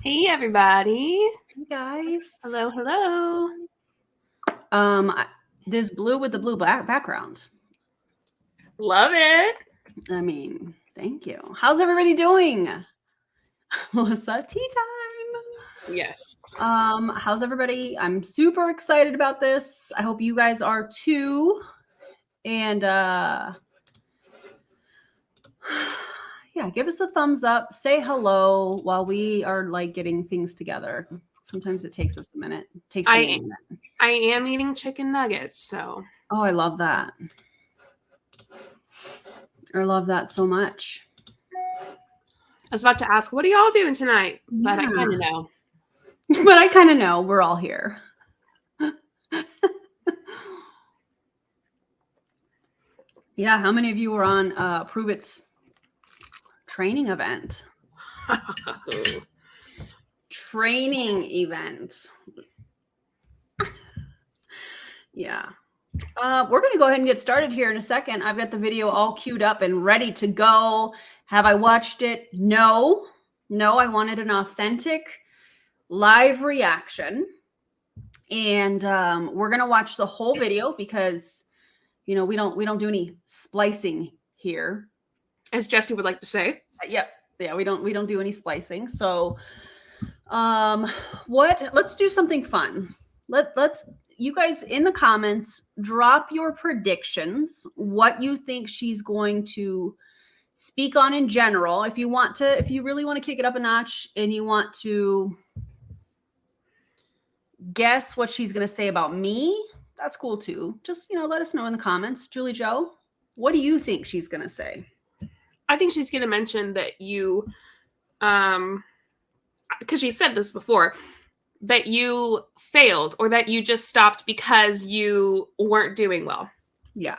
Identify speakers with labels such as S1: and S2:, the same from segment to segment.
S1: Hey everybody.
S2: Hey guys.
S1: Hello, hello.
S2: This blue with the blue black background.
S1: Love it.
S2: I mean, thank you. How's everybody doing? Melissa, tea time.
S1: Yes.
S2: How's everybody? I'm super excited about this. I hope you guys are too. And yeah, give us a thumbs up, say hello while we are like getting things together. Sometimes it takes us a minute. It takes me a minute.
S1: I am eating chicken nuggets, so.
S2: Oh, I love that. I love that so much.
S1: I was about to ask, what are y'all doing tonight? But I kind of know.
S2: But I kind of know we're all here. Yeah, how many of you were on Prove It's training event? Training event. Yeah. We're going to go ahead and get started here in a second. I've got the video all queued up and ready to go. Have I watched it? No. I wanted an authentic live reaction. And we're going to watch the whole video because we don't do any splicing here,
S1: as Jessie would like to say.
S2: Yeah, we don't do any splicing. So let's do something fun. Let's you guys in the comments drop your predictions, what you think she's going to speak on in general. If you really want to kick it up a notch and you want to guess what she's going to say about me, that's cool too. Just, let us know in the comments. Julie Joe, what do you think she's going to say?
S1: I think she's going to mention that you, because she said this before, that you failed or that you just stopped because you weren't doing well.
S2: Yeah.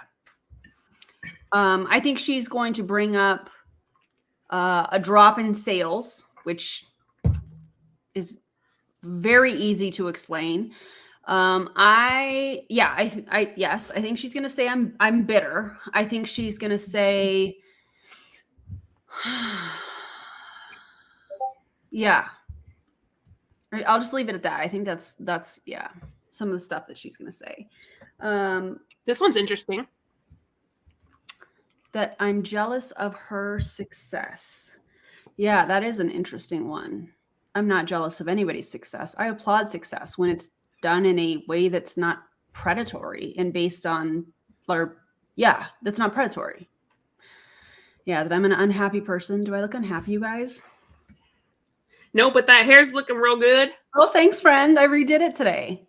S2: I think she's going to bring up a drop in sales, which is very easy to explain. I think she's going to say I'm bitter. I think she's going to say, yeah. I'll just leave it at that. I think that's some of the stuff that she's going to say.
S1: This one's interesting.
S2: That I'm jealous of her success. Yeah, that is an interesting one. I'm not jealous of anybody's success. I applaud success when it's done in a way that's not predatory and based on, that's not predatory. Yeah, that I'm an unhappy person. Do I look unhappy, you guys?
S1: No, but that hair's looking real good.
S2: Oh, thanks, friend. I redid it today.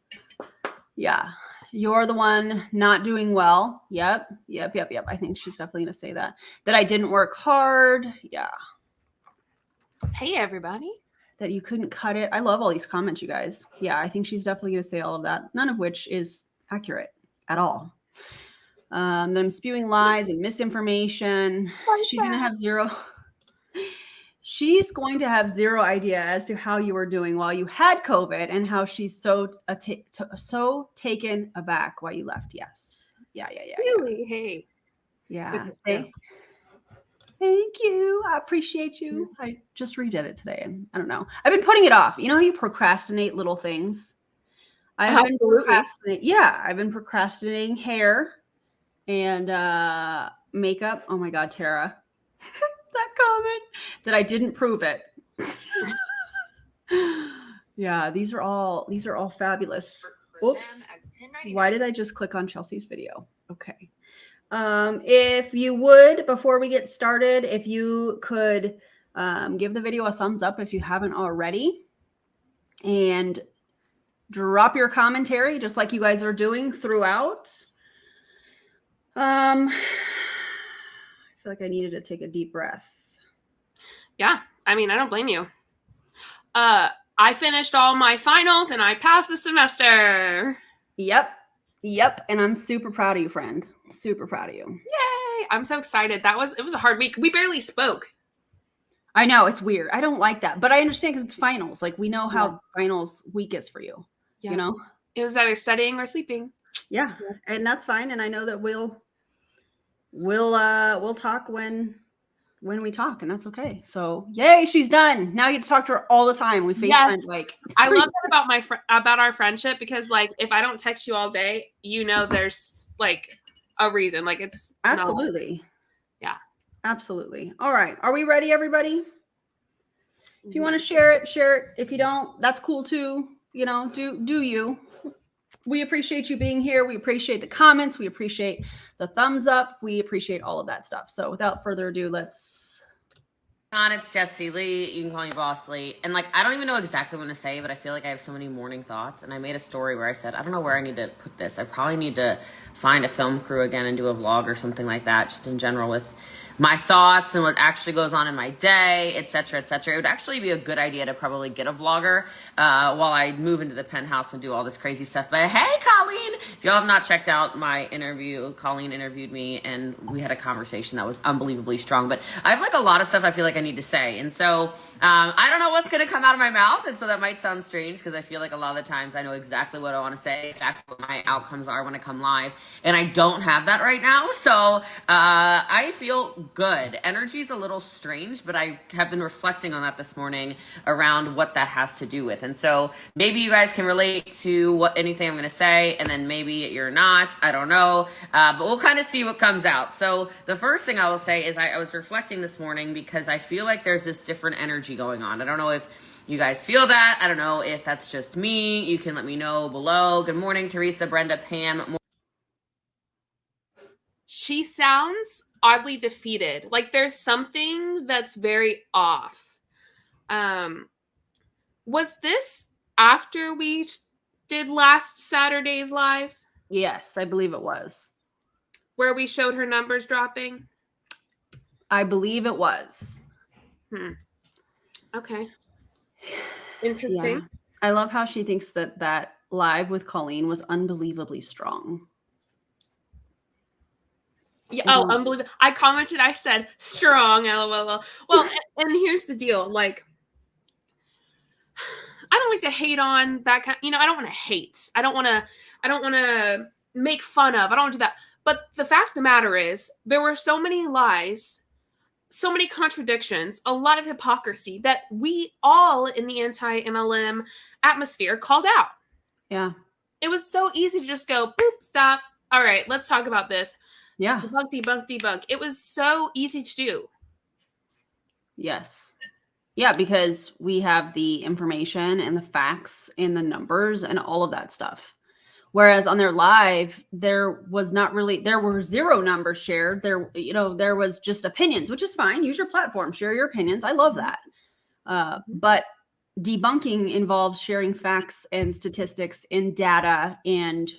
S2: Yeah. You're the one not doing well. Yep. I think she's definitely going to say that. That I didn't work hard. Yeah.
S1: Hey, everybody.
S2: That you couldn't cut it. I love all these comments, you guys. Yeah, I think she's definitely going to say all of that. None of which is accurate at all. That I'm spewing lies and misinformation. She's going to have zero. She's going to have zero idea as to how you were doing while you had COVID and how she's so taken aback while you left. Yes. Yeah.
S1: Really? Hey.
S2: Yeah. Thank you. I appreciate you. I just redid it today and I don't know. I've been putting it off. You know how you procrastinate little things? I've been procrastinating hair and makeup. Oh my God, Tara. That comment that I didn't prove it. Yeah, these are all fabulous. Oops. Why did I just click on Chelsea's video? Okay. If you would, before we get started, if you could give the video a thumbs up if you haven't already, and drop your commentary just like you guys are doing throughout. I feel like I needed to take a deep breath.
S1: Yeah, I mean, I don't blame you. I finished all my finals and I passed the semester.
S2: Yep. And I'm super proud of you, friend. Super proud of you.
S1: Yay! I'm so excited. It was a hard week. We barely spoke.
S2: I know, it's weird. I don't like that, but I understand because it's finals. Like, we know how finals week is for you. Yeah. You know?
S1: It was either studying or sleeping.
S2: Yeah, and that's fine. And I know that we'll talk when when we talk, and that's okay. So yay, she's done. Now you get to talk to her all the time. We FaceTime
S1: Yes.
S2: like
S1: I love that about about our friendship, because like if I don't text you all day, you know there's like a reason. Like it's
S2: absolutely.
S1: Yeah.
S2: Absolutely. All right. Are we ready, everybody? If you want to share it, share it. If you don't, that's cool too. You know, do you. We appreciate you being here. We appreciate the comments. We appreciate the thumbs up. We appreciate all of that stuff. So without further ado, let's...
S3: It's Jessie Lee. You can call me Boss Lee. And like, I don't even know exactly what to say, but I feel like I have so many morning thoughts. And I made a story where I said, I don't know where I need to put this. I probably need to find a film crew again and do a vlog or something like that, just in general with my thoughts and what actually goes on in my day, etc., etc. It would actually be a good idea to probably get a vlogger while I move into the penthouse and do all this crazy stuff. But hey, Colleen, if y'all have not checked out my interview, Colleen interviewed me and we had a conversation that was unbelievably strong. But I have like a lot of stuff I feel like I need to say. And so I don't know what's going to come out of my mouth. And so that might sound strange because I feel like a lot of the times I know exactly what I want to say, exactly what my outcomes are when I come live. And I don't have that right now. So I feel good. Energy is a little strange, but I have been reflecting on that this morning around what that has to do with. And so maybe you guys can relate to anything I'm going to say, and then maybe you're not. I don't know. But we'll kind of see what comes out. So the first thing I will say is I was reflecting this morning because I feel like there's this different energy going on. I don't know if you guys feel that. I don't know if that's just me. You can let me know below. Good morning, Teresa, Brenda, Pam.
S1: She sounds oddly defeated. Like there's something that's very off. Was this after we did last Saturday's live?
S2: Yes, I believe it was.
S1: Where we showed her numbers dropping?
S2: I believe it was.
S1: Okay. Interesting.
S2: Yeah. I love how she thinks that live with Colleen was unbelievably strong.
S1: Yeah, oh, unbelievable. I commented, I said, strong, LOL. Well, and here's the deal. Like, I don't like to hate on that kind. I don't want to hate. I don't want to make fun of. I don't want to do that. But the fact of the matter is, there were so many lies, so many contradictions, a lot of hypocrisy that we all in the anti-MLM atmosphere called out.
S2: Yeah.
S1: It was so easy to just go, boop, stop. All right, let's talk about this.
S2: Yeah.
S1: Debunk, debunk, debunk. It was so easy to do.
S2: Yes. Yeah, because we have the information and the facts and the numbers and all of that stuff. Whereas on their live, there were 0 numbers shared. There was just opinions, which is fine. Use your platform, share your opinions. I love that. But debunking involves sharing facts and statistics and data, and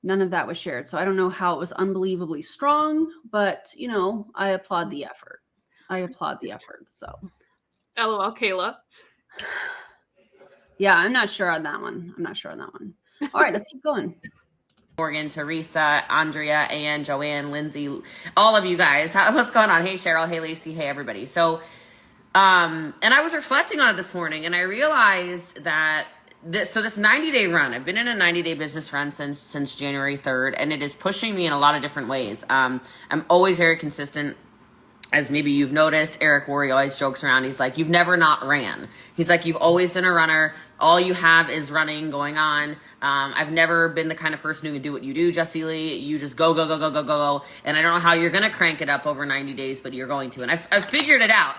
S2: none of that was shared. So I don't know how it was unbelievably strong, but I applaud the effort. So
S1: LOL, Kayla.
S2: Yeah, I'm not sure on that one. All right, let's keep going.
S3: Morgan, Teresa, Andrea, Ann, Joanne, Lindsay, all of you guys. What's going on? Hey, Cheryl. Hey, Lacey. Hey, everybody. So, and I was reflecting on it this morning, and I realized that this 90-day run, I've been in a 90-day business run since January 3rd, and it is pushing me in a lot of different ways. I'm always very consistent. As maybe you've noticed, Eric Worre always jokes around. He's like, you've never not ran. He's like, you've always been a runner. All you have is running going on. I've never been the kind of person who can do what you do, Jessie Lee. You just go. And I don't know how you're going to crank it up over 90 days, but you're going to. And I've figured it out.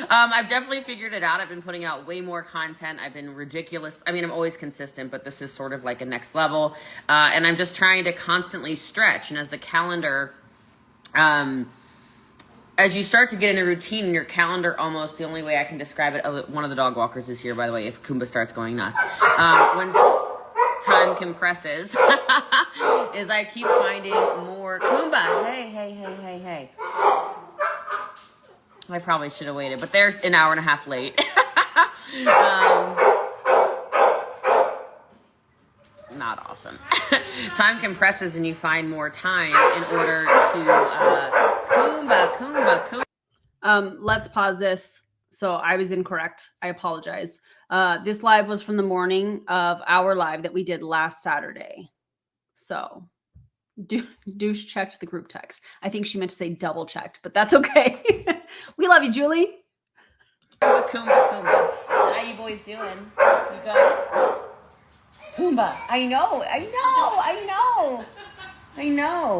S3: I've definitely figured it out. I've been putting out way more content. I've been ridiculous. I mean, I'm always consistent, but this is sort of like a next level. And I'm just trying to constantly stretch. And as the calendar, as you start to get in a routine in your calendar, almost the only way I can describe it, one of the dog walkers is here, by the way, if Kumba starts going nuts. When time compresses, is I keep finding more. Kumba, hey. I probably should have waited, but they're an hour and a half late. Not awesome. Time compresses and you find more time in order to... Kumba.
S2: Let's pause this. So I was incorrect. I apologize. This live was from the morning of our live that we did last Saturday. So Douche checked the group text. I think she meant to say double checked, but that's okay. We love you, Julie.
S3: Kumba. How you boys doing? You good? Kumba. I know.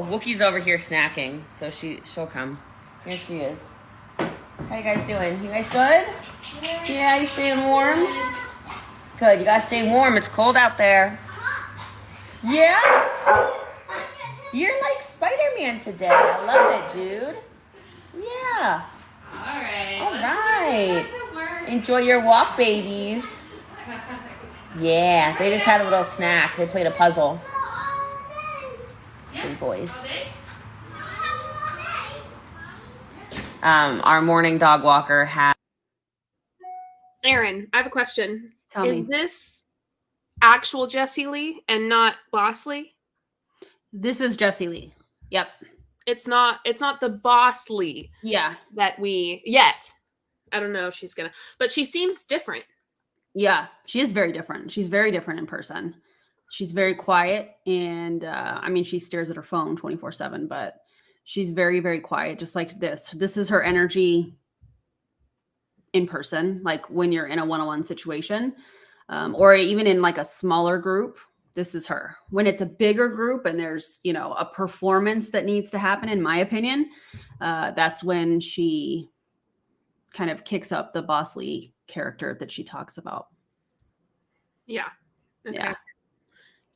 S3: Wookie's over here snacking, so she'll come. Here she is. How you guys doing? You guys good? Yeah, you staying warm? Good. You gotta stay warm. It's cold out there. Yeah? You're like Spider-Man today. I love it, dude. Yeah. All right. Enjoy your walk, babies. Yeah, they just had a little snack. They played a puzzle. Sweet boys. Our morning dog walker had...
S1: Erin, I have a question.
S2: Tell me.
S1: Is this actual Jessie Lee and not Boss Lee?
S2: This is Jessie Lee. Yep.
S1: It's not the Boss Lee
S2: Yeah.
S1: that we yet. I don't know if she's gonna, but she seems different.
S2: Yeah, she is very different. She's very different in person. She's very quiet, and I mean, she stares at her phone 24/7, but she's very, very quiet, just like this. This is her energy in person, like when you're in a one-on-one situation, or even in like a smaller group. This is her. When it's a bigger group and there's, you know, a performance that needs to happen, in my opinion, that's when she kind of kicks up the Boss Lee character that she talks about.
S1: Yeah. Okay.
S2: Yeah.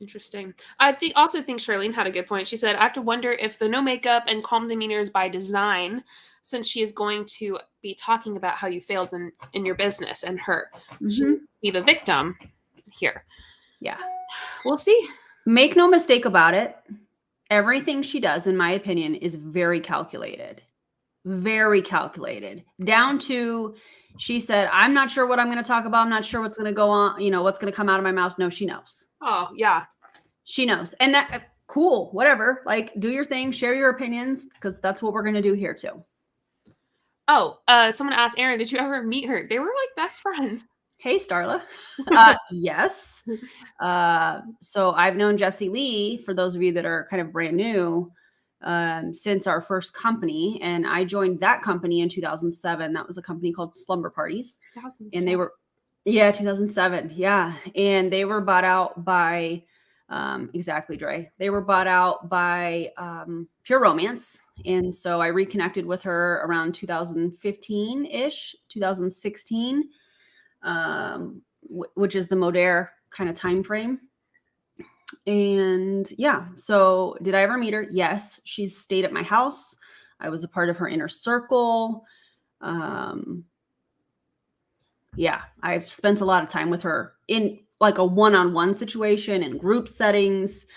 S1: Interesting. I also think Charlene had a good point. She said, I have to wonder if the no makeup and calm demeanor is by design, since she is going to be talking about how you failed in your business and her. She would be the victim here.
S2: Yeah.
S1: We'll see.
S2: Make no mistake about it. Everything she does, in my opinion, is very calculated. Very calculated. Down to, she said, I'm not sure what I'm going to talk about. I'm not sure what's going to go on, you know, what's going to come out of my mouth. No, she knows.
S1: Oh, yeah.
S2: She knows. And that, cool, whatever. Like, do your thing, share your opinions, because that's what we're going to do here too.
S1: Oh, someone asked Erin, did you ever meet her? They were like best friends.
S2: Hey, Starla. Yes. So I've known Jessie Lee, for those of you that are kind of brand new, since our first company. And I joined that company in 2007. That was a company called Slumber Parties.
S1: 2007.
S2: And they were, 2007. Yeah. And they were bought out by, exactly, Dre. They were bought out by Pure Romance. And so I reconnected with her around 2015-ish, 2016. Which is the Modere kind of time frame. And yeah, so did I ever meet her? Yes. She's stayed at my house. I was a part of her inner circle. Yeah, I've spent a lot of time with her in like a one-on-one situation, in group settings,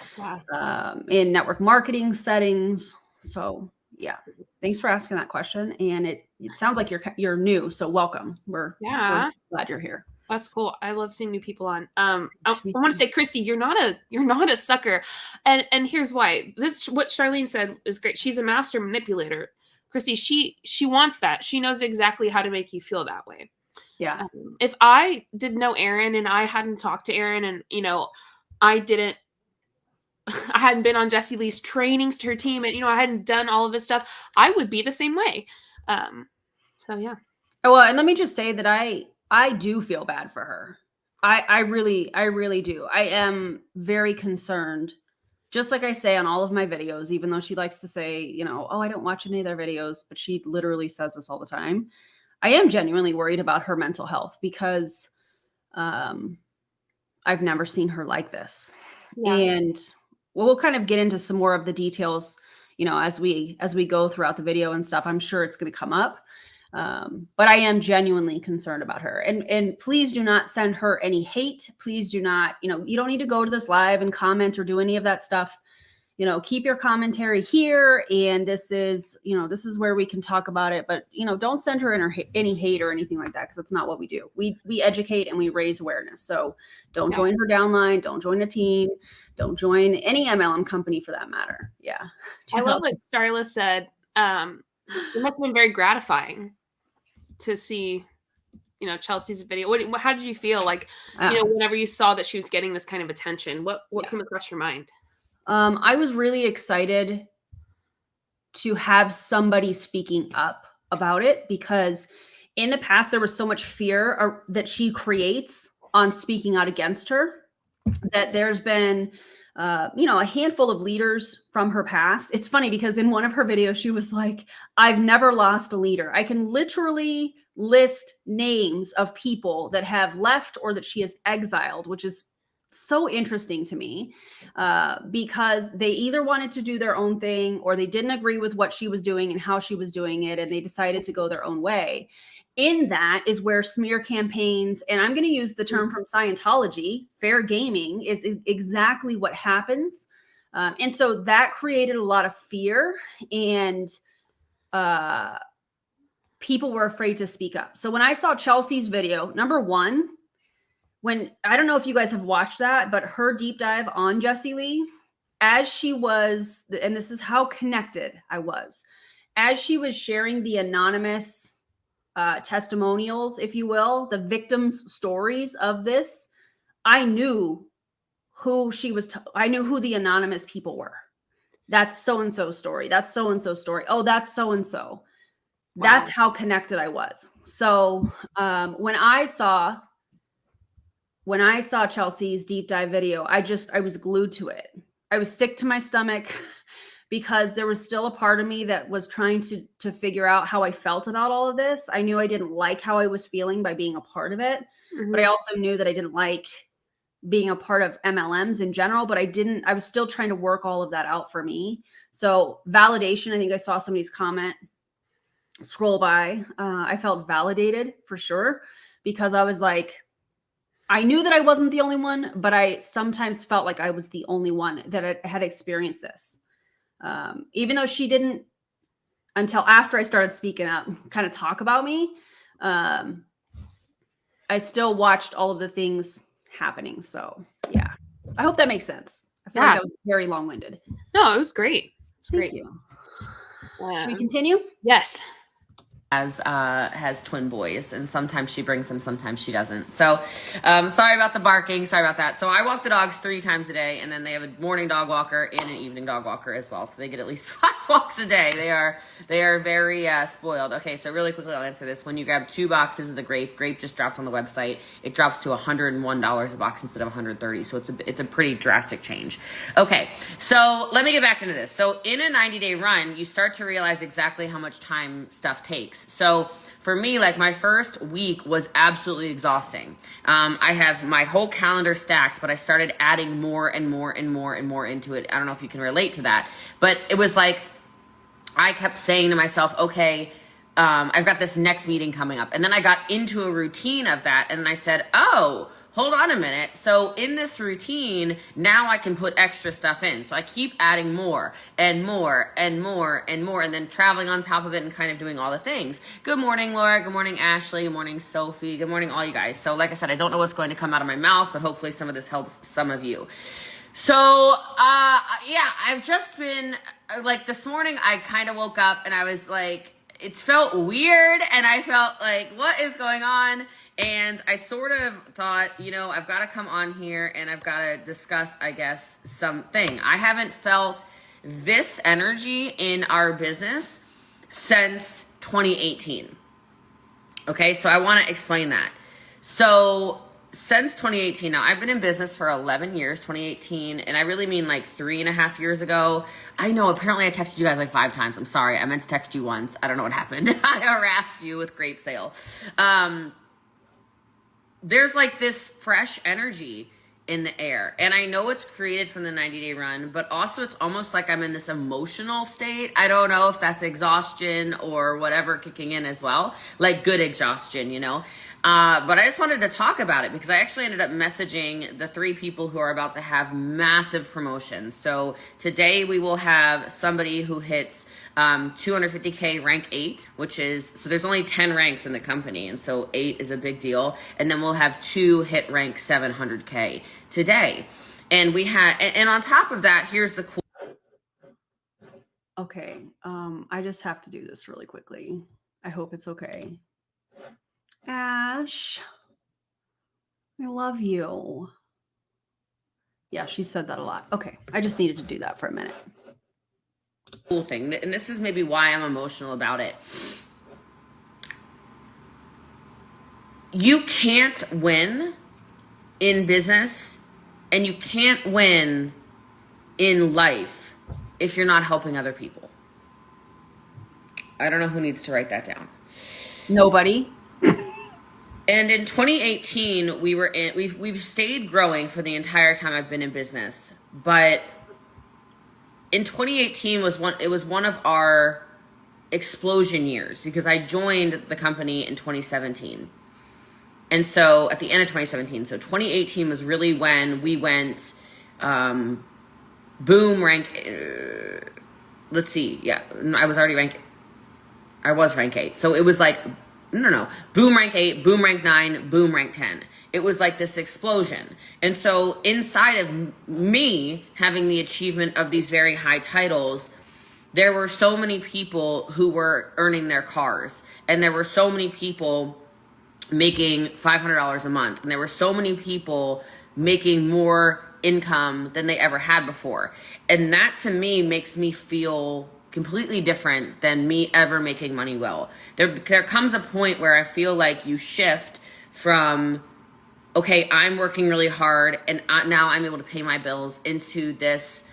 S2: in network marketing settings. So yeah, thanks for asking that question. And it sounds like you're new, so welcome. We're glad you're here.
S1: That's cool. I love seeing new people on. I want to say, Christy, you're not a sucker, and here's why. What Charlene said is great. She's a master manipulator. Christy, she wants that. She knows exactly how to make you feel that way.
S2: Yeah.
S1: If I didn't know Erin and I hadn't talked to Erin, and you know, I hadn't been on Jessie Lee's trainings to her team, and you know, I hadn't done all of this stuff, I would be the same way. So yeah.
S2: Oh, well, and let me just say that I do feel bad for her. I really do. I am very concerned. Just like I say on all of my videos, even though she likes to say, you know, oh, I don't watch any of their videos, but she literally says this all the time. I am genuinely worried about her mental health because I've never seen her like this. Yeah. And we'll kind of get into some more of the details, you know, as we go throughout the video and stuff. I'm sure it's going to come up. But I am genuinely concerned about her, and please do not send her any hate. Please do not, you know, you don't need to go to this live and comment or do any of that stuff. You know, keep your commentary here. And this is where we can talk about it, but you know, don't send her any hate or anything like that, because that's not what we do. We educate and we raise awareness. So don't join her downline. Don't join a team. Don't join any MLM company for that matter. Yeah.
S1: I love what Starla said. It must have been very gratifying to see, you know, Chelsea's video. How did you feel like, you know, whenever you saw that she was getting this kind of attention? What came across your mind?
S2: I was really excited to have somebody speaking up about it, because in the past there was so much fear that she creates on speaking out against her, that there's been a handful of leaders from her past. It's funny because in one of her videos she was like, I've never lost a leader. I can literally list names of people that have left or that she has exiled, which is so interesting to me, because they either wanted to do their own thing or they didn't agree with what she was doing and how she was doing it, and they decided to go their own way. In that is where smear campaigns, and I'm going to use the term from Scientology, fair gaming, is exactly what happens. And so that created a lot of fear, and people were afraid to speak up. So when I saw Chelsea's video, number one, I don't know if you guys have watched that, but her deep dive on Jessie Lee, as she was, and this is how connected I was, as she was sharing the anonymous testimonials, if you will, the victims' stories of this, I knew who she was. I knew who the anonymous people were. That's so-and-so story. That's so-and-so story. Oh, that's so-and-so. Wow. That's how connected I was. So when I saw Chelsea's deep dive video, I was glued to it. I was sick to my stomach because there was still a part of me that was trying to figure out how I felt about all of this. I knew I didn't like how I was feeling by being a part of it, but I also knew that I didn't like being a part of MLMs in general, but I was still trying to work all of that out for me. So validation, I think I saw somebody's comment scroll by. I felt validated for sure, because I was like, I knew that I wasn't the only one, but I sometimes felt like I was the only one that had experienced this. Even though she didn't, until after I started speaking up, kind of talk about me, I still watched all of the things happening. So yeah, I hope that makes sense. I feel like that was very long-winded.
S1: No, it was great.
S2: Thank you. Should we continue?
S1: Yes.
S3: Has twin boys, and sometimes she brings them, sometimes she doesn't. So sorry about the barking, sorry about that. So I walk the dogs 3 times a day, and then they have a morning dog walker and an evening dog walker as well, so they get at least 5 walks a day. They are very spoiled. Okay, so really quickly I'll answer this. When you grab 2 boxes of the grape just dropped on the website, it drops to $101 a box instead of $130, so it's a pretty drastic change. Okay, so let me get back into this. So in a 90-day run, you start to realize exactly how much time stuff takes. So for me, like, my first week was absolutely exhausting. I have my whole calendar stacked, but I started adding more and more and more and more into it. I don't know if you can relate to that, but it was like, I kept saying to myself, okay, I've got this next meeting coming up. And then I got into a routine of that. And I said, oh, hold on a minute. So in this routine, now I can put extra stuff in. So I keep adding more and more and more and more, and then traveling on top of it and kind of doing all the things. Good morning, Laura. Good morning, Ashley. Good morning, Sophie. Good morning, all you guys. So like I said, I don't know what's going to come out of my mouth, but hopefully some of this helps some of you. So, yeah, I've just been, like, this morning I kind of woke up and I was like, it felt weird, and I felt like, what is going on? And I sort of thought, I've got to come on here and I've got to discuss, I guess, something. I haven't felt this energy in our business since 2018. Okay, so I want to explain that. So since 2018, now I've been in business for 11 years, 2018, and I really mean like 3.5 years ago. I know, apparently I texted you guys like 5 times. I'm sorry, I meant to text you once. I don't know what happened. I harassed you with grape sale. There's like this fresh energy in the air, and I know it's created from the 90-day run, but also it's almost like I'm in this emotional state. I don't know if that's exhaustion or whatever kicking in as well, like good exhaustion, but I just wanted to talk about it because I actually ended up messaging the 3 people who are about to have massive promotions. So today we will have somebody who hits 250K rank 8, which is, so there's only 10 ranks in the company, and so 8 is a big deal. And then we'll have 2 hit rank 700K today. And we had, and on top of that, here's the cool.
S2: Okay, I just have to do this really quickly. I hope it's okay. Ash, I love you. Yeah, she said that a lot. Okay, I just needed to do that for a minute.
S3: Cool thing, and this is maybe why I'm emotional about it. You can't win in business and you can't win in life if you're not helping other people. I don't know who needs to write that down.
S2: Nobody.
S3: And in 2018, we've stayed growing for the entire time I've been in business. But in 2018 was one of our explosion years because I joined the company in 2017. And so at the end of 2017, so 2018 was really when we went boom rank. Let's see. Yeah, I was rank 8. So it was like, no, boom rank 8, boom rank 9, boom rank 10. It was like this explosion. And so inside of me having the achievement of these very high titles, there were so many people who were earning their cars. And there were so many people making $500 a month. And there were so many people making more income than they ever had before. And that to me makes me feel completely different than me ever making money well. There comes a point where I feel like you shift from, okay, I'm working really hard and now I'm able to pay my bills, into this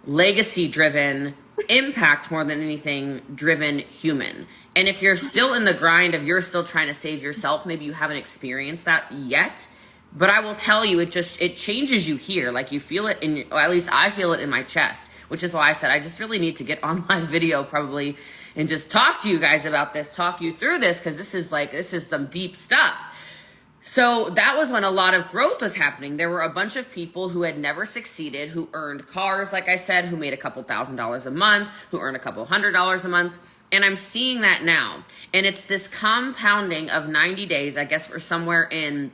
S3: legacy driven, impact more than anything driven human. And if you're still in the grind of you're still trying to save yourself, maybe you haven't experienced that yet. But I will tell you, it changes you here. Like you feel it or at least I feel it in my chest, which is why I said I just really need to get on my video probably and just talk to you guys about this, talk you through this, because this is some deep stuff. So that was when a lot of growth was happening. There were a bunch of people who had never succeeded, who earned cars, like I said, who made a couple $1,000s a month, who earned a couple $100s a month. And I'm seeing that now. And it's this compounding of 90 days. I guess we're somewhere in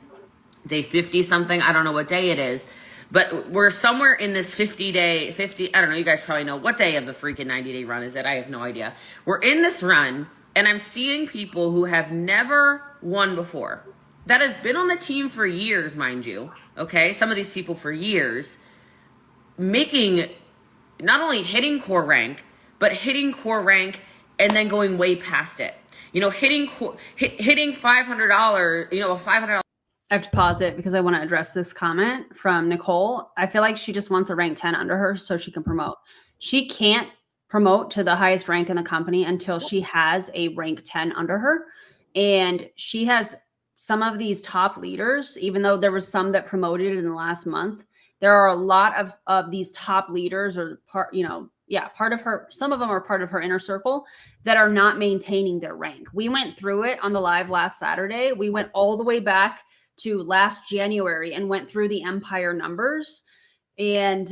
S3: day 50 something. I don't know what day it is. But we're somewhere in this 50, I don't know, you guys probably know what day of the freaking 90-day run is it? I have no idea. We're in this run, and I'm seeing people who have never won before, that have been on the team for years, mind you, okay? Some of these people for years, making, not only hitting core rank, but hitting core rank and then going way past it. You know, hitting $500, you know, a $500.
S2: I have to pause it because I want to address this comment from Nicole. I feel like she just wants a rank 10 under her so she can promote. She can't promote to the highest rank in the company until she has a rank 10 under her. And she has some of these top leaders, even though there was some that promoted in the last month, there are a lot of these top leaders or part of her, some of them are part of her inner circle that are not maintaining their rank. We went through it on the live last Saturday. We went all the way back to last January and went through the Empire numbers. And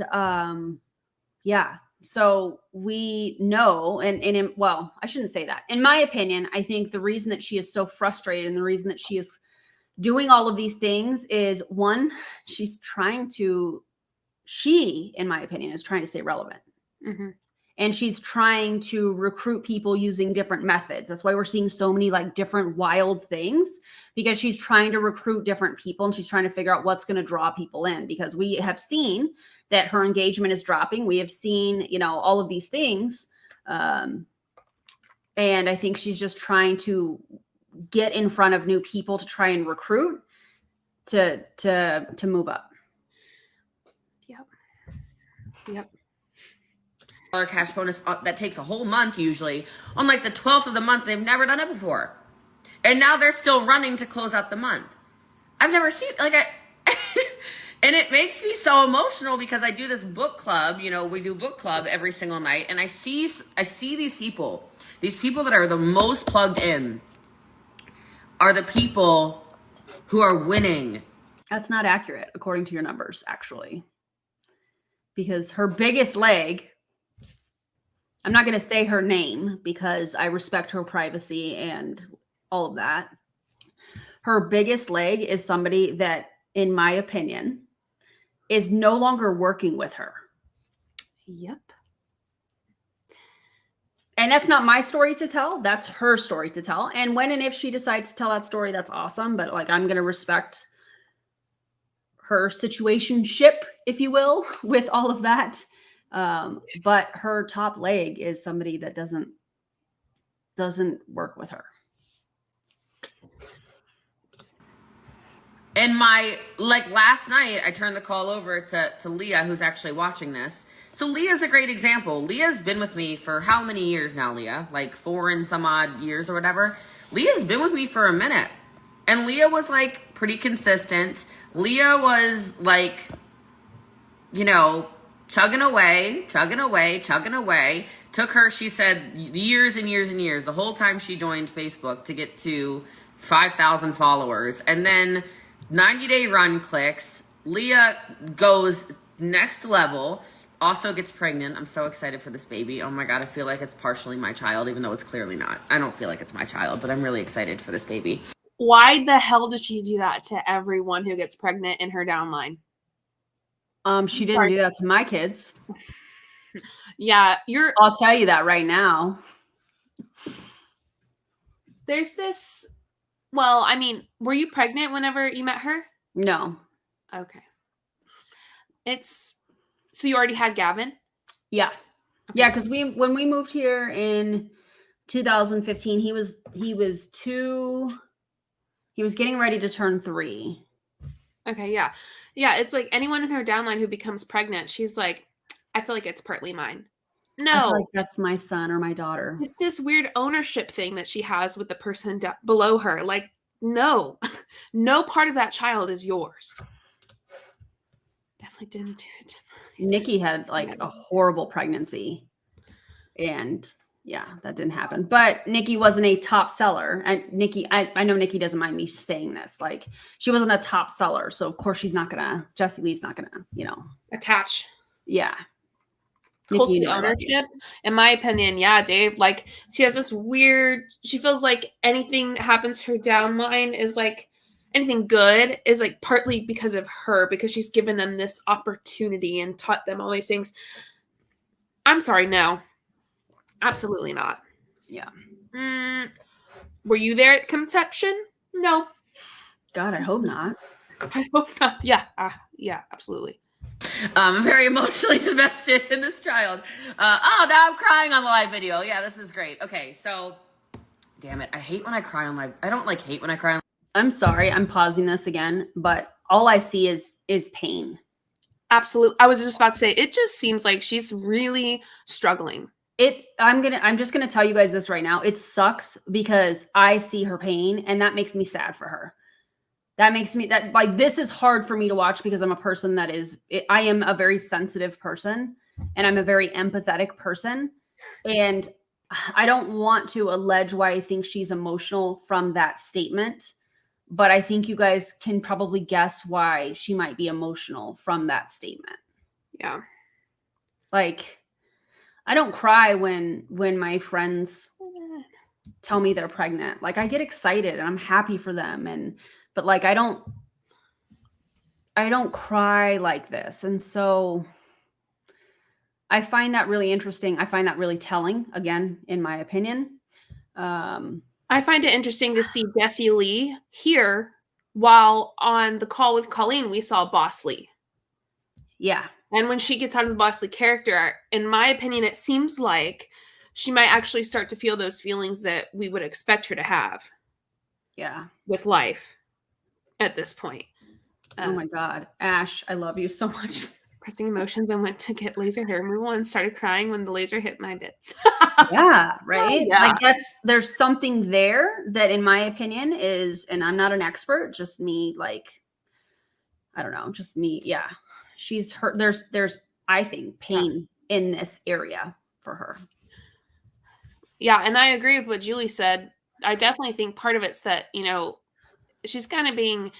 S2: so we know, well, I shouldn't say that. In my opinion, I think the reason that she is so frustrated and the reason that she is doing all of these things is, one, she, in my opinion, is trying to stay relevant.
S1: Mm-hmm.
S2: And she's trying to recruit people using different methods. That's why we're seeing so many like different wild things, because she's trying to recruit different people and she's trying to figure out what's going to draw people in, because we have seen that her engagement is dropping. We have seen, all of these things. And I think she's just trying to get in front of new people to try and recruit to move up.
S1: Yep.
S3: Cash bonus that takes a whole month usually. On like the 12th of the month, they've never done it before. And now they're still running to close out the month. I've never seen and it makes me so emotional because I do this book club, we do book club every single night, and I see these people that are the most plugged in are the people who are winning.
S2: That's not accurate according to your numbers, actually. Because her biggest leg, I'm not going to say her name because I respect her privacy and all of that. Her biggest leg is somebody that, in my opinion, is no longer working with her.
S1: Yep.
S2: And that's not my story to tell. That's her story to tell. And when and if she decides to tell that story, that's awesome. But I'm going to respect situationship, if you will, with all of that. But her top leg is somebody that doesn't work with her.
S3: And last night, I turned the call over to Leah, who's actually watching this. So Leah's a great example. Leah's been with me for how many years now, Leah? Like 4 and some odd years or whatever. Leah's been with me for a minute. And Leah was like pretty consistent. Leah was like, chugging away. Took her, she said, years and years and years, the whole time she joined Facebook to get to 5,000 followers. And then 90-day run clicks. Leah goes next level, also gets pregnant. I'm so excited for this baby. Oh my God, I feel like it's partially my child, even though it's clearly not. I don't feel like it's my child, but I'm really excited for this baby.
S1: Why the hell does she do that to everyone who gets pregnant in her downline?
S2: She didn't do that to my kids.
S1: Yeah,
S2: I'll tell you that right now.
S1: There's this. Well, I mean, were you pregnant whenever you met her?
S2: No.
S1: Okay. So you already had Gavin?
S2: Yeah. Okay. Yeah, because when we moved here in 2015, he was getting ready to turn 3.
S1: Okay, yeah. Yeah, it's like anyone in her downline who becomes pregnant, she's like, I feel like it's partly mine. No.
S2: I feel like that's my son or my daughter.
S1: It's this weird ownership thing that she has with the person below her. Like, no. No part of that child is yours. Definitely didn't do it.
S2: Nikki had like a horrible pregnancy. And yeah, that didn't happen. But Nikki wasn't a top seller. And Nikki, I know Nikki doesn't mind me saying this. Like, she wasn't a top seller. So of course Jessie Lee's not gonna,
S1: attach.
S2: Yeah.
S1: Cult ownership, in my opinion. Yeah, Dave. Like, she has this weird, she feels like anything that happens to her downline is like, anything good is like partly because of her, because she's given them this opportunity and taught them all these things. I'm sorry, no. Absolutely not.
S2: Yeah.
S1: Were you there at conception? No.
S2: God, I hope not.
S1: I hope not. Yeah. Yeah, absolutely.
S3: I'm very emotionally invested in this child. Now I'm crying on the live video. Yeah, this is great. Okay, so, damn it. I hate when I cry on live. I don't hate when I cry on.
S2: I'm sorry. I'm pausing this again, but all I see is pain.
S1: Absolutely. I was just about to say, it just seems like she's really struggling.
S2: I'm just gonna tell you guys this right now. It sucks because I see her pain, and that makes me sad for her. That makes me this is hard for me to watch because I'm a person I am a very sensitive person, and I'm a very empathetic person. And I don't want to allege why I think she's emotional from that statement, but I think you guys can probably guess why she might be emotional from that statement.
S1: Yeah.
S2: Like, I don't cry when my friends tell me they're pregnant. Like, I get excited and I'm happy for them, but like I don't cry like this. And so I find that really interesting. I find that really telling, again, in my opinion.
S1: I find it interesting to see Jessie Lee here while on the call with Colleen, we saw Boss Lee.
S2: Yeah.
S1: And when she gets out of the Boss Lee character, in my opinion, it seems like she might actually start to feel those feelings that we would expect her to have.
S2: Yeah.
S1: With life at this point.
S2: Oh my God. Ash, I love you so much.
S1: Pressing emotions, I went to get laser hair removal and started crying when the laser hit my bits.
S2: Yeah, right?
S1: Yeah.
S2: Like, there's something there that, in my opinion, is, and I'm not an expert, just me, like, I don't know, just me. Yeah. She's hurt. There's, I think, pain in this area for her.
S1: Yeah, and I agree with what Julie said. I definitely think part of it's that, she's kind of being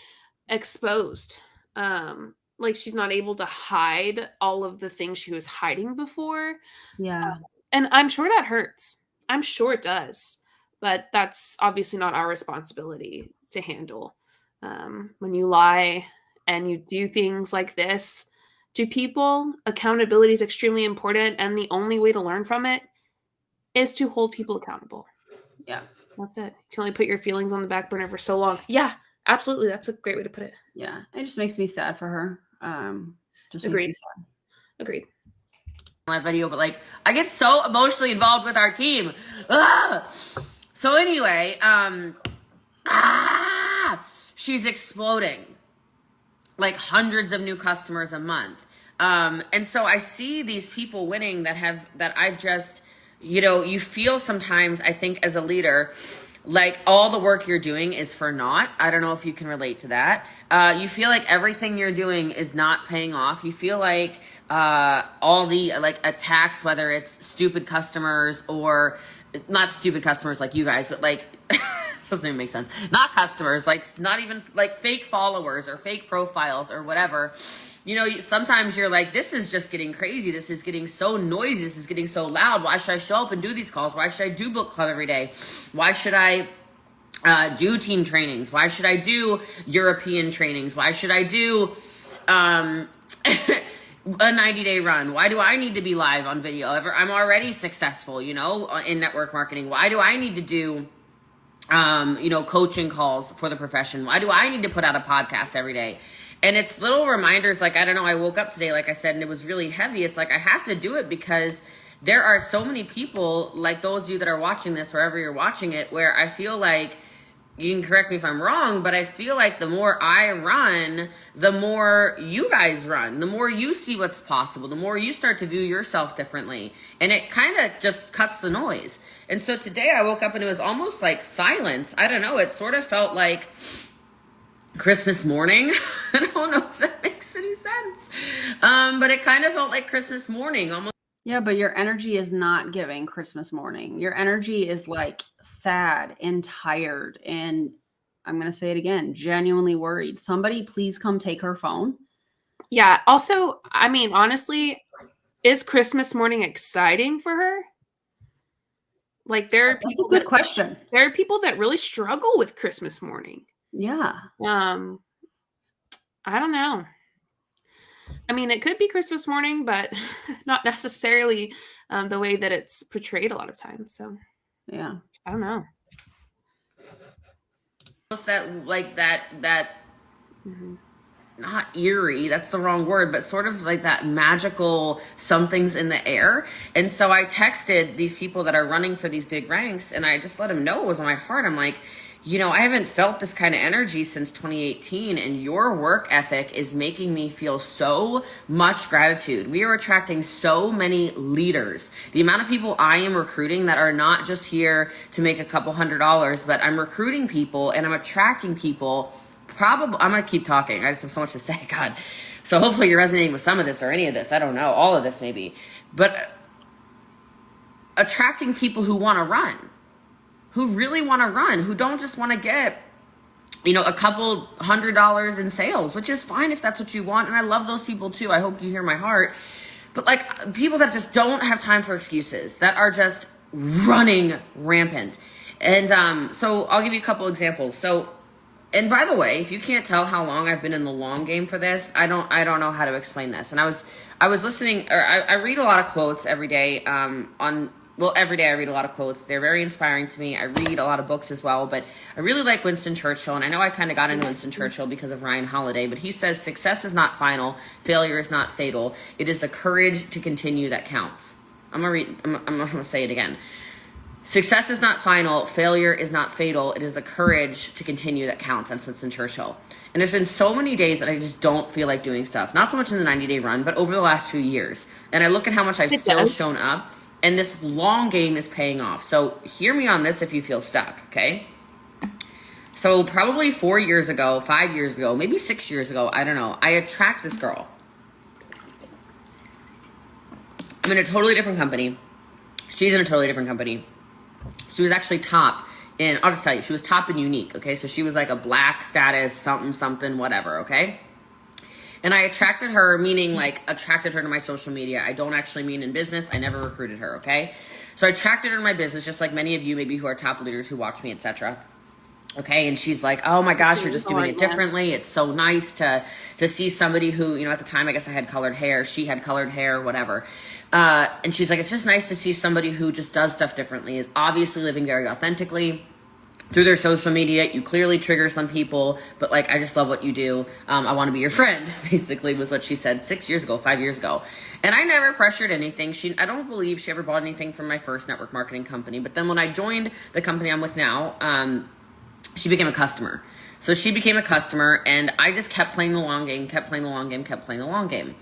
S1: exposed. Like, she's not able to hide all of the things she was hiding before.
S2: Yeah.
S1: And I'm sure that hurts. I'm sure it does. But that's obviously not our responsibility to handle. When you lie and you do things like this to people, accountability is extremely important. And the only way to learn from it is to hold people accountable.
S2: Yeah.
S1: That's it. You can only put your feelings on the back burner for so long. Yeah. Absolutely. That's a great way to put it.
S2: Yeah. It just makes me sad for her. Just makes
S1: Agreed.
S2: me sad.
S1: Agreed.
S3: My video, but like I get so emotionally involved with our team. Ah! So anyway, she's exploding, like hundreds of new customers a month. And so I see these people winning that I've just, you feel sometimes, I think as a leader, like all the work you're doing is for naught. I don't know if you can relate to that. You feel like everything you're doing is not paying off. You feel like all the like attacks, whether it's stupid customers or not stupid customers like you guys, but like doesn't even make sense. Not customers, like not even like fake followers or fake profiles or whatever. Sometimes you're like, this is just getting crazy. This is getting so noisy. This is getting so loud. Why should I show up and do these calls? Why should I do book club every day? Why should I do team trainings? Why should I do European trainings? Why should I do a 90-day run? Why do I need to be live on video? I'm already successful, in network marketing. Why do I need to do coaching calls for the profession? Why do I need to put out a podcast every day? And it's little reminders, like, I don't know, I woke up today, like I said, and it was really heavy. It's like, I have to do it because there are so many people, like those of you that are watching this, wherever you're watching it, where I feel like, you can correct me if I'm wrong, but I feel like the more I run, the more you guys run, the more you see what's possible, the more you start to view yourself differently. And it kind of just cuts the noise. And so today I woke up and it was almost like silence. I don't know. It sort of felt like Christmas morning. I don't know if that makes any sense. But it kind of felt like Christmas morning, almost.
S2: Yeah, but your energy is not giving Christmas morning. Your energy is like sad and tired. And I'm going to say it again, genuinely worried. Somebody please come take her phone.
S1: Yeah. Also, I mean, honestly, is Christmas morning exciting for her? Like there are
S2: That's a good question.
S1: There are people that really struggle with Christmas morning.
S2: Yeah.
S1: I don't know. I mean, it could be Christmas morning, but not necessarily the way that it's portrayed a lot of times. So,
S2: yeah,
S1: I don't know.
S3: That not eerie, that's the wrong word, but sort of like that magical something's in the air. And so I texted these people that are running for these big ranks, and I just let them know it was on my heart. I'm like, I haven't felt this kind of energy since 2018, and your work ethic is making me feel so much gratitude. We are attracting so many leaders. The amount of people I am recruiting that are not just here to make a couple $100s, but I'm recruiting people and I'm attracting people. I'm going to keep talking. I just have so much to say, God. So hopefully you're resonating with some of this or any of this. I don't know. All of this maybe. But attracting people who want to run. Who really want to run, who don't just want to get, a couple $100s in sales, which is fine if that's what you want. And I love those people too. I hope you hear my heart. But like people that just don't have time for excuses, that are just running rampant. And so I'll give you a couple examples. So, and by the way, if you can't tell how long I've been in the long game for this, I don't know how to explain this. And I was listening, or I read a lot of quotes every day every day I read a lot of quotes. They're very inspiring to me. I read a lot of books as well, but I really like Winston Churchill, and I know I kind of got into Winston Churchill because of Ryan Holiday, but he says success is not final, failure is not fatal. It is the courage to continue that counts. I'm gonna say it again. Success is not final, failure is not fatal. It is the courage to continue that counts. That's Winston Churchill. And there's been so many days that I just don't feel like doing stuff. Not so much in the 90-day run, but over the last few years. And I look at how much I've still shown up. And this long game is paying off. So hear me on this if you feel stuck, okay? So probably 4 years ago, 5 years ago, maybe 6 years ago, I don't know. I attract this girl. I'm in a totally different company. She's in a totally different company. She was actually top in, I'll just tell you, she was top in unique, okay? So she was like a black status, something, whatever, okay? And I attracted her, meaning like attracted her to my social media. I don't actually mean in business. I never recruited her, okay? So I attracted her to my business, just like many of you maybe who are top leaders who watch me, etc. Okay, and she's like, oh my gosh, you're just doing it differently. It's so nice to see somebody who, at the time, I guess I had colored hair. She had colored hair, whatever. And she's like, it's just nice to see somebody who just does stuff differently, is obviously living very authentically. through their social media. You clearly trigger some people, but like, I just love what you do. I want to be your friend, basically was what she said 6 years ago, 5 years ago. And I never pressured anything. I don't believe she ever bought anything from my first network marketing company. But then when I joined the company I'm with now, she became a customer. So she became a customer, and I just kept playing the long game, kept playing the long game, kept playing the long game.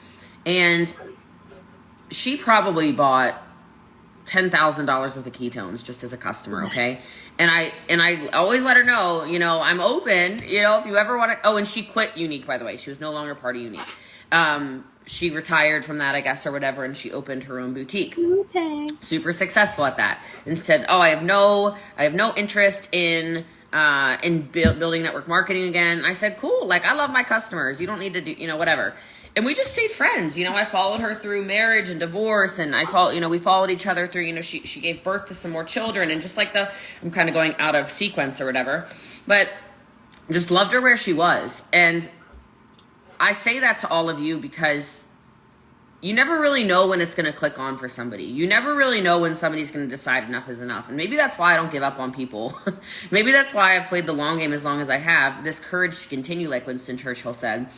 S3: And she probably bought $10,000 worth of ketones just as a customer, okay? And I always let her know, you know, I'm open, you know, if you ever want to. Oh, and she quit Unique, by the way. She was no longer part of Unique. She retired from that, I guess, or whatever, and she opened her own boutique. Super successful at that. And said, oh, I have no interest in building network marketing again. I said, cool, like, I love my customers. You don't need to do, you know, whatever. And we just stayed friends. You know, I followed her through marriage and divorce, and we followed each other through, you know, she gave birth to some more children, and just like I'm kind of going out of sequence or whatever, but just loved her where she was. And I say that to all of you because you never really know when it's going to click on for somebody. You never really know when somebody's going to decide enough is enough. And maybe that's why I don't give up on people. Maybe that's why I've played the long game as long as I have. This courage to continue, like Winston Churchill said.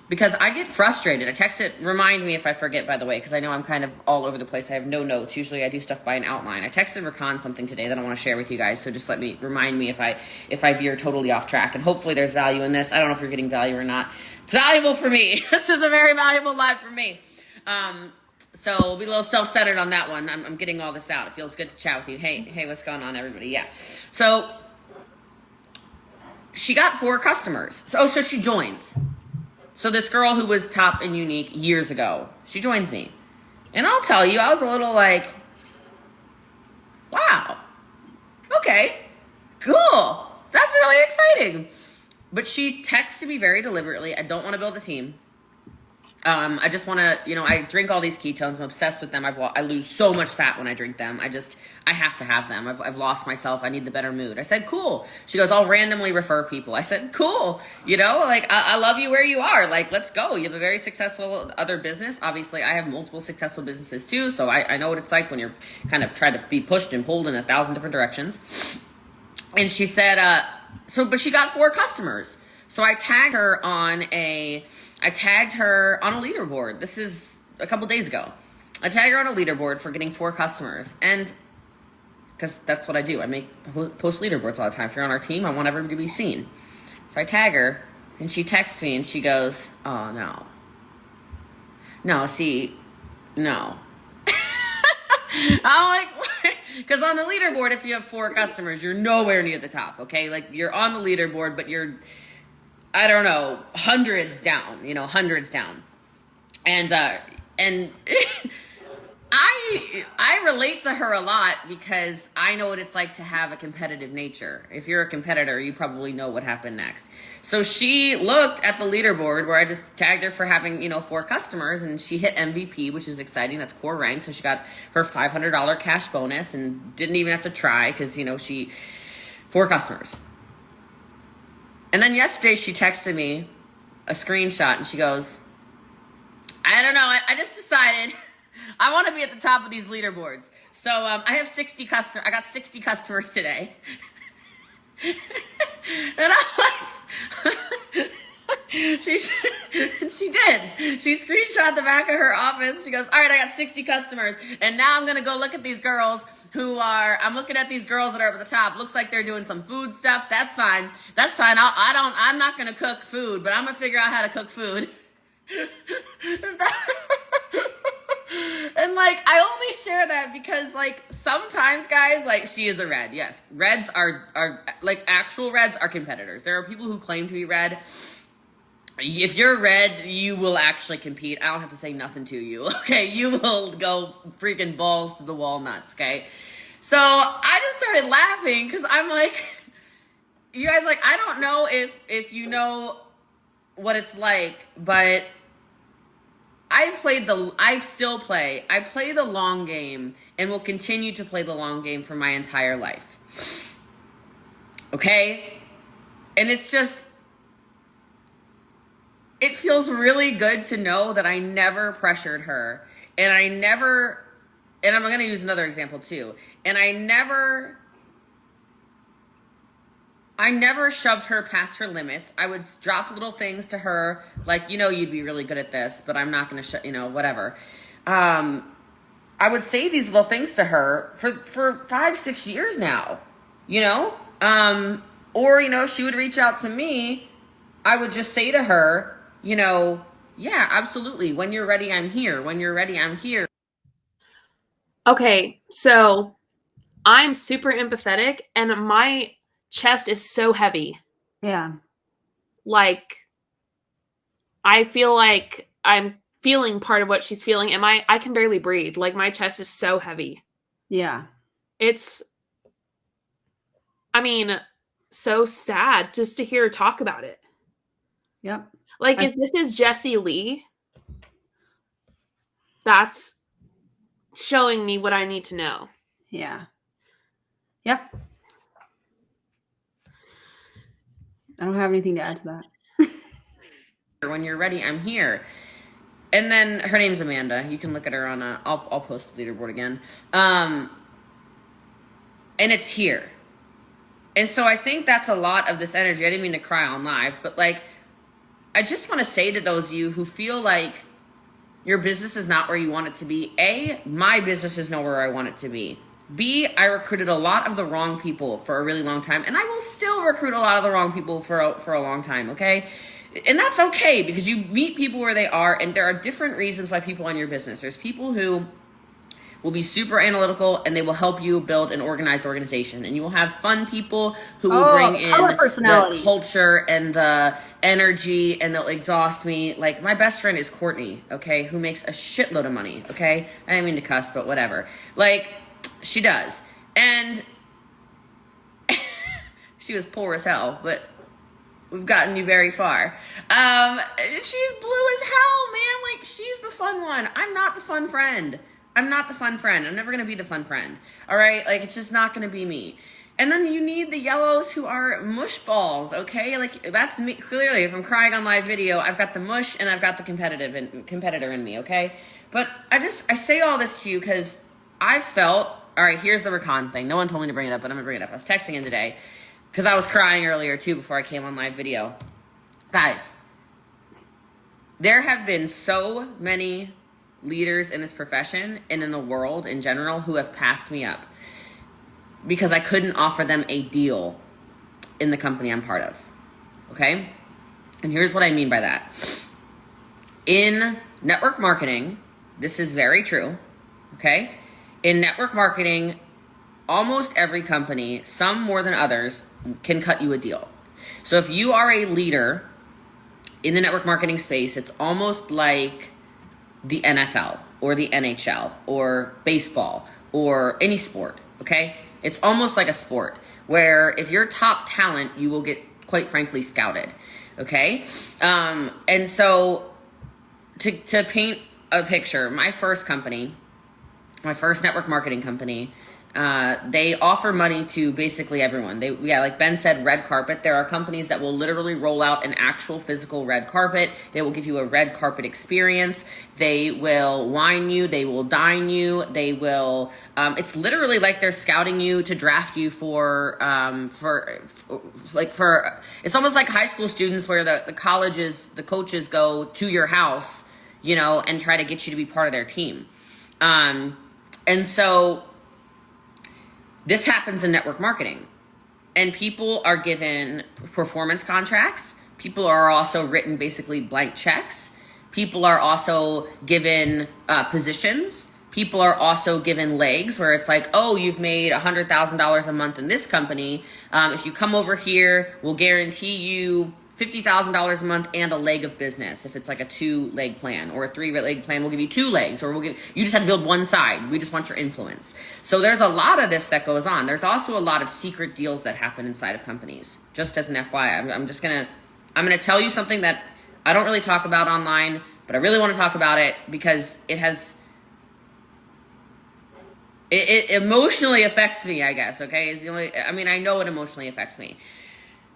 S3: Because I get frustrated. I text it, remind me if I forget, by the way, because I know I'm kind of all over the place. I have no notes. Usually I do stuff by an outline. I texted Rakan something today that I want to share with you guys, so just remind me if I veer totally off track. And hopefully there's value in this. I don't know if you're getting value or not. It's valuable for me. This is a very valuable live for me. So we'll be a little self-centered on that one. I'm getting all this out. It feels good to chat with you. Hey, what's going on, everybody? Yeah. So she got 4 customers. So she joins. So this girl who was top in Unique years ago, she joins me. And I'll tell you, I was a little like, wow, okay, cool. That's really exciting. But she texted me very deliberately, I don't want to build a team. I just want to, you know, I drink all these ketones. I'm obsessed with them. I lose so much fat when I drink them. I have to have them. I've lost myself. I need the better mood. I said, cool. She goes, I'll randomly refer people. I said, cool. You know, like, I love you where you are. Like, let's go. You have a very successful other business. Obviously, I have multiple successful businesses too. So I know what it's like when you're kind of trying to be pushed and pulled in 1,000 different directions. And she said, but she got 4 customers. So I tagged her on a leaderboard. This is a couple days ago. I tagged her on a leaderboard for getting 4 customers. And because that's what I do. I post leaderboards all the time. If you're on our team, I want everybody to be seen. So I tag her, and she texts me, and she goes, oh, no. No, see, no. I'm like, what? Because on the leaderboard, if you have 4 customers, you're nowhere near the top, okay? Like, you're on the leaderboard, but you're, I don't know, hundreds down. And I relate to her a lot because I know what it's like to have a competitive nature. If you're a competitor, you probably know what happened next. So she looked at the leaderboard where I just tagged her for having, 4 customers, and she hit MVP, which is exciting. That's core rank. So she got her $500 cash bonus and didn't even have to try because, 4 customers. And then yesterday she texted me a screenshot and she goes, I don't know, I just decided I want to be at the top of these leaderboards. So I have 60 customers. I got 60 customers today. And I'm like, she did. She screenshot the back of her office. She goes, all right, I got 60 customers. And now I'm going to go look at these girls I'm looking at these girls that are at the top. Looks like they're doing some food stuff. That's fine. I'm not going to cook food, but I'm going to figure out how to cook food. And I only share that because sometimes guys, she is a red. Yes. Reds are actual reds are competitors. There are people who claim to be red. If you're red, you will actually compete. I don't have to say nothing to you. Okay. You will go freaking balls to the walnuts. Okay. So I just started laughing because I'm like, you guys, I don't know if you know what it's like, but I play the long game and will continue to play the long game for my entire life. Okay? And it feels really good to know that I never pressured her. And I'm going to use another example too. And I never I never shoved her past her limits. I would drop little things to her, like, you'd be really good at this, but I'm not going to, whatever. I would say these little things to her for 5-6 years now, or, she would reach out to me. I would just say to her, yeah, absolutely. When you're ready, I'm here. When you're ready, I'm here.
S1: Okay, so I'm super empathetic and my chest is so heavy.
S2: Yeah.
S1: Like, I feel like I'm feeling part of what she's feeling, and I can barely breathe. Like, my chest is so heavy.
S2: Yeah.
S1: It's, I mean, so sad just to hear her talk about it.
S2: Yep.
S1: Like, if this is Jessie Lee, that's showing me what I need to know.
S2: Yeah. Yep. I don't have anything to add to that.
S3: When you're ready, I'm here. And then her name's Amanda. You can look at her on I'll post the leaderboard again. And it's here. And so I think that's a lot of this energy. I didn't mean to cry on live, but like, I just want to say to those of you who feel like your business is not where you want it to be. A, my business is nowhere I want it to be. B, I recruited a lot of the wrong people for a really long time, and I will still recruit a lot of the wrong people for a long time, okay? And that's okay, because you meet people where they are, and there are different reasons why people in your business. There's people who will be super analytical, and they will help you build an organized organization. And you will have fun people who will bring in the culture and the energy, and they'll exhaust me. Like, my best friend is Courtney, okay, who makes a shitload of money, okay? I didn't mean to cuss, but whatever. Like, she does. And she was poor as hell, but we've gotten you very far. She's blue as hell, man. Like, she's the fun one. I'm not the fun friend. I'm not the fun friend. I'm never going to be the fun friend. All right? Like, it's just not going to be me. And then you need the yellows who are mush balls, okay? Like, that's me. Clearly, if I'm crying on live video, I've got the mush and I've got the competitor in me, okay? But I say all this to you because I felt, all right, here's the recon thing. No one told me to bring it up, but I'm going to bring it up. I was texting in today because I was crying earlier, too, before I came on live video. Guys, there have been so many leaders in this profession and in the world in general who have passed me up because I couldn't offer them a deal in the company I'm part of, okay? And here's what I mean by that. In network marketing, this is very true, okay? In network marketing, almost every company, some more than others, can cut you a deal. So if you are a leader in the network marketing space, it's almost like the NFL or the NHL or baseball or any sport, okay? It's almost like a sport where if you're top talent, you will get, quite frankly, scouted, okay? And so to paint a picture, my first company, my first network marketing company, they offer money to basically everyone. Like Ben said, red carpet. There are companies that will literally roll out an actual physical red carpet. They will give you a red carpet experience. They will wine you. They will dine you. They will, it's literally like they're scouting you to draft you for, it's almost like high school students where the coaches go to your house, and try to get you to be part of their team. And so this happens in network marketing, and people are given performance contracts. People are also written basically blank checks. People are also given positions. People are also given legs where it's like, oh, you've made $100,000 a month in this company. If you come over here, we'll guarantee you $50,000 a month and a leg of business. If it's like a 2-leg plan or a 3-leg plan, we'll give you 2 legs, or you just have to build one side. We just want your influence. So there's a lot of this that goes on. There's also a lot of secret deals that happen inside of companies. Just as an FYI, I'm gonna tell you something that I don't really talk about online, but I really want to talk about it because it emotionally affects me, I guess. Okay, I know it emotionally affects me.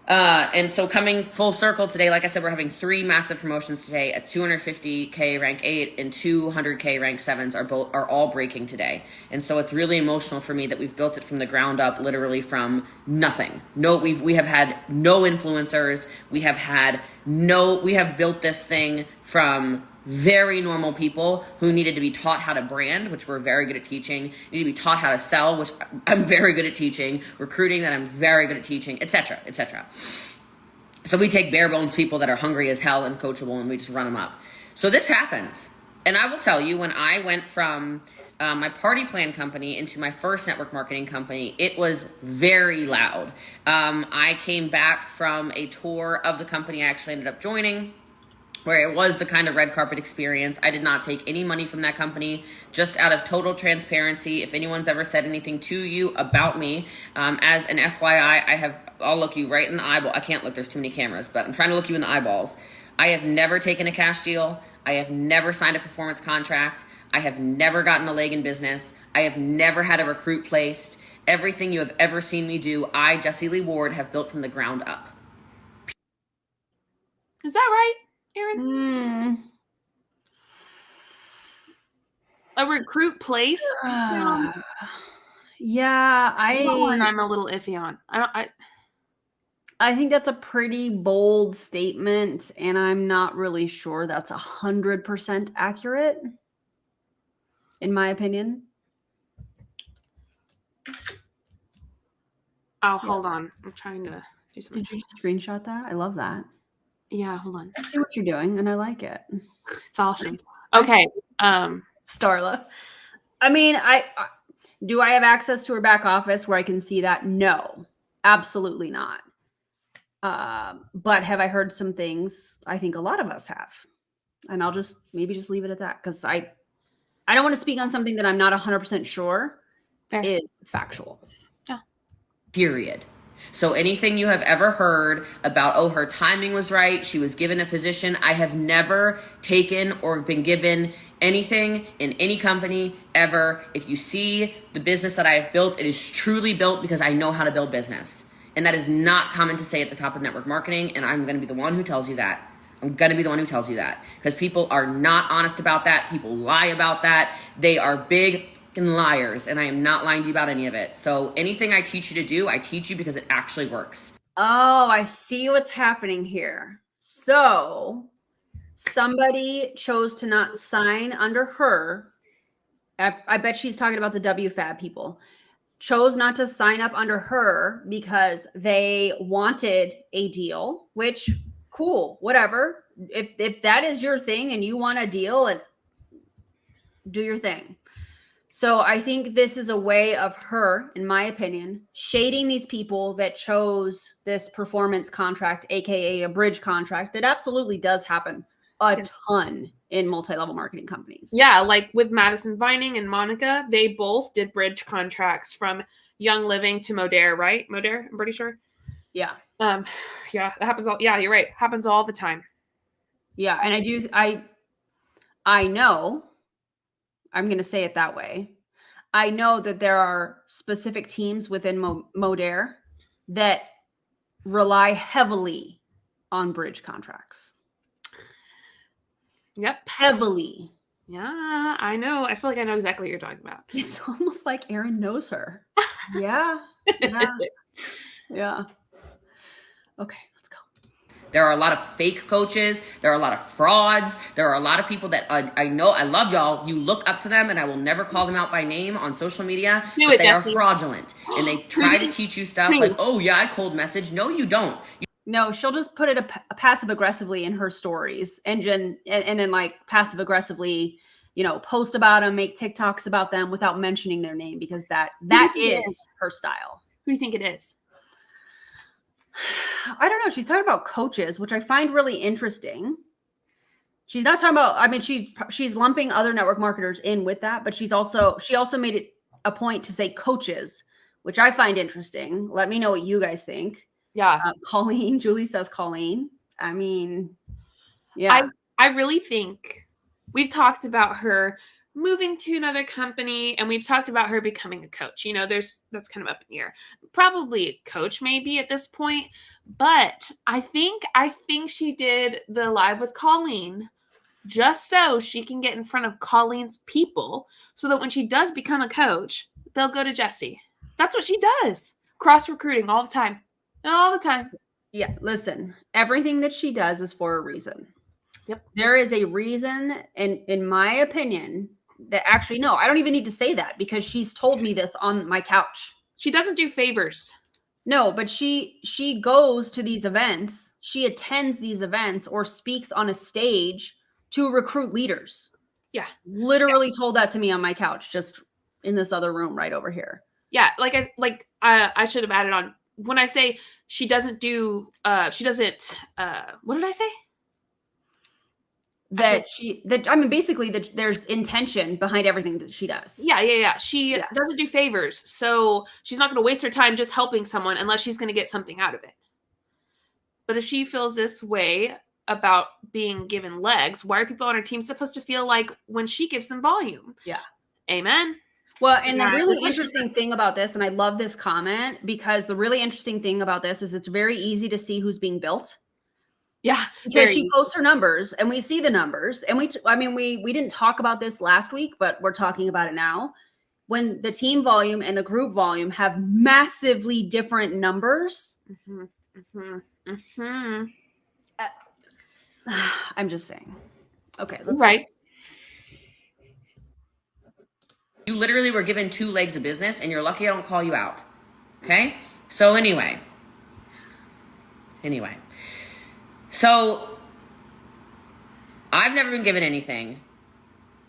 S3: And so coming full circle today, like I said, we're having 3 massive promotions today. A 250K rank 8 and 200K rank 7s are all breaking today. And so it's really emotional for me that we've built it from the ground up, literally from nothing. We have had no influencers. We have built this thing from very normal people who needed to be taught how to brand, which we're very good at teaching, need to be taught how to sell, which I'm very good at teaching, recruiting that I'm very good at teaching, etc., etc. So we take bare bones people that are hungry as hell and coachable, and we just run them up. So this happens. And I will tell you, when I went from my party plan company into my first network marketing company, it was very loud. I came back from a tour of the company I actually ended up joining, where it was the kind of red carpet experience. I did not take any money from that company, just out of total transparency. If anyone's ever said anything to you about me, as an FYI, I'll look you right in the eyeball. I can't look, there's too many cameras, but I'm trying to look you in the eyeballs. I have never taken a cash deal. I have never signed a performance contract. I have never gotten a leg in business. I have never had a recruit placed. Everything you have ever seen me do, I, Jessie Lee Ward, have built from the ground up.
S1: Is that right, Erin? A recruit place?
S2: Yeah,
S1: I'm a little iffy on.
S2: I think that's a pretty bold statement, and I'm not really sure that's 100% accurate, in my opinion.
S1: Oh, hold on. I'm trying to do something.
S2: Did you just screenshot that? I love that.
S1: Yeah, hold on.
S2: I see what you're doing, and I like it.
S1: It's awesome. Okay.
S2: Starla. I mean, do I have access to her back office where I can see that? No, absolutely not. But have I heard some things? I think a lot of us have. And I'll just maybe just leave it at that, because I don't want to speak on something that I'm not 100% sure is factual.
S1: Yeah.
S3: Period. So anything you have ever heard about, oh, her timing was right, she was given a position, I have never taken or been given anything in any company ever. If you see the business that I have built, it is truly built because I know how to build business. And that is not common to say at the top of network marketing, and I'm going to be the one who tells you that. I'm going to be the one who tells you that, because people are not honest about that. People lie about that. They are big liars, and I am not lying to you about any of it. So anything I teach you to do, I teach you because it actually works.
S2: Oh, I see what's happening here. So somebody chose to not sign under her. I bet she's talking about the WFAB people. Chose not to sign up under her because they wanted a deal, which cool, whatever. If that is your thing and you want a deal, and do your thing. So I think this is a way of her, in my opinion, shading these people that chose this performance contract, aka a bridge contract, that absolutely does happen a ton in multi-level marketing companies.
S1: Yeah, like with Madison Vining and Monica, they both did bridge contracts from Young Living to Modere, right? Modere, I'm pretty sure.
S2: Yeah.
S1: Yeah, that happens all. Yeah, you're right. Happens all the time.
S2: Yeah, and I know, I'm going to say it that way. I know that there are specific teams within Modere that rely heavily on bridge contracts.
S1: Yep.
S2: Heavily.
S1: Yeah, I know. I feel like I know exactly what you're talking about.
S2: It's almost like Erin knows her. Yeah. Yeah. Yeah. Okay, let's go.
S3: There are a lot of fake coaches. There are a lot of frauds. There are a lot of people that I know, I love y'all. You look up to them, and I will never call them out by name on social media. But they are fraudulent, and they try to teach you stuff like, oh yeah, I cold message. No, you don't.
S2: No, she'll just put it a passive aggressively in her stories, and then like passive aggressively, post about them, make TikToks about them without mentioning their name, because that is her style.
S1: Who do you think it is?
S2: I don't know. She's talking about coaches, which I find really interesting. She's not talking about, I mean, she's lumping other network marketers in with that, but she also made it a point to say coaches, which I find interesting. Let me know what you guys think.
S1: Yeah.
S2: Colleen, Julie says Colleen. I mean, yeah.
S1: I really think we've talked about her moving to another company, and we've talked about her becoming a coach. That's kind of up in the air. Probably a coach maybe at this point, but I think she did the live with Colleen just so she can get in front of Colleen's people, so that when she does become a coach, they'll go to Jessie. That's what she does. Cross recruiting all the time. All the time.
S2: Yeah, listen, everything that she does is for a reason.
S1: Yep.
S2: There is a reason, and in my opinion, that actually, no, I don't even need to say that because she's told me this on my couch.
S1: She doesn't do favors.
S2: No, but she goes to these events. She attends these events or speaks on a stage to recruit leaders.
S1: Yeah.
S2: Literally told that to me on my couch, just in this other room right over here.
S1: Yeah, I should have added on. When I say she doesn't do, what did I say?
S2: Basically that there's intention behind everything that she does.
S1: Yeah. She doesn't do favors, so she's not going to waste her time just helping someone unless she's going to get something out of it. But if she feels this way about being given legs, why are people on her team supposed to feel like when she gives them volume?
S2: Yeah.
S1: Amen.
S2: Well, and the really interesting thing about this, and I love this comment, because the really interesting thing about this is it's very easy to see who's being built.
S1: Yeah,
S2: because she posts her numbers, and we see the numbers, and we didn't talk about this last week, but we're talking about it now. When the team volume and the group volume have massively different numbers, I'm just saying. Okay, let's
S1: right.
S3: You literally were given 2 legs of business, and you're lucky I don't call you out. Okay? So anyway. So I've never been given anything.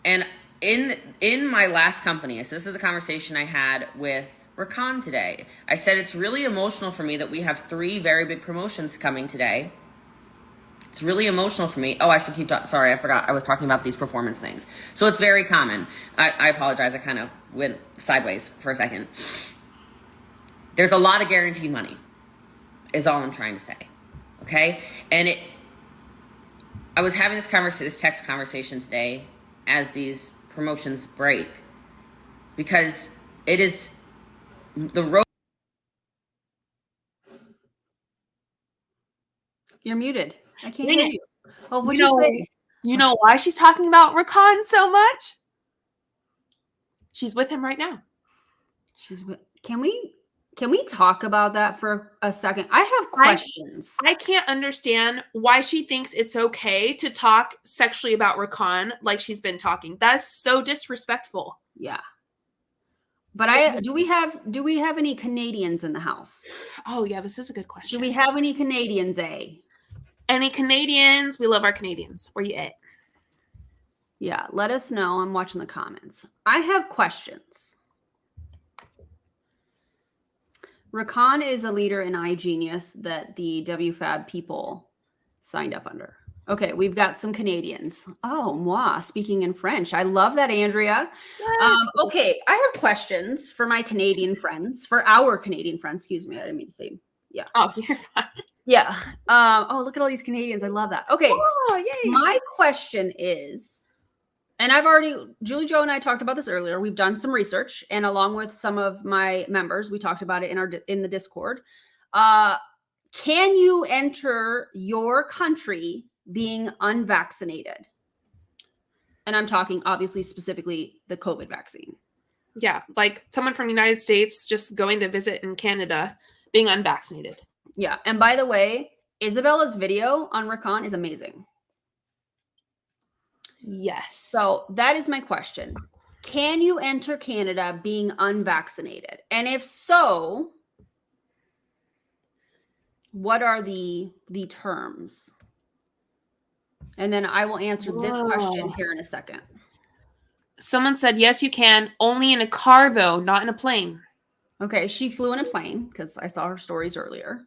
S3: And in my last company, so this is the conversation I had with Rakan today. I said it's really emotional for me that we have 3 very big promotions coming today. It's really emotional for me. Oh, I should keep talking. Sorry, I forgot. I was talking about these performance things. So it's very common. I apologize. I kind of went sideways for a second. There's a lot of guaranteed money is all I'm trying to say. Okay? And I was having this text conversation today as these promotions break, because it is the road.
S2: You're muted. I can't hear you. Oh, what'd you say?
S1: You know why she's talking about Rakan so much? She's with him right now.
S2: Can we talk about that for a second? I have questions.
S1: I can't understand why she thinks it's okay to talk sexually about Rakan like she's been talking. That's so disrespectful.
S2: Yeah. But do we have any Canadians in the house?
S1: Oh yeah, this is a good question.
S2: Do we have any Canadians,
S1: Any Canadians? We love our Canadians. Where you at?
S2: Yeah, let us know. I'm watching the comments. I have questions. Rakan is a leader in iGenius that the WFAB people signed up under. Okay, we've got some Canadians. Oh, moi, speaking in French. I love that, Andrea. Okay, I have questions for my Canadian friends, for our Canadian friends. Excuse me, I didn't mean to say. Yeah.
S1: Oh, you're fine.
S2: Yeah. Oh, look at all these Canadians. I love that. Okay.
S1: Oh, yay.
S2: My question is, and Julie Jo and I talked about this earlier. We've done some research, and along with some of my members, we talked about it in the Discord. Can you enter your country being unvaccinated? And I'm talking obviously specifically the COVID vaccine.
S1: Yeah, like someone from the United States just going to visit in Canada being unvaccinated.
S2: Yeah. And by the way, Isabella's video on Rakan is amazing.
S1: Yes.
S2: So that is my question. Can you enter Canada being unvaccinated? And if so, what are the terms? And then I will answer this question here in a second.
S1: Someone said, yes, you can. Only in a car, though, not in a plane.
S2: Okay. She flew in a plane because I saw her stories earlier.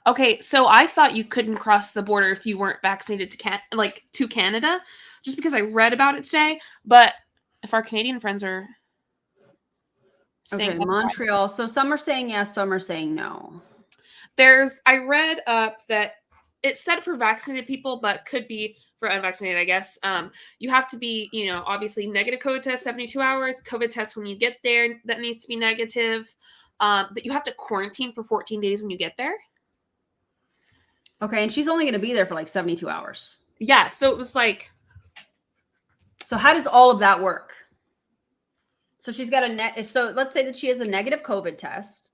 S1: Okay, so I thought you couldn't cross the border if you weren't vaccinated to Canada, just because I read about it today. But if our Canadian friends are saying
S2: Montreal, so some are saying yes, some are saying no.
S1: I read up that it's said for vaccinated people, but could be for unvaccinated, I guess. You have to be, obviously negative COVID test 72 hours, COVID test when you get there that needs to be negative. That you have to quarantine for 14 days when you get there.
S2: Okay, and she's only going to be there for like 72 hours.
S1: Yeah, so it was like.
S2: So how does all of that work? So she's got so let's say that she has a negative COVID test.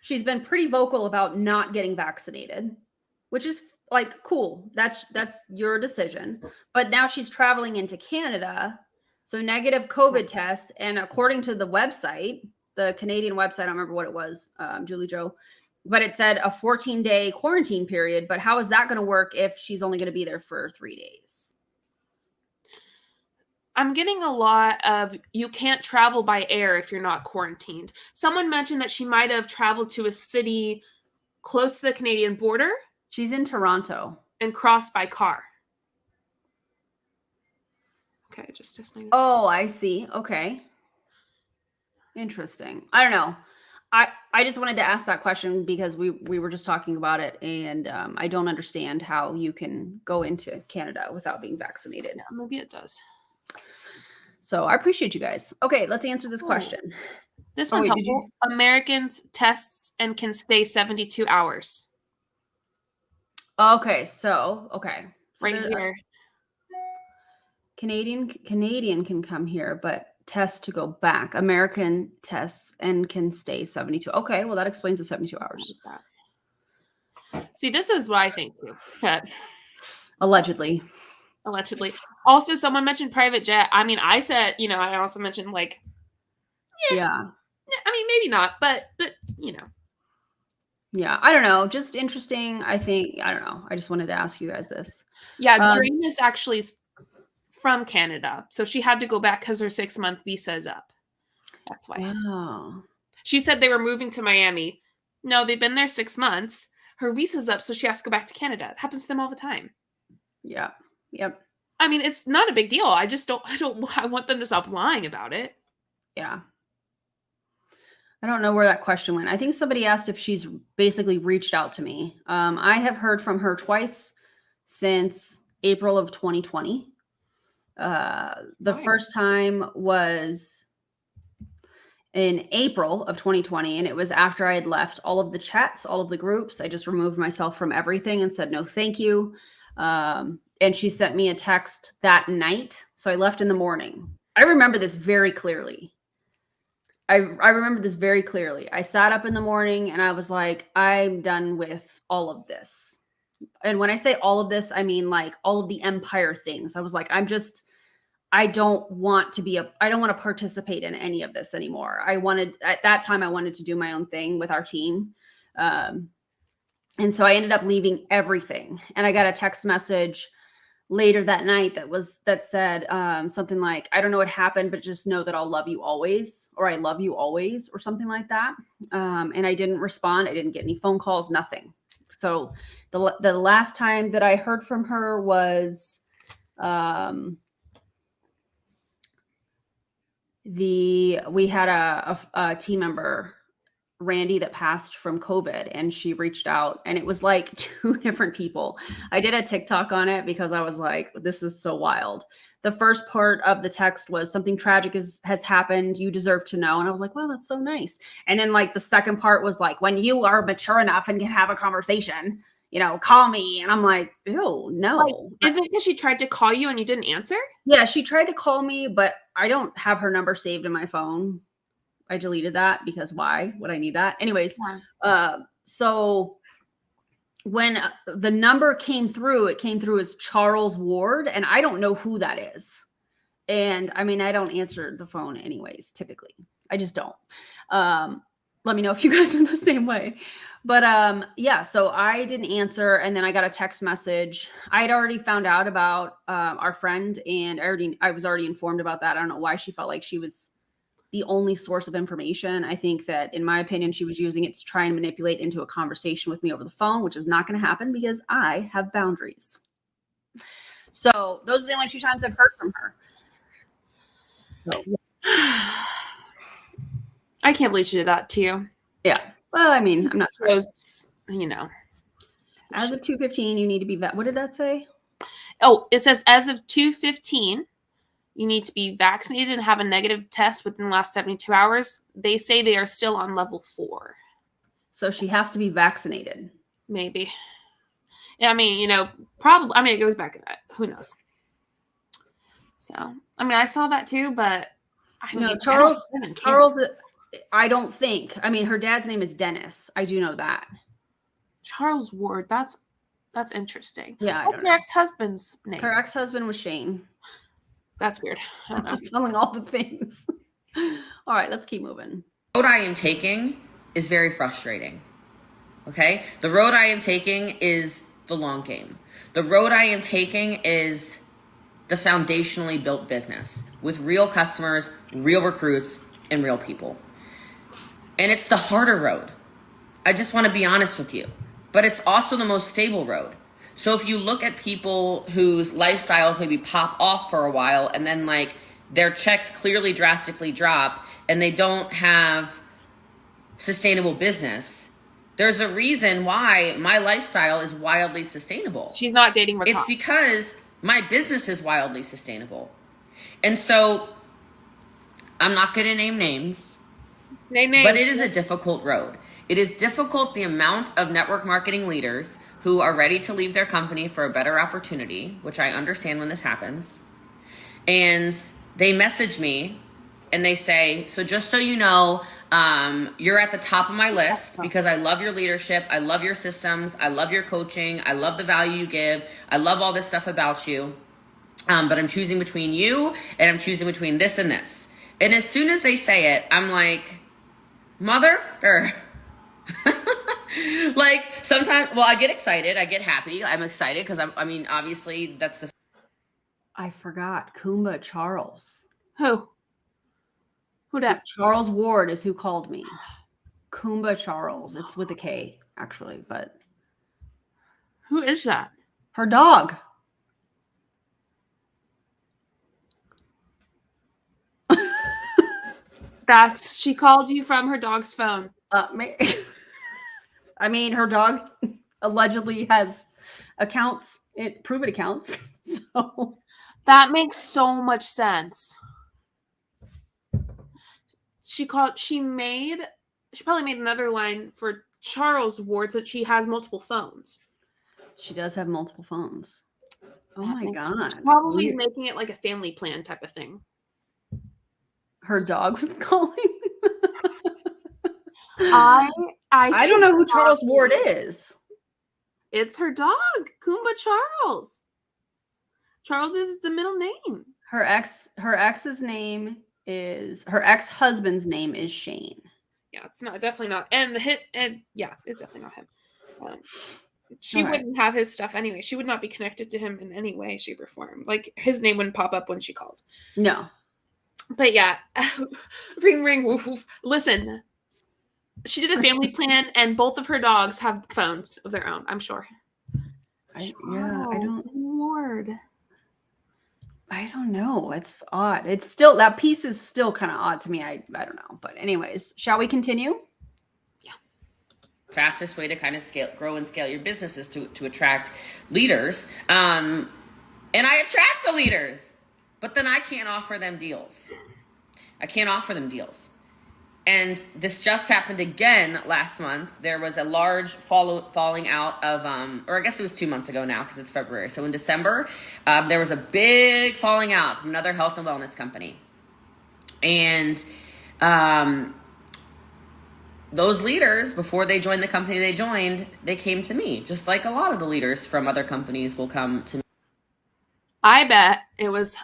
S2: She's been pretty vocal about not getting vaccinated, which is like cool. That's your decision. But now she's traveling into Canada. So negative COVID test. And according to the website, the Canadian website, I don't remember what it was, Julie Joe, but it said a 14-day quarantine period. But how is that going to work if she's only going to be there for 3 days?
S1: I'm getting a lot of you can't travel by air if you're not quarantined. Someone mentioned that she might have traveled to a city close to the Canadian border.
S2: She's in Toronto.
S1: And crossed by car. Okay, just testing.
S2: Oh, I see. Okay. Interesting. I don't know. I just wanted to ask that question because we were just talking about it, and I don't understand how you can go into Canada without being vaccinated.
S1: Yeah, maybe it does.
S2: So I appreciate you guys. Okay, let's answer this question.
S1: This one's helpful. Americans tests and can stay 72 hours.
S2: Okay, so
S1: right here.
S2: Canadian can come here, but test to go back. American tests and can stay 72. Okay, well that explains the 72 hours.
S1: See, this is what I think too.
S2: Allegedly.
S1: Also, someone mentioned private jet. I mean, I said, I also mentioned like,
S2: yeah.
S1: I mean, maybe not, but
S2: Yeah, I don't know. Just interesting. I don't know. I just wanted to ask you guys this.
S1: Yeah, Dream is actually from Canada. So she had to go back because her 6-month visa is up. That's why.
S2: Wow.
S1: She said they were moving to Miami. No, they've been there 6 months. Her visa's up, so she has to go back to Canada. It happens to them all the time.
S2: Yeah. Yep.
S1: I mean, it's not a big deal. I want them to stop lying about it.
S2: Yeah. I don't know where that question went. I think somebody asked if she's basically reached out to me. I have heard from her twice since April of 2020. The first time was in April of 2020, and it was after I had left all of the chats, all of the groups. I just removed myself from everything and said, no, thank you. And she sent me a text that night. So I left in the morning. I remember this very clearly. I remember this very clearly. I sat up in the morning and I was like, I'm done with all of this. And when I say all of this, I mean like all of the empire things. I was like, I don't want to participate in any of this anymore. At that time, I wanted to do my own thing with our team. And so I ended up leaving everything. And I got a text message later that night that said something like, I don't know what happened, but just know that I'll love you always, or I love you always, or something like that. And I didn't respond. I didn't get any phone calls, nothing. So the last time that I heard from her was we had a team member, Randy, that passed from COVID, and she reached out, and it was like 2 different people. I did a TikTok on it because I was like, this is so wild. The first part of the text was something tragic has happened. You deserve to know. And I was like, wow, that's so nice. And then like the second part was like, when you are mature enough and can have a conversation, call me. And I'm like, ew, no.
S1: Like, is it because she tried to call you and you didn't answer?
S2: Yeah, she tried to call me, but I don't have her number saved in my phone. I deleted that because why would I need that? Anyways, so when the number came through, it came through as Charles Ward, and I don't know who that is. And I mean, I don't answer the phone anyways, typically. I just don't. Let me know if you guys are the same way. But yeah, so I didn't answer, and then I got a text message. I had already found out about our friend, and I was already informed about that. I don't know why she felt like she was the only source of information. I think that, in my opinion, she was using it to try and manipulate into a conversation with me over the phone, which is not going to happen because I have boundaries. So those are the only 2 times I've heard from her. So, yeah.
S1: I can't believe she did that to you.
S2: Yeah. Well, I mean, I'm not surprised. As of 2:15, you need to be what did that say?
S1: Oh, it says as of 2:15, you need to be vaccinated and have a negative test within the last 72 hours. They say they are still on level 4.
S2: So she has to be vaccinated.
S1: Maybe. Yeah, I mean, probably. I mean, it goes back to that. Who knows? So, I mean, I saw that too, but
S2: Charles, I don't think. I mean, her dad's name is Dennis. I do know that.
S1: Charles Ward. That's interesting.
S2: Yeah.
S1: What's her ex-husband's name?
S2: Her ex-husband was Shane.
S1: That's weird.
S2: I'm just telling all the things. All right, let's keep moving.
S3: The road I am taking is very frustrating. Okay? The road I am taking is the long game. The road I am taking is the foundationally built business with real customers, real recruits, and real people. And it's the harder road. I just want to be honest with you. But it's also the most stable road. So if you look at people whose lifestyles maybe pop off for a while and then like their checks clearly drastically drop and they don't have sustainable business, there's a reason why my lifestyle is wildly sustainable.
S1: She's not dating Rakan.
S3: It's because my business is wildly sustainable. And so I'm not going to name names, but it is a difficult road. It is difficult, the amount of network marketing leaders who are ready to leave their company for a better opportunity, which I understand when this happens. And they message me and they say, so just so you know, you're at the top of my list because I love your leadership. I love your systems. I love your coaching. I love the value you give. I love all this stuff about you. But I'm choosing between you and I'm choosing between this and this. And as soon as they say it, I'm like, motherfucker. Like sometimes, well, I get excited. I get happy. I'm excited because I mean, obviously that's the.
S2: I forgot Kumba Charles.
S1: Who that?
S2: Charles Ward is who called me. Kumba Charles. It's with a K actually, but.
S1: Who is that?
S2: Her dog.
S1: She called you from her dog's phone.
S2: I mean, her dog allegedly has accounts, proven accounts. So
S1: that makes so much sense. She probably made another line for Charles Ward so that she has multiple phones.
S2: She does have multiple phones. Oh my God.
S1: She probably is making it like a family plan type of thing.
S2: Her dog was calling.
S1: I
S2: don't know who Charles Ward is.
S1: It's her dog, Kumba Charles. Charles is the middle name.
S2: Her ex-husband's name is Shane.
S1: Yeah, it's definitely not. And yeah, it's definitely not him. She wouldn't have his stuff anyway. She would not be connected to him in any way, shape, or form. Like his name wouldn't pop up when she called.
S2: No.
S1: But yeah, ring, ring, woof, woof. Listen, she did a family plan, and both of her dogs have phones of their own, I'm sure.
S2: I don't know. It's odd. It's still, that piece is still kind of odd to me. I don't know. But anyways, shall we continue?
S3: Yeah. Fastest way to kind of grow and scale your business is to attract leaders. And I attract the leaders. But then I can't offer them deals. And this just happened again last month. There was a large falling out of, or I guess it was 2 months ago now because it's February. So in December, there was a big falling out from another health and wellness company. And those leaders, before they joined the company they joined, they came to me. Just like a lot of the leaders from other companies will come to me.
S1: I bet it was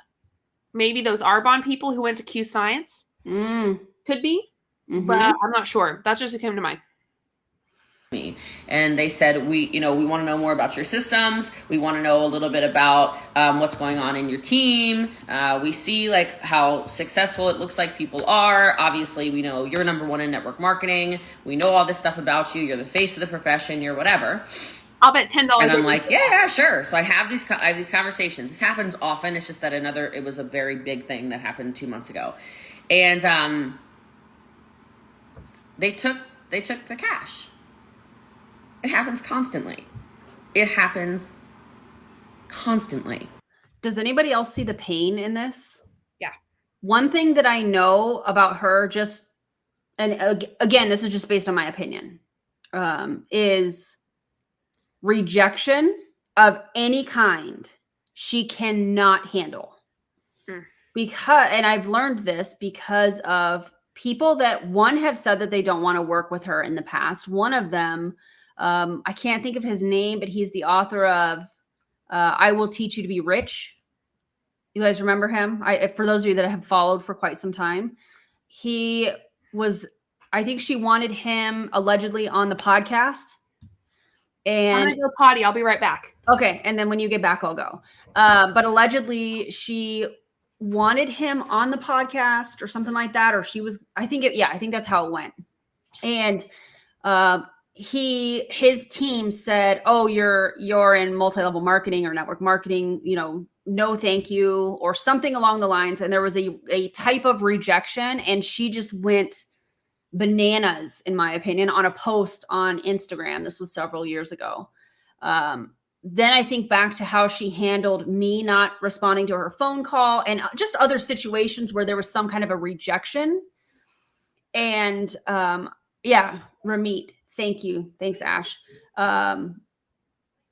S1: maybe those Arbonne people who went to Q Science. Could be, but I'm not sure. That's just what came to mind.
S3: And they said, we want to know more about your systems. We want to know a little bit about what's going on in your team. We see like how successful it looks like people are. Obviously, we know you're number one in network marketing. We know all this stuff about you. You're the face of the profession. You're whatever.
S1: I'll bet $10.
S3: And I'm like, yeah, sure. So I have these conversations. This happens often. It's just that it was a very big thing that happened 2 months ago. And they took the cash. It happens constantly. It happens constantly.
S2: Does anybody else see the pain in this?
S1: Yeah.
S2: One thing that I know about her, just, and again, this is just based on my opinion, is rejection of any kind she cannot handle. Because, and I've learned this because of people that, one, have said that they don't want to work with her in the past. One of them, I can't think of his name, but he's the author of I Will Teach You to Be Rich. You guys remember him? For those of you that have followed for quite some time, he was, I think she wanted him allegedly on the podcast. And
S1: I'm gonna go potty. I'll be right back.
S2: Okay, and then when you get back, I'll go. But allegedly, she wanted him on the podcast or something like that, or she was. I think that's how it went. And his team said, "Oh, you're in multi-level marketing or network marketing. No, thank you," or something along the lines. And there was a type of rejection, and she just went bananas, in my opinion, on a post on Instagram. This was several years ago. Then I think back to how she handled me not responding to her phone call and just other situations where there was some kind of a rejection. And Ramit, thank you. Thanks, Ash. And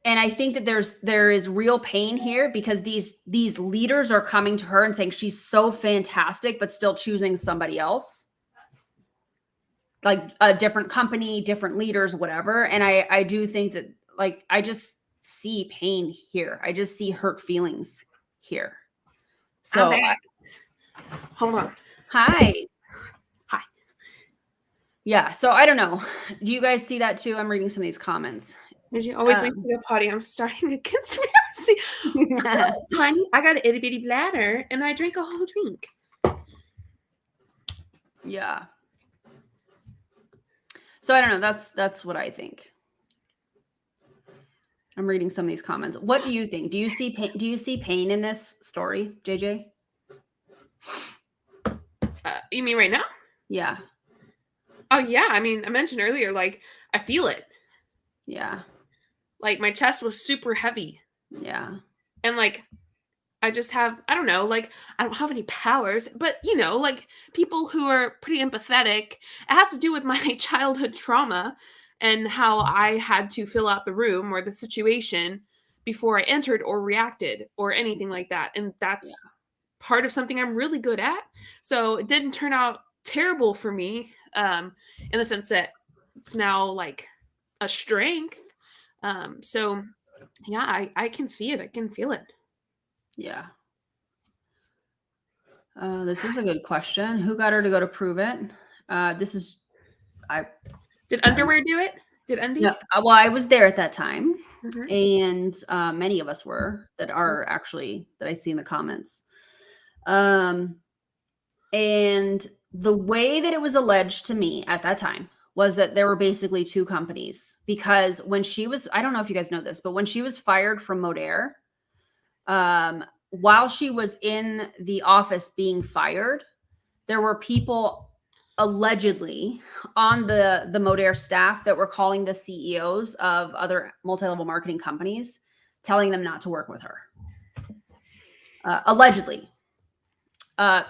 S2: I think that there is real pain here because these leaders are coming to her and saying she's so fantastic, but still choosing somebody else, like a different company, different leaders, whatever. And I do think that, like, I just see pain here. I just see hurt feelings here. So
S1: Hold on.
S2: Hi.
S1: Hi.
S2: Yeah. So I don't know. Do you guys see that too? I'm reading some of these comments.
S1: Did you always leave to go potty? I'm starting a conspiracy. Honey, I got an itty bitty bladder and I drank a whole drink.
S2: Yeah. So I don't know. That's what I think. I'm reading some of these comments. What do you think? Do you see pain? Do you see pain in this story, JJ?
S1: You mean right now?
S2: Yeah.
S1: Oh yeah. I mean, I mentioned earlier, like, I feel it.
S2: Yeah.
S1: Like, my chest was super heavy.
S2: Yeah.
S1: And like, I just have, I don't know, like, I don't have any powers, but like, people who are pretty empathetic, it has to do with my childhood trauma and how I had to fill out the room or the situation before I entered or reacted or anything like that. And that's part of something I'm really good at. So it didn't turn out terrible for me, in the sense that it's now like a strength. So yeah, I can see it. I can feel it.
S2: Yeah. This is a good question. Who got her to go to prove it?
S1: Did underwear do it? Did Undy?
S2: No, well, I was there at that time,
S1: Mhm.
S2: and many of us were that are actually that I see in the comments. And the way that it was alleged to me at that time was that there were basically two companies, because when she was, I don't know if you guys know this, but when she was fired from Modere, while she was in the office being fired, there were people allegedly on the Modere staff that were calling the CEOs of other multi-level marketing companies, telling them not to work with her. Allegedly.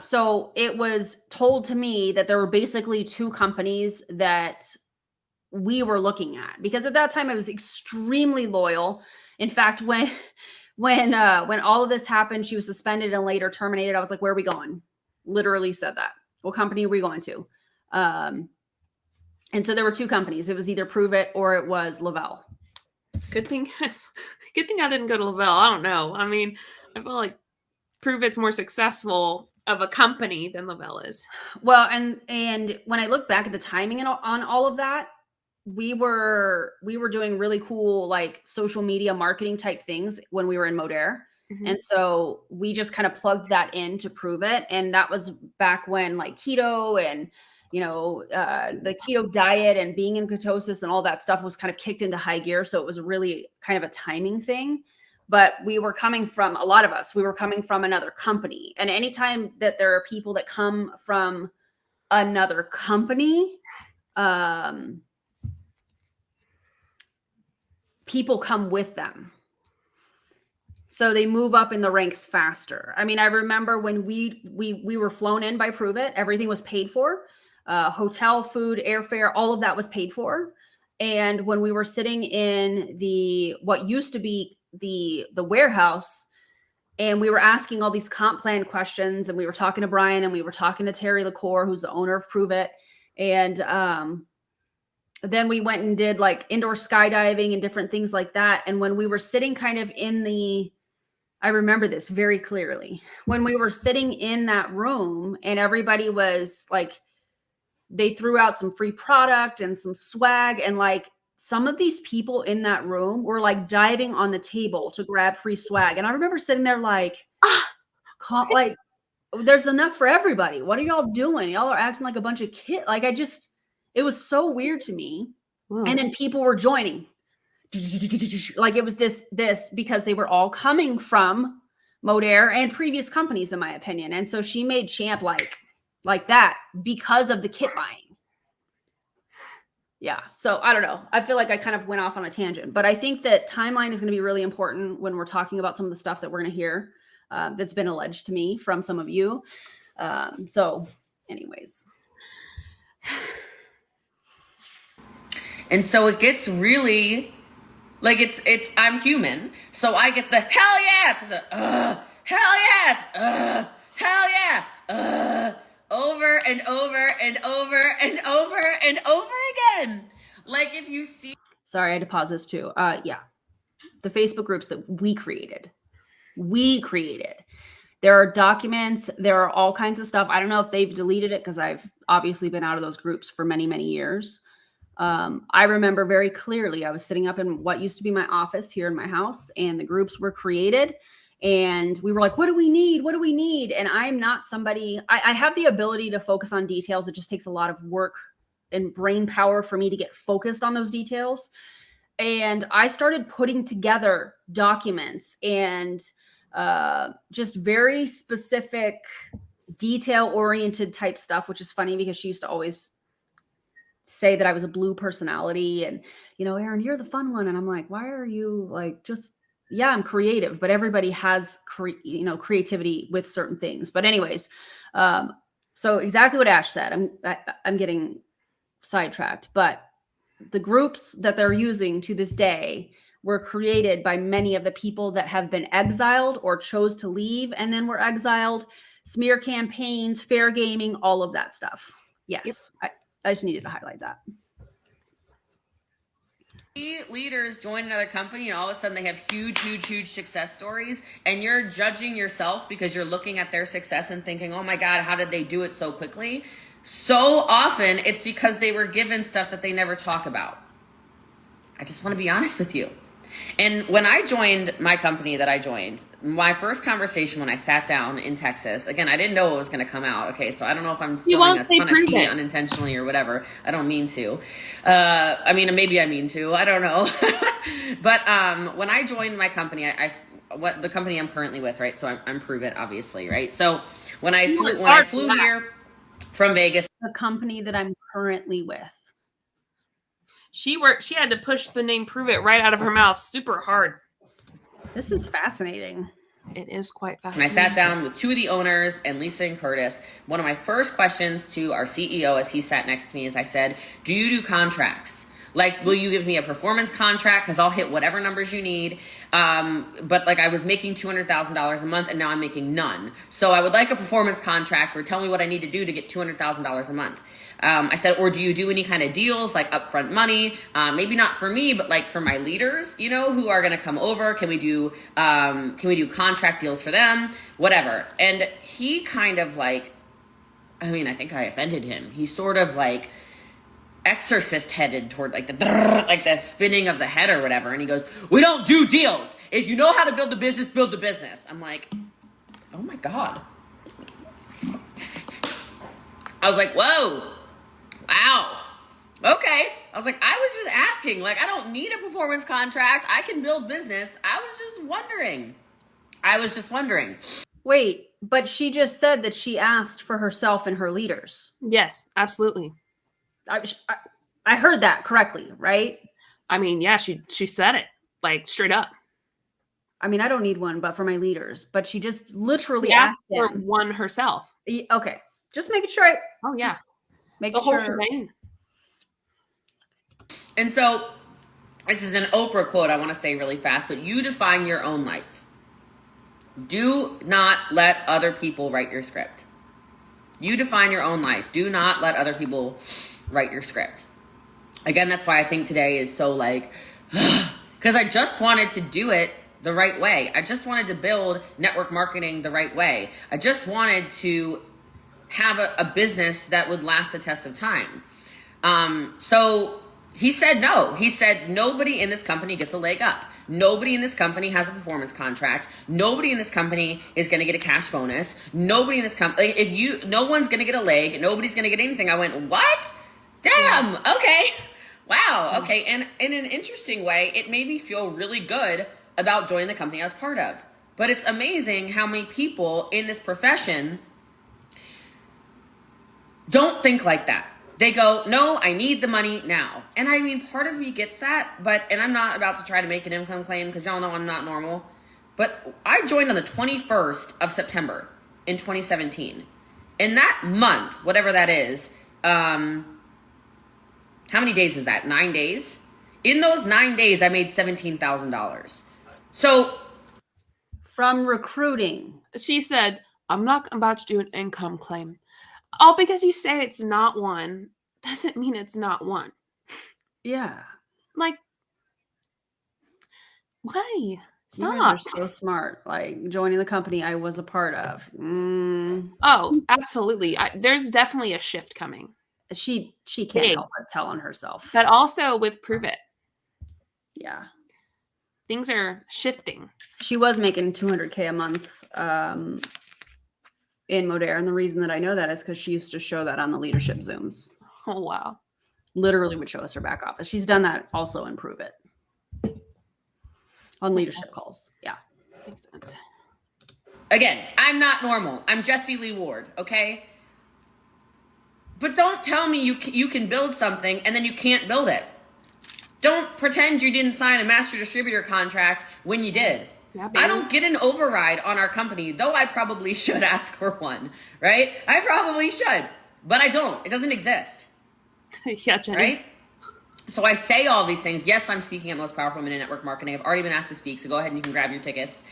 S2: So it was told to me that there were basically two companies that we were looking at, because at that time I was extremely loyal. In fact, when all of this happened, she was suspended and later terminated. I was like, where are we going? Literally said that. What company are we going to? And so there were two companies. It was either Prove It or it was Lavelle.
S1: Good thing I didn't go to Lavelle. I don't know. I mean, I feel like Prove It's more successful of a company than Lavelle is.
S2: Well, and when I look back at the timing on all of that, we were doing really cool, like, social media marketing type things when we were in Modere.
S1: Mhm.
S2: And so we just kind of plugged that in to Prove It. And that was back when, like, keto and, the keto diet and being in ketosis and all that stuff was kind of kicked into high gear. So it was really kind of a timing thing. But we were coming from, a lot of us, we were coming from another company. And anytime that there are people that come from another company, people come with them. So they move up in the ranks faster. I mean, I remember when we were flown in by Prove It, everything was paid for. Hotel, food, airfare, all of that was paid for. And when we were sitting in what used to be the warehouse, and we were asking all these comp plan questions, and we were talking to Brian, and we were talking to Terry LaCour, who's the owner of Prove It. And then we went and did like indoor skydiving and different things like that. And when we were sitting kind of I remember this very clearly, when we were sitting in that room and everybody was like, they threw out some free product and some swag, and like some of these people in that room were like diving on the table to grab free swag. And I remember sitting there like, like, there's enough for everybody. What are y'all doing? Y'all are acting like a bunch of kids. Like, it was so weird to me.
S1: Wow.
S2: And then people were joining. Like it was this, because they were all coming from Modair and previous companies, in my opinion. And so she made Champ like that because of the kit buying. Yeah. So I don't know. I feel like I kind of went off on a tangent, but I think that timeline is going to be really important when we're talking about some of the stuff that we're going to hear that's been alleged to me from some of you. So anyways.
S3: And so it gets really like I'm human. So I get the hell yeah to the hell yes, hell yeah, over and over and over and over and over again. Like if you see.
S2: Sorry, I had to pause this too. Yeah. The Facebook groups that we created. There are documents. There are all kinds of stuff. I don't know if they've deleted it because I've obviously been out of those groups for many, many years. I remember very clearly I was sitting up in what used to be my office here in my house, and the groups were created, and we were like, what do we need? What do we need? And I'm not somebody, I have the ability to focus on details. It just takes a lot of work and brain power for me to get focused on those details. And I started putting together documents and just very specific detail-oriented type stuff, which is funny because she used to always say that I was a blue personality and, you know, Erin, you're the fun one. And I'm like, why are you like, just, yeah, I'm creative, but everybody has, creativity with certain things. But anyways, so exactly what Ash said, I'm getting sidetracked, but the groups that they're using to this day were created by many of the people that have been exiled or chose to leave and then were exiled, smear campaigns, fair gaming, all of that stuff. Yes. Yep. I just needed to highlight that.
S3: Leaders join another company and all of a sudden they have huge success stories, and you're judging yourself because you're looking at their success and thinking, oh my God, how did they do it so quickly? So often it's because they were given stuff that they never talk about. I just want to be honest with you. And when I joined my company that I joined, my first conversation when I sat down in Texas, again, I didn't know what was going to come out. Okay, so I don't know if I'm spilling a ton of tea unintentionally or whatever. I don't mean to. I mean, maybe I mean to. I don't know. But when I joined my company, the company I'm currently with, right? So I'm Prove It, obviously, right? So when I flew here from Vegas,
S2: the company that I'm currently with.
S1: She had to push the name Prove It right out of her mouth super hard.
S2: This is fascinating.
S1: It is quite fascinating.
S3: And I sat down with two of the owners and Lisa and Curtis. One of my first questions to our CEO as he sat next to me is I said, do you do contracts? Like, will you give me a performance contract? Because I'll hit whatever numbers you need. But like I was making $200,000 a month and now I'm making none. So I would like a performance contract or tell me what I need to do to get $200,000 a month. I said, or do you do any kind of deals like upfront money? Maybe not for me, but like for my leaders, who are going to come over. Can we do contract deals for them? Whatever. And he kind of like, I think I offended him. He sort of like exorcist headed toward like the spinning of the head or whatever. And he goes, we don't do deals. If you know how to build a business, build the business. I'm like, oh my God. I was like, whoa. Wow. Okay. I was like, I was just asking. Like, I don't need a performance contract. I can build business. I was just wondering.
S2: Wait, but she just said that she asked for herself and her leaders.
S1: Yes, absolutely.
S2: I heard that correctly, right?
S1: I mean, yeah, she said it. like straight up.
S2: I mean, I don't need one, but for my leaders. But she just literally
S1: She
S2: asked
S1: for
S2: him.
S1: one herself.
S2: Okay, just making sure.
S1: Oh yeah,
S2: make
S1: the whole
S2: sure.
S1: shebang.
S3: And so, this is an Oprah quote I want to say really fast, but you define your own life. Do not let other people write your script. You define your own life. Do not let other people write your script. Again, that's why I think today is so like, because I just wanted to do it the right way. I just wanted to build network marketing the right way. I just wanted to have a business that would last the test of time. So he said no. He said nobody in this company gets a leg up. Nobody in this company has a performance contract. Nobody in this company is going to get a cash bonus. Nobody in this company, no one's going to get a leg. Nobody's going to get anything. I went, what? Damn. Okay. Wow. Okay. And in an interesting way, it made me feel really good about joining the company I was part of. But it's amazing how many people in this profession don't think like that. They go, no, I need the money now. And I mean, part of me gets that, and I'm not about to try to make an income claim because y'all know I'm not normal. But I joined on the 21st of September in 2017. In that month, whatever that is, how many days is that? 9 days? In those 9 days, I made $17,000. So
S2: from recruiting.
S1: She said, I'm not about to do an income claim. All because you say it's not one doesn't mean it's not one.
S2: Yeah.
S1: Like, why?
S2: You
S1: Stop.
S2: guys are so smart. Like joining the company I was a part of.
S1: Oh, absolutely. There's definitely a shift coming.
S2: She can't help but tell on herself.
S1: But also with Prove It.
S2: Yeah.
S1: Things are shifting.
S2: She was making $200K a month in Modere. And the reason that I know that is because she used to show that on the leadership Zooms.
S1: Oh, wow.
S2: Literally would show us her back office. She's done that also in Prove It. On leadership calls. Yeah.
S1: Makes sense.
S3: Again, I'm not normal. I'm Jessie Lee Ward, okay? But don't tell me you can build something and then you can't build it. Don't pretend you didn't sign a master distributor contract when you did. Yeah, I don't get an override on our company, though I probably should ask for one, right? I probably should, but I don't. It doesn't exist.
S1: Yeah, Jenny.
S3: Right? So I say all these things. Yes, I'm speaking at Most Powerful Women in Network Marketing. I've already been asked to speak, so go ahead and you can grab your tickets.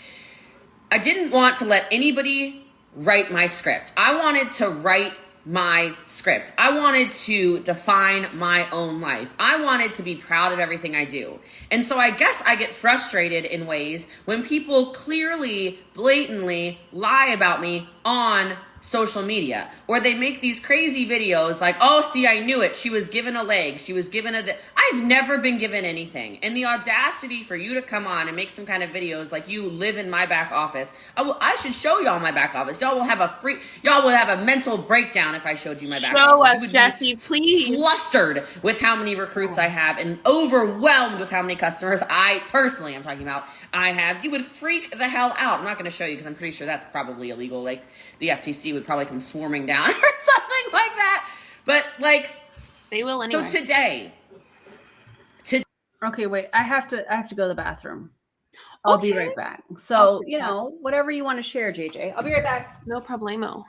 S3: I didn't want to let anybody write my script. I wanted to write my script. I wanted to define my own life. I wanted to be proud of everything I do. And so I guess I get frustrated in ways when people clearly, blatantly lie about me on social media, or they make these crazy videos like, oh, see, I knew it. She was given a leg. She was given I've never been given anything. And the audacity for you to come on and make some kind of videos like you live in my back office. I should show y'all my back office. Y'all will have a mental breakdown if I showed you my back office.
S1: Show us, Jessie, please.
S3: Flustered with how many recruits I have and overwhelmed with how many customers I'm talking about, I have. You would freak the hell out. I'm not going to show you because I'm pretty sure that's probably illegal. Like the FTC would probably come swarming down or something like that. But like,
S1: they will anyway.
S3: So today.
S2: Okay, wait. I have to go to the bathroom. I'll be right back. So, whatever you want to share, JJ. I'll be right back.
S1: No problemo.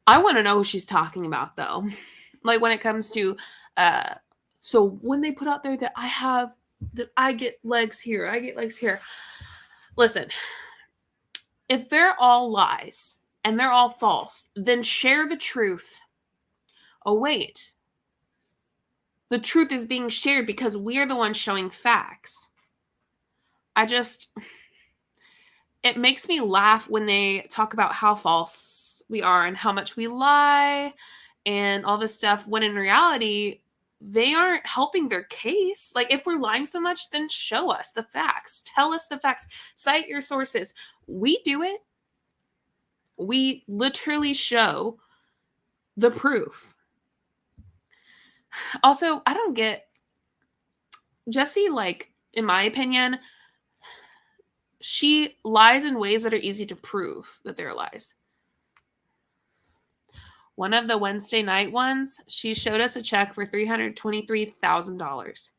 S1: I want to know who she's talking about though. Like when it comes to so when they put out there that I get legs here, I get legs here. Listen, if they're all lies and they're all false, then share the truth. Oh, wait. The truth is being shared because we are the ones showing facts. It makes me laugh when they talk about how false we are and how much we lie and all this stuff, when in reality, they aren't helping their case. Like, if we're lying so much, then show us the facts. Tell us the facts. Cite your sources. We do it. We literally show the proof. Also, I don't get Jessie, like, in my opinion, she lies in ways that are easy to prove that they're lies. One of the Wednesday night ones, she showed us a check for $323,000.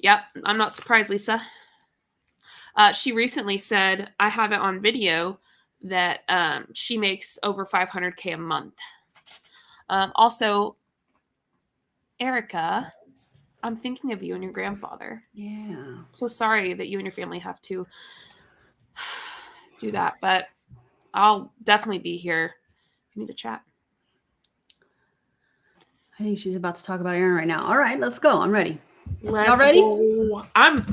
S1: Yep, I'm not surprised, Lisa. She recently said, I have it on video, that she makes over $500K a month. Also, Erica, I'm thinking of you and your grandfather.
S2: Yeah.
S1: So sorry that you and your family have to do that, but I'll definitely be here if you need to chat.
S2: I think she's about to talk about Erin right now. All right, let's go. I'm ready.
S1: Y'all
S2: ready?
S1: Go. I'm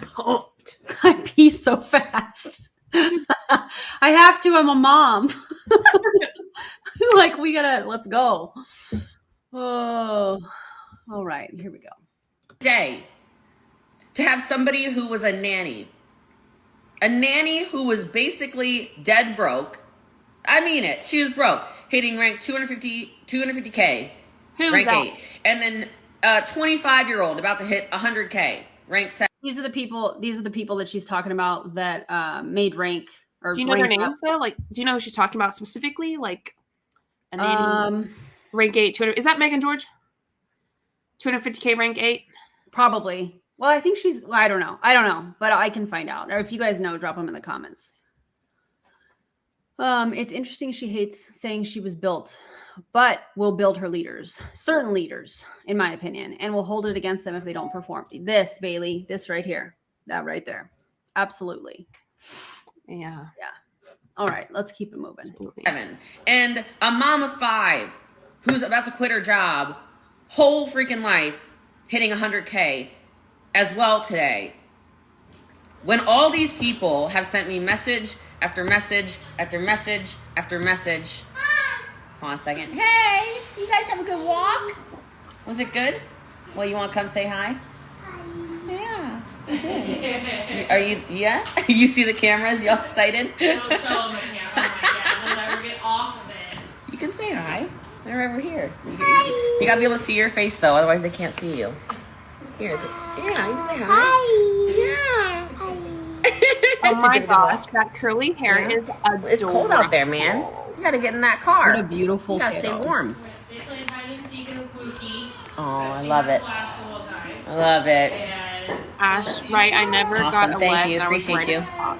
S1: pumped.
S2: I pee so fast. I have to. I'm a mom. Like, let's go. Oh, all right. Here we go.
S3: Day to have somebody who was a nanny who was basically dead broke. I mean it. She was broke, hitting rank 250K,
S1: Who's
S3: rank
S1: that?
S3: 8, and then 25-year-old about to hit 100K, rank 7.
S2: These are the people that she's talking about that made rank. Or
S1: Do you know their
S2: ranked up.
S1: names though? Like, do you know who she's talking about specifically? Like, a nanny, rank 8, 200. Is that Megan George? 250K, rank 8.
S2: Probably. Well, I think she's. I don't know, but I can find out. Or if you guys know, drop them in the comments. It's interesting. She hates saying she was built, but will build her leaders, certain leaders, in my opinion, and will hold it against them if they don't perform. This, Bailey, this right here, that right there, absolutely.
S1: Yeah.
S2: All right, let's keep it moving.
S1: Absolutely.
S3: 7. And a mom of 5 who's about to quit her job, whole freaking life, hitting 100K as well today. When all these people have sent me message after message after message after message. Hold on a second. Hey, you guys have a good walk? Was it good? Well, you want to come say hi? Hi. Yeah, we did. Are you, yeah? You see the cameras? You all excited?
S4: Don't show them the camera. I'm like, yeah, we'll never get off of it.
S3: You can say hi. They're over here. You gotta be able to see your face though, otherwise they can't see you. Here, yeah, you can say hi. Hi. Yeah.
S1: Oh my gosh, that curly hair is adorable.
S3: It's cold out there, man. You gotta get in that car.
S2: What a beautiful
S3: You gotta stay
S2: kiddo.
S3: warm.
S4: They played hide and seek and a Pookie.
S3: Oh, I
S4: She
S3: love
S4: had
S3: it.
S4: a blast the whole time.
S3: I love it.
S4: And
S1: Ash, right? I never
S3: Awesome,
S1: got a
S3: thank
S1: leg.
S3: you,
S1: and I was
S3: appreciate
S1: right
S3: you.
S1: at the top.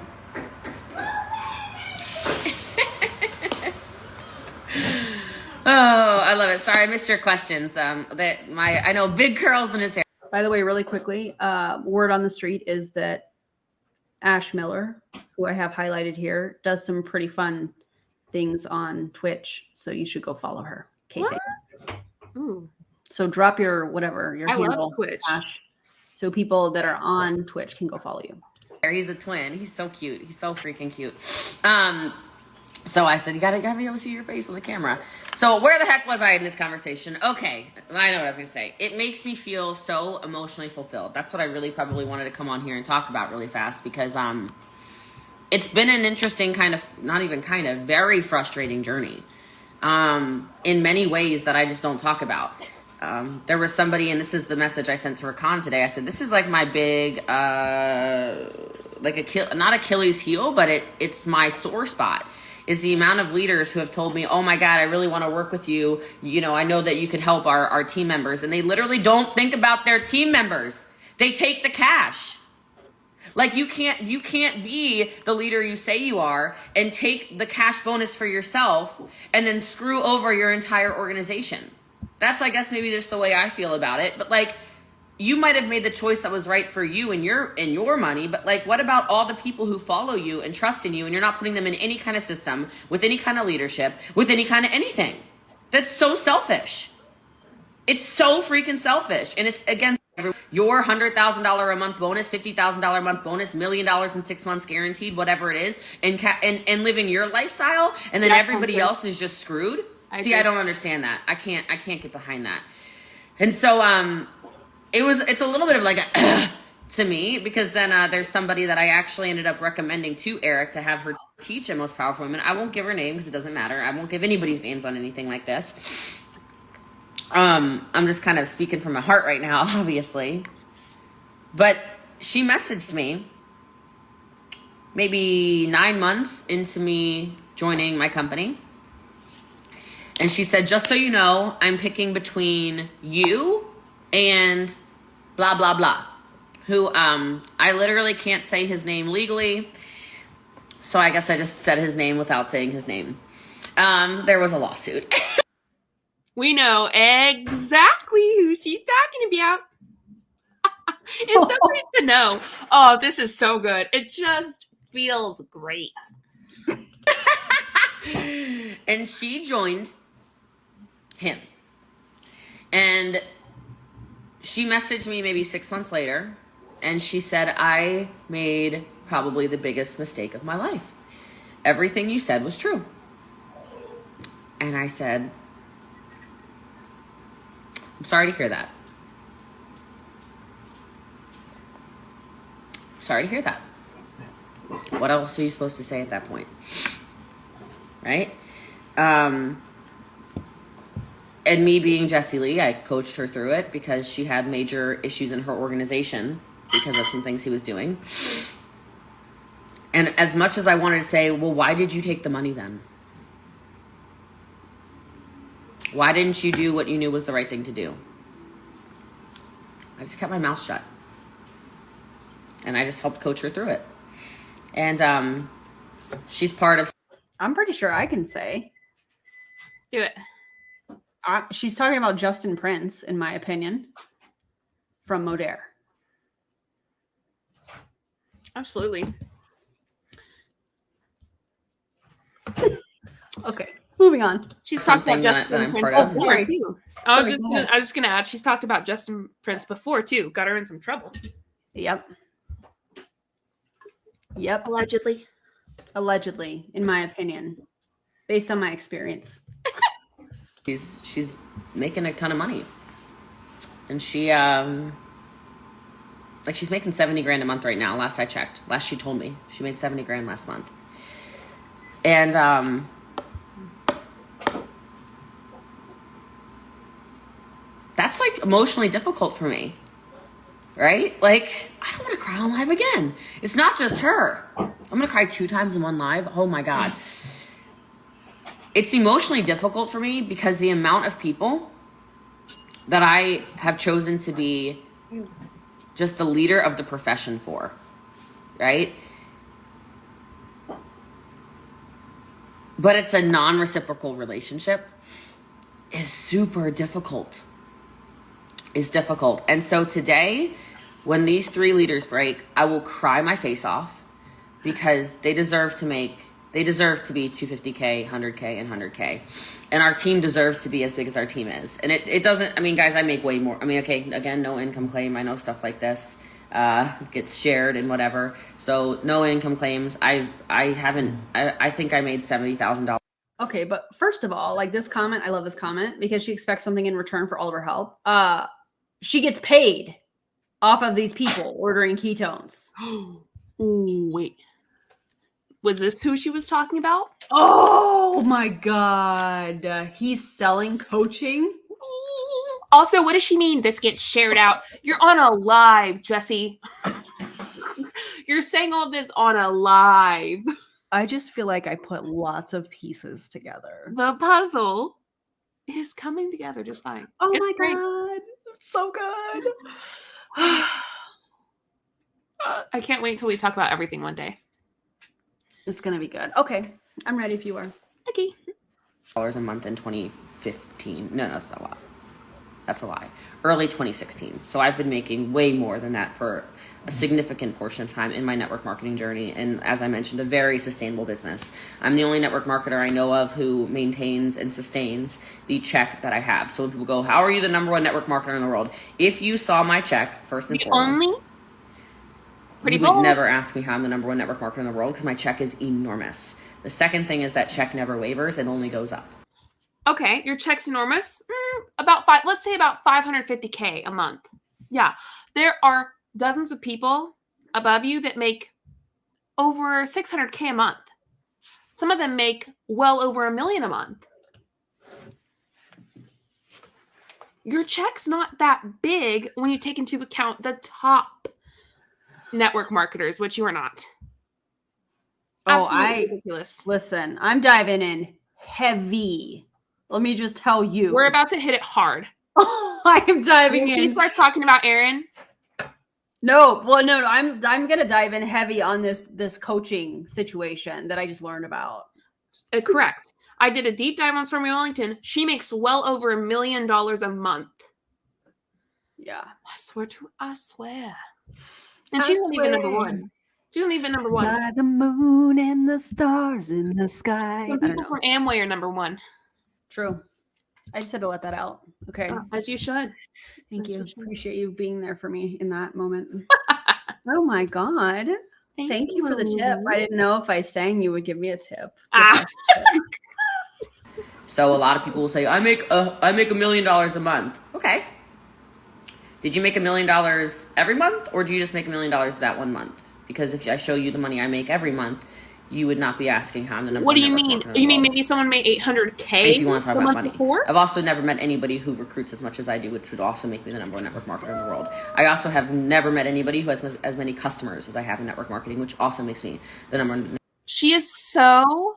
S3: Oh, I love it. Sorry, I missed your questions. I know big curls in his hair.
S2: By the way, really quickly, word on the street is that Ash Miller, who I have highlighted here, does some pretty fun things on Twitch. So you should go follow her. Okay, thanks.
S1: Ooh,
S2: So drop your whatever, your
S1: I love
S2: handle,
S1: Twitch.
S2: Ash, so people that are on Twitch can go follow you.
S3: He's a twin. He's so cute. He's so freaking cute. So I said, you gotta be able to see your face on the camera. So where the heck was I in this conversation? Okay, I know what I was gonna say. It makes me feel so emotionally fulfilled. That's what I really probably wanted to come on here and talk about really fast because it's been an interesting very frustrating journey. In many ways that I just don't talk about. There was somebody, and this is the message I sent to Rakan today. I said, this is like my big, not Achilles heel, but it's my sore spot. Is the amount of leaders who have told me, oh my God, I really want to work with you. You know, I know that you could help our team members. And they literally don't think about their team members. They take the cash. Like you can't be the leader you say you are and take the cash bonus for yourself and then screw over your entire organization. That's, I guess, maybe just the way I feel about it. But like, you might have made the choice that was right for you and your money, but like, what about all the people who follow you and trust in you and you're not putting them in any kind of system, with any kind of leadership, with any kind of anything? That's so selfish. It's so freaking selfish. And it's against your $100,000 a month bonus, $50,000 a month bonus, $1 million in 6 months guaranteed, whatever it is, and living your lifestyle, and then everybody else is just screwed. See, I don't understand that. I can't get behind that. And so, it's a little bit of like a to me, because then there's somebody that I actually ended up recommending to Eric to have her teach at Most Powerful Women. I won't give her name because it doesn't matter. I won't give anybody's names on anything like this. I'm just kind of speaking from my heart right now, obviously. But she messaged me maybe 9 months into me joining my company. And she said, just so you know, I'm picking between you and blah, blah, blah. who I literally can't say his name legally. So I guess I just said his name without saying his name. There was a lawsuit.
S1: We know exactly who she's talking about. It's so great to know. Oh, this is so good. It just feels great.
S3: And she joined him. And she messaged me maybe 6 months later. And she said, I made probably the biggest mistake of my life. Everything you said was true. And I said, I'm sorry to hear that. Sorry to hear that. What else are you supposed to say at that point? Right? And me being Jessie Lee, I coached her through it because she had major issues in her organization because of some things he was doing. And as much as I wanted to say, well, why did you take the money then? Why didn't you do what you knew was the right thing to do? I just kept my mouth shut. And I just helped coach her through it. And she's part of...
S2: I'm pretty sure I can say.
S1: Do it.
S2: She's talking about Justin Prince, in my opinion, from Modere.
S1: Absolutely.
S2: Okay, moving on.
S1: She's talked about
S3: Something that
S1: Justin
S3: I'm
S1: Prince
S3: part of.
S1: before, too. I
S2: Sorry,
S1: was
S2: go ahead.
S1: just gonna add, she's talked about Justin Prince before, too. Got her in some trouble.
S2: Yep.
S1: Allegedly.
S2: Allegedly, in my opinion, based on my experience.
S3: She's making a ton of money. And she, she's making 70 grand a month right now. Last I checked. Last she told me. She made 70 grand last month. And, that's like emotionally difficult for me. Right? Like, I don't want to cry on live again. It's not just her. I'm going to cry 2 times in one live. Oh my God. It's emotionally difficult for me because the amount of people that I have chosen to be just the leader of the profession for, right? But it's a non-reciprocal relationship is super difficult. Is difficult. And so today, when these 3 leaders break, I will cry my face off because they deserve to be 250K, 100K, and 100K. And our team deserves to be as big as our team is. And it doesn't, I mean, guys, I make way more. I mean, okay, again, no income claim. I know stuff like this gets shared and whatever. So no income claims. I think I made $70,000.
S2: Okay, but first of all, like this comment, I love this comment because she expects something in return for all of her help. She gets paid off of these people ordering ketones.
S1: Ooh, wait. Was this who she was talking about?
S2: Oh my God. He's selling coaching.
S1: Also, what does she mean this gets shared out? You're on a live, Jessie. You're saying all this on a live.
S2: I just feel like I put lots of pieces together.
S1: The puzzle is coming together just fine.
S2: Oh
S1: It's
S2: my
S1: great.
S2: God. It's so good.
S1: I can't wait until we talk about everything one day.
S2: It's going to be good. Okay. I'm ready if you are.
S1: Okay.
S3: A month in 2015. No, that's not a lot. That's a lie. Early 2016. So I've been making way more than that for a significant portion of time in my network marketing journey. And as I mentioned, a very sustainable business. I'm the only network marketer I know of who maintains and sustains the check that I have. So when people go, how are you the #1 network marketer in the world? If you saw my check, first and foremost, you would never ask me how I'm the #1 network marketer in the world because my check is enormous. The second thing is that check never wavers. It only goes up.
S1: Okay, your check's enormous. Let's say about 550K a month. Yeah, there are dozens of people above you that make over 600K a month. Some of them make well over $1 million a month. Your check's not that big when you take into account the top network marketers, which you are not. Absolutely ridiculous.
S2: Listen, I'm diving in heavy. Let me just tell you.
S1: We're about to hit it hard.
S2: I am diving
S1: When
S2: in.
S1: he starts talking about Erin,
S2: No, well, no, I'm gonna dive in heavy on this coaching situation that I just learned about.
S1: Correct. I did a deep dive on Stormy Wellington. She makes well over $1 million a month.
S2: Yeah.
S1: I swear. And she's not even number one. She's not even number one.
S2: By the moon and the stars in the sky.
S1: Some people from Amway are number one.
S2: True. I just had to let that out. Okay.
S1: As you should.
S2: Thank you. Appreciate you being there for me in that moment. Oh my God. Thank you for the tip. I didn't know if I sang you would give me a tip.
S3: So a lot of people will say, I make $1 million a month. Okay. Did you make $1 million every month, or do you just make $1 million that one month? Because if I show you the money I make every month, you would not be asking how I'm the number
S1: What
S3: one.
S1: do you mean? You mean maybe someone made $800K?
S3: If you want to talk about money.
S1: Before?
S3: I've also never met anybody who recruits as much as I do, which would also make me the number one network marketer in the world. I also have never met anybody who has as many customers as I have in network marketing, which also makes me the number one.
S1: She is so,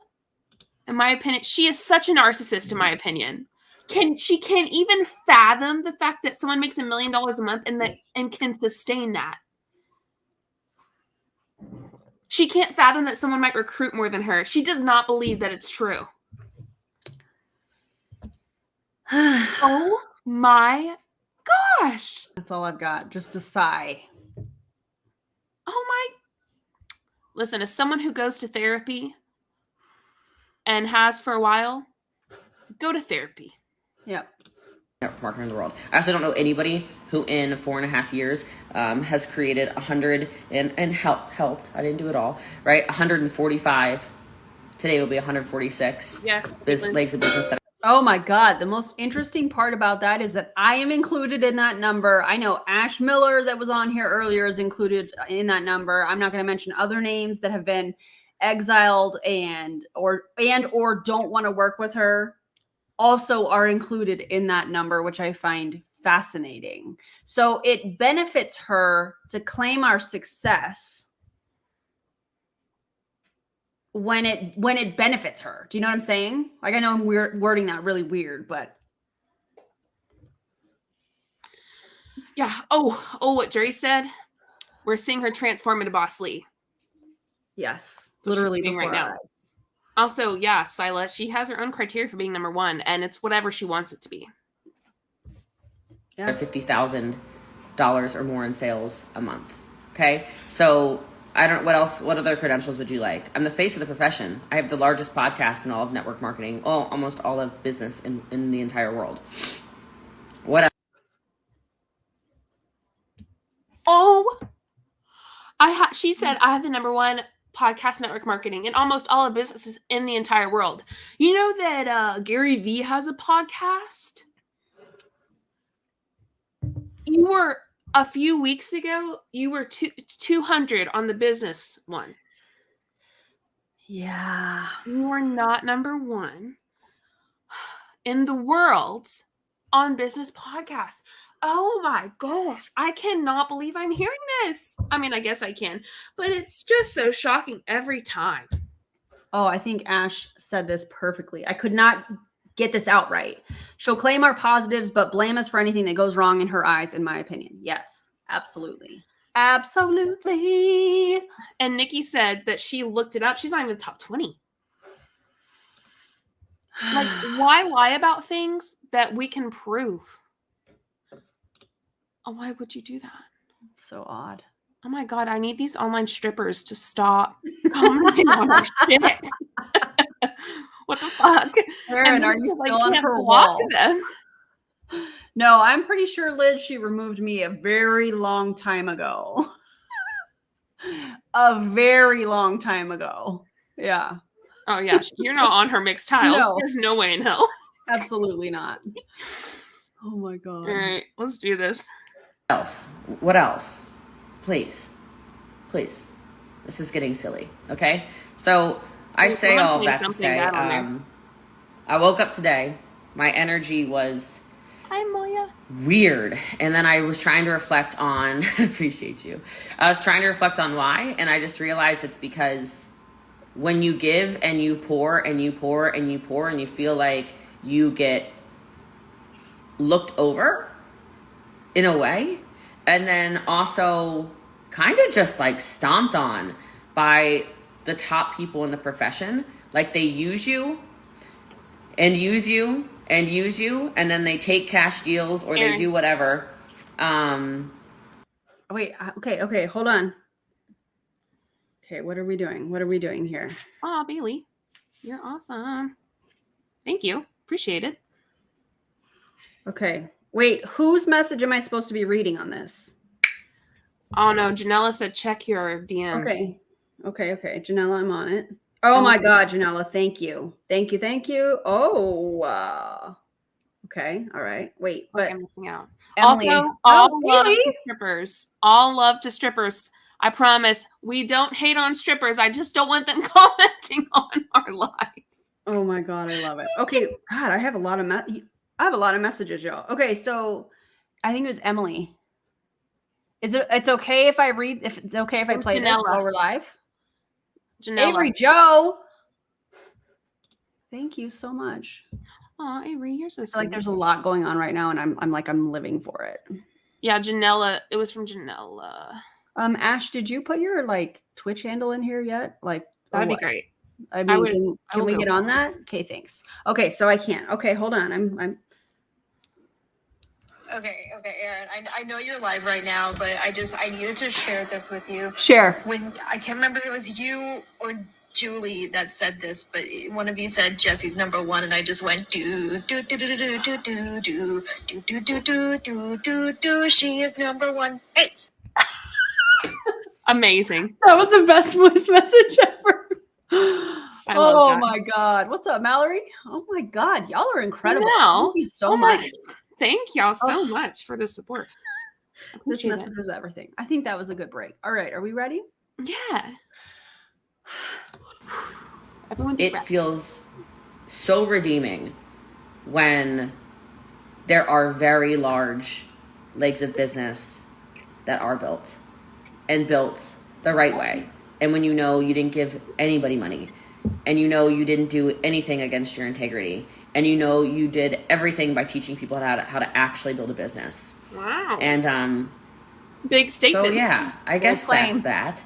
S1: in my opinion, she is such a narcissist, in my opinion. She can't even fathom the fact that someone makes $1 million a month and can sustain that. She can't fathom that someone might recruit more than her. She does not believe that it's true. Oh my gosh.
S2: That's all I've got. Just a sigh.
S1: Oh my. Listen, as someone who goes to therapy and has for a while, go to therapy.
S2: Yep.
S3: Network marketer in the world. I also don't know anybody who in 4.5 years has created 100 and helped. I didn't do it all, right? 145. Today will be 146.
S1: Yes.
S3: Legs of business that.
S2: Oh my God. The most interesting part about that is that I am included in that number. I know Ash Miller that was on here earlier is included in that number. I'm not going to mention other names that have been exiled and or don't want to work with her. Also are included in that number, which I find fascinating. So it benefits her to claim our success when it benefits her. Do you know what I'm saying? Like, I know I'm wording that really weird, but
S1: yeah. Oh, what Jerry said. We're seeing her transform into Boss Lee.
S2: yes, literally before
S1: right now.
S2: our eyes.
S1: Also, yeah, Sila, she has her own criteria for being number one, and it's whatever she wants it to be.
S2: Yeah.
S3: $50,000 or more in sales a month. Okay. So what other credentials would you like? I'm the face of the profession. I have the largest podcast in all of network marketing. Almost all of business in the entire world. What else?
S1: Oh, she said, I have the number one podcast network marketing in almost all of businesses in the entire world. You know that Gary Vee has a podcast? You were a few weeks ago, you were 200 on the business one.
S2: Yeah.
S1: You are not number one in the world on business podcasts. Oh my gosh. I cannot believe I'm hearing this. I mean, I guess I can, but it's just so shocking every time.
S2: Oh, I think Ash said this perfectly. I could not get this out right. She'll claim our positives, but blame us for anything that goes wrong in her eyes, in my opinion. Yes, absolutely. Absolutely.
S1: And Nikki said that she looked it up. She's not even top 20. Like, why lie about things that we can prove? Oh, why would you do that?
S2: So odd.
S1: Oh my God, I need these online strippers to stop commenting on our shit. What the fuck?
S2: Erin, are you still on her wall?
S1: Them.
S2: No, I'm pretty sure, Liz, she removed me a very long time ago. A very long time ago. Yeah.
S1: Oh, yeah. You're not on her mixed tiles.
S2: No.
S1: There's no way in hell.
S2: Absolutely not. Oh my God.
S1: All right, let's do this.
S3: What else? Please. This is getting silly. Okay. So I say all that to say, I woke up today. My energy was weird. And then I was trying to reflect on, appreciate you. I was trying to reflect on why. And I just realized it's because when you give and you pour and you pour and you pour and you feel like you get looked over in a way. And then also kind of just like stomped on by the top people in the profession. Like they use you and use you and use you, and then they take cash deals or
S1: Erin.
S3: they do whatever.
S2: Wait, okay, hold on. Okay, what are we doing? What are we doing here?
S1: Oh, Bailey, you're awesome. Thank you. Appreciate it.
S2: Okay, wait, whose message am I supposed to be reading on this?
S1: Oh no, Janella said check your DMs.
S2: Okay. Janella, I'm on it. Oh my God, Janella, thank you. Thank you. Oh, okay, all right. Wait, but
S1: I'm missing out.
S2: Emily,
S1: Also, all love
S2: really?
S1: to strippers. All love to strippers. I promise. We don't hate on strippers. I just don't want them commenting on our live.
S2: Oh my God, I love it. Okay, God, I have a lot of messages, y'all. Okay, so I think it was Emily. It's okay if I read, if it's okay if I play this while we're live?
S1: Janella.
S2: Avery Joe. Thank you so much.
S1: Oh, Avery, you're so
S2: I
S1: sweet.
S2: feel like there's a lot going on right now, and I'm living for it.
S1: Yeah, Janella. It was from Janella.
S2: Ash, did you put your like Twitch handle in here yet? Like
S1: That'd be great.
S2: I mean,
S1: would-
S2: can we get on that? Okay, thanks. Okay, so I can't. Okay, hold on. I'm
S5: Okay, Erin. I know you're live right now, but I needed to share this with you.
S2: share.
S5: When I can't remember if it was you or Julie that said this, but one of you said Jesse's #1, and I just went do do do do do do do do do do do do do do do. She is #1. Hey.
S1: Amazing.
S2: That was the best voice message ever.
S1: I love that.
S2: My God. What's up, Mallory? Oh my God. Y'all are incredible.
S1: Wow.
S2: Thank you so much.
S1: Thank y'all so much for the support.
S2: This
S1: Appreciate
S2: message was everything. I think that was a good break. All right. Are we ready?
S1: it. Yeah. Everyone
S3: It feels so redeeming when there are very large legs of business that are built and built the right way. And when you know you didn't give anybody money, and you know you didn't do anything against your integrity, and you know you did everything by teaching people how to actually build a business.
S1: Wow.
S3: And
S1: big statement.
S3: so yeah, I guess that's that.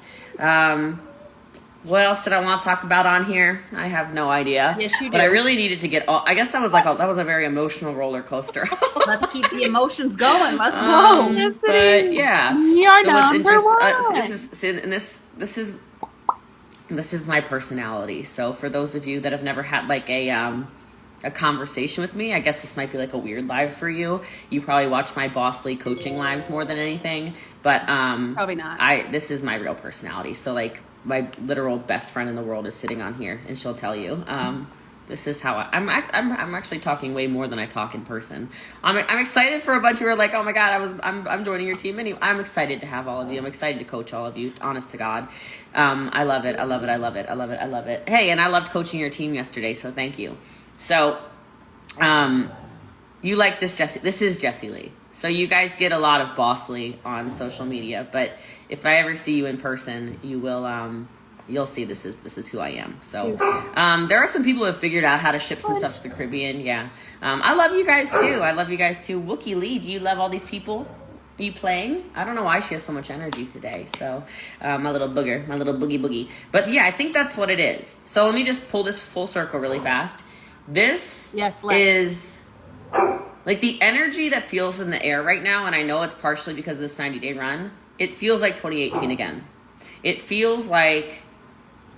S3: What else did I want to talk about on here? I have no idea.
S2: Yes, you do.
S3: But I really needed to get all, I guess that was a very emotional roller coaster.
S2: Let's keep the emotions going. Let's go.
S1: Yes, it
S3: But
S1: is.
S3: yeah.
S1: You're
S3: So what's
S1: number
S3: interesting, this is my personality. So for those of you that have never had like a conversation with me, I guess this might be like a weird live for you. You probably watch my Boss Lee coaching lives more than anything, but
S2: Probably not.
S3: this is my real personality. So like my literal best friend in the world is sitting on here, and she'll tell you. This is how I'm actually talking way more than I talk in person. I'm excited for a bunch of you who are like, oh my God, I'm joining your team anyway. I'm excited to have all of you. I'm excited to coach all of you. Honest to God, I love it. I love it. I love it. I love it. I love it. Hey, and I loved coaching your team yesterday, so thank you. So, you like this, Jessie? This is Jessie Lee. So you guys get a lot of Boss Lee on social media, but if I ever see you in person, you will. You'll see this is who I am. So there are some people who have figured out how to ship some stuff to the Caribbean. Yeah. I love you guys too. Wookie Lee, do you love all these people? Are you playing? I don't know why she has so much energy today. So my little booger, my little boogie. But yeah, I think that's what it is. So let me just pull this full circle really fast. This is like the energy that feels in the air right now. And I know it's partially because of this 90-day run. It feels like 2018 again. It feels like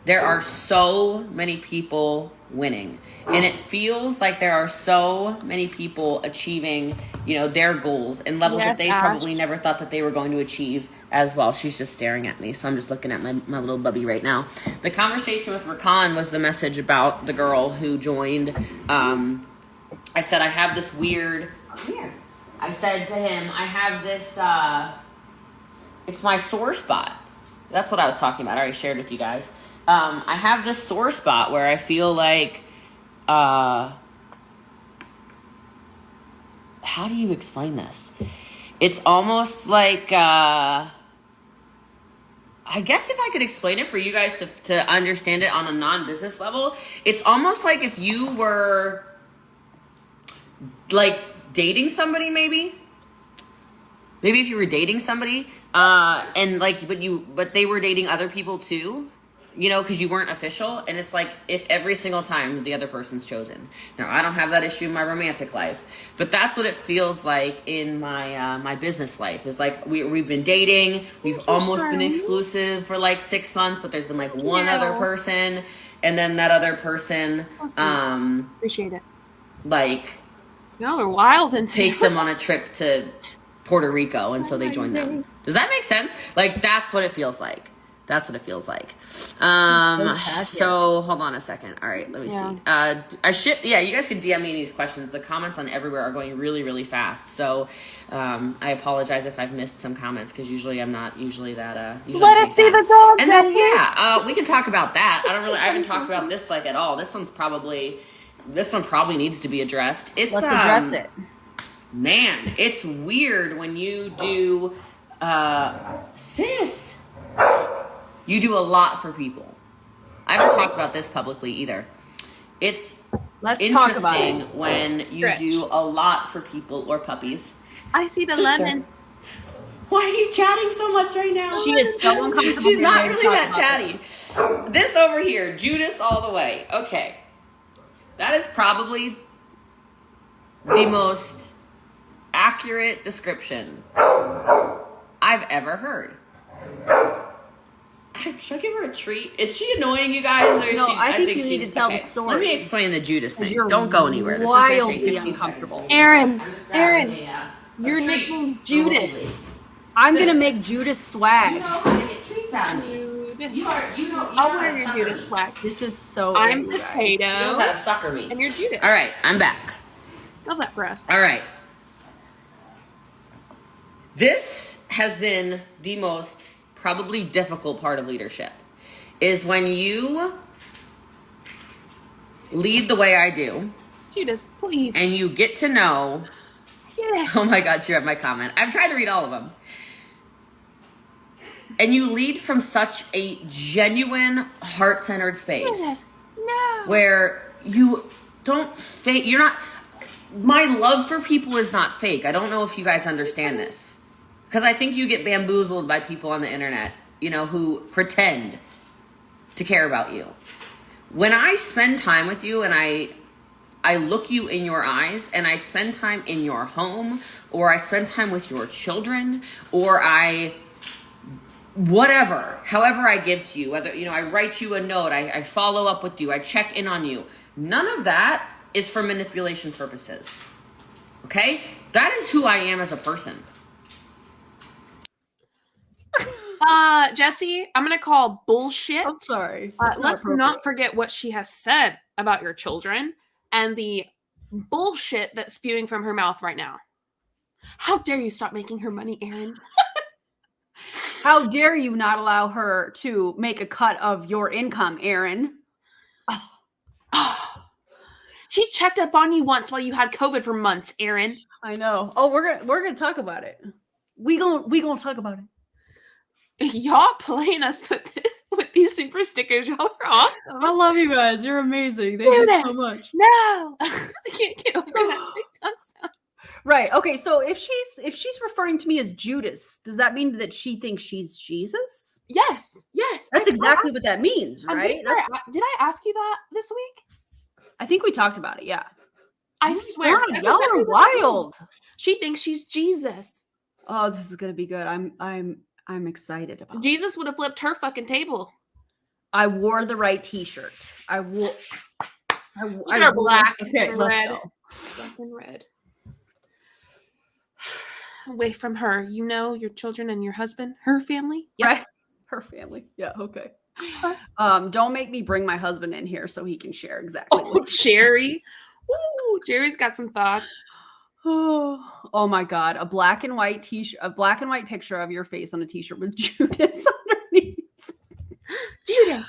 S3: there are so many people winning, and it feels like there are so many people achieving, their goals and levels that they probably never thought that they were going to achieve as well. She's just staring at me, so I'm just looking at my little bubby right now. The conversation with Rakan was the message about the girl who joined. I said, I have this weird, come here. I said to him, I have this, it's my sore spot. That's what I was talking about. I already shared with you guys. I have this sore spot where I feel like, how do you explain this? It's almost like, I guess if I could explain it for you guys to understand it on a non-business level, it's almost like if you were like dating somebody maybe, Maybe if you were dating somebody, and like, but they were dating other people too, you know, because you weren't official. And it's like, if every single time the other person's chosen. Now, I don't have that issue in my romantic life, but that's what it feels like in my my business life. Is like we've been dating, we've almost been exclusive for like 6 months, but there's been like one other person, and then that other person,
S1: appreciate it.
S3: like,
S1: Y'all are wild and
S3: takes them on a trip to Puerto Rico, and so they join them. Does that make sense? Like, that's what it feels like. That's what it feels like. So hold on a second. All right, let me see. You guys can DM me these questions. The comments on everywhere are going really, really fast. So I apologize if I've missed some comments, because usually I'm not that.
S1: Let us see the dog.
S3: And then we can talk about that. I haven't talked about this like at all. This one probably needs to be addressed. Let's
S2: address it.
S3: Man, it's weird when you do, sis. You do a lot for people. I haven't talked about this publicly either. It's interesting when you do a lot for people or puppies.
S1: I see the lemon.
S3: Why are you chatting so much right now?
S2: She is so uncomfortable.
S3: She's not really that chatty. This over here, Judas all the way. Okay. That is probably the most accurate description I've ever heard. Should I give her a treat? Is she annoying, you guys? Or
S2: no,
S3: is she,
S2: I think you need to tell the story.
S3: Let me explain the Judas thing. Don't go anywhere. This
S2: wildly
S3: is going to take 15
S2: uncomfortable.
S3: seconds.
S1: Erin, you're nicknamed Judas.
S2: I'm going to make Judas swag.
S3: You know how to get treats out of me.
S1: I'll wear your Judas swag.
S2: This is so
S1: I'm Potato.
S3: She knows how to sucker me.
S1: And you're Judas.
S3: All right, I'm back.
S1: Love that for us.
S3: All right. This has been the most probably difficult part of leadership, is when you lead the way I do.
S1: Judas, please.
S3: And you get to know.
S1: Yes.
S3: Oh my God, she read my comment. I've tried to read all of them. And you lead from such a genuine, heart-centered space.
S1: Yes. No.
S3: Where you don't fake. You're not. My love for people is not fake. I don't know if you guys understand this. Because I think you get bamboozled by people on the internet, you know, who pretend to care about you. When I spend time with you and I look you in your eyes, and I spend time in your home, or I spend time with your children, or however I give to you, whether, you know, I write you a note, I follow up with you, I check in on you. None of that is for manipulation purposes. Okay? That is who I am as a person.
S1: Jessie, I'm gonna call bullshit.
S2: I'm sorry.
S1: Let's not forget what she has said about your children and the bullshit that's spewing from her mouth right now. How dare you stop making her money, Erin?
S2: How dare you not allow her to make a cut of your income, Erin?
S1: She checked up on you once while you had COVID for months, Erin.
S2: I know. Oh, we're gonna talk about it. We gonna talk about it.
S1: Y'all playing us with these super stickers. Y'all are awesome.
S2: I love you guys. You're amazing. Thank you so much.
S1: No, I can't get over that big tongue sound.
S2: Right. Okay. So if she's referring to me as Judas, does that mean that she thinks she's Jesus?
S1: Yes.
S2: That's exactly what that means, right?
S1: Did I ask you that this week?
S2: I think we talked about it. Yeah.
S1: I swear.
S2: God, y'all are wild.
S1: She thinks she's Jesus.
S2: Oh, this is gonna be good. I'm excited about it.
S1: Jesus would have flipped her fucking table.
S2: I wore the right t-shirt. I wore.
S1: Look at our black
S2: and red.
S1: Black and red. Away from her. You know your children and your husband. Her family.
S2: Yep. Right. Her family. Yeah. Okay. Don't make me bring my husband in here so he can share exactly.
S1: Oh, Jerry. Ooh, Jerry's got some thoughts.
S2: Oh my God. A black and white t-shirt, a black and white picture of your face on a t-shirt with Judas underneath.
S1: Judas.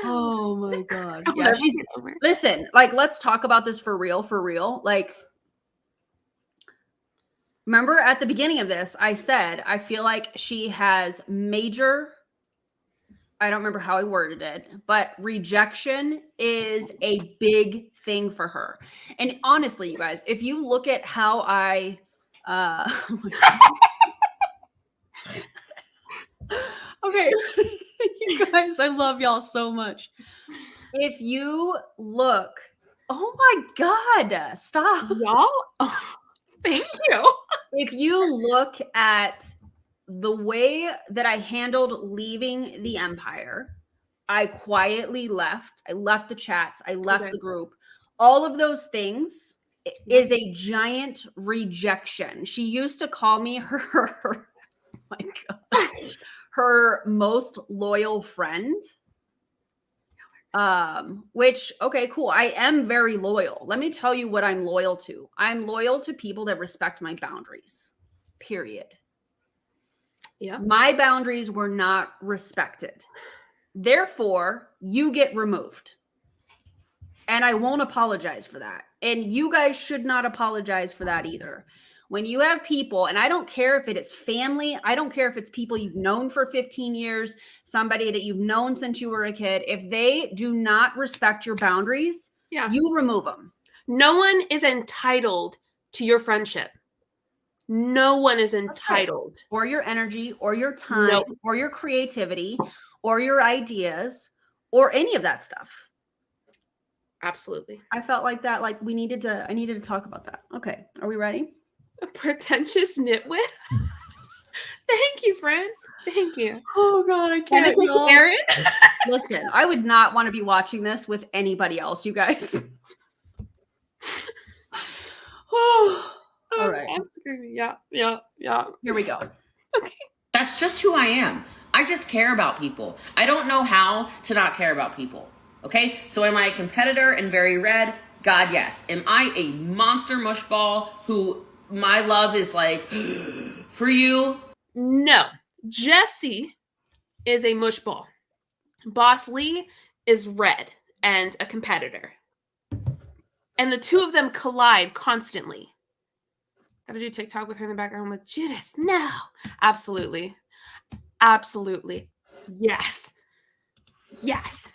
S1: No.
S2: Oh my God.
S1: I'll
S2: Yeah,
S1: never get over it.
S2: listen, like, let's talk about this for real. Like, remember at the beginning of this, I said, I feel like she has major, I don't remember how I worded it, but rejection is a big thing for her. And honestly, you guys, if you look at how I, Okay. You guys, I love y'all so much. If you look, oh my God, stop.
S1: Y'all, thank you.
S2: If you look at the way that I handled leaving the Empire, I quietly left. I left the chats. I left
S1: Okay.
S2: the group. All of those things is a giant rejection. She used to call me her oh my God, her most loyal friend. Which, okay, cool. I am very loyal. Let me tell you what I'm loyal to. I'm loyal to people that respect my boundaries. Period.
S1: Yeah.
S2: My boundaries were not respected. Therefore, you get removed. And I won't apologize for that. And you guys should not apologize for that either. When you have people, and I don't care if it is family, I don't care if it's people you've known for 15 years, somebody that you've known since you were a kid, if they do not respect your boundaries,
S1: Yeah.
S2: you remove them.
S1: No one is entitled to your friendship. No one is entitled.
S2: Or your energy, or your time,
S1: Nope.
S2: or your creativity, or your ideas, or any of that stuff.
S1: Absolutely.
S2: I felt like that, like I needed to talk about that. Okay, are we ready?
S1: A pretentious nitwit. Thank you, friend. Thank you.
S2: Oh God, I
S1: Can I
S2: can't.
S1: take Erin?
S2: Listen, I would not want to be watching this with anybody else, you guys. All right,
S1: I'm screaming. Yeah.
S2: here we go.
S3: That's just who I am. I just care about people. I don't know how to not care about people. Okay? So am I a competitor and very red? God, yes. Am I a monster mushball who my love is like for you?
S1: No. Jessie is a mushball. Boss Lee is red and a competitor. And the two of them collide constantly. Gotta do TikTok with her in the background. I'm like, Judas, no. Absolutely. Absolutely. Yes. Yes.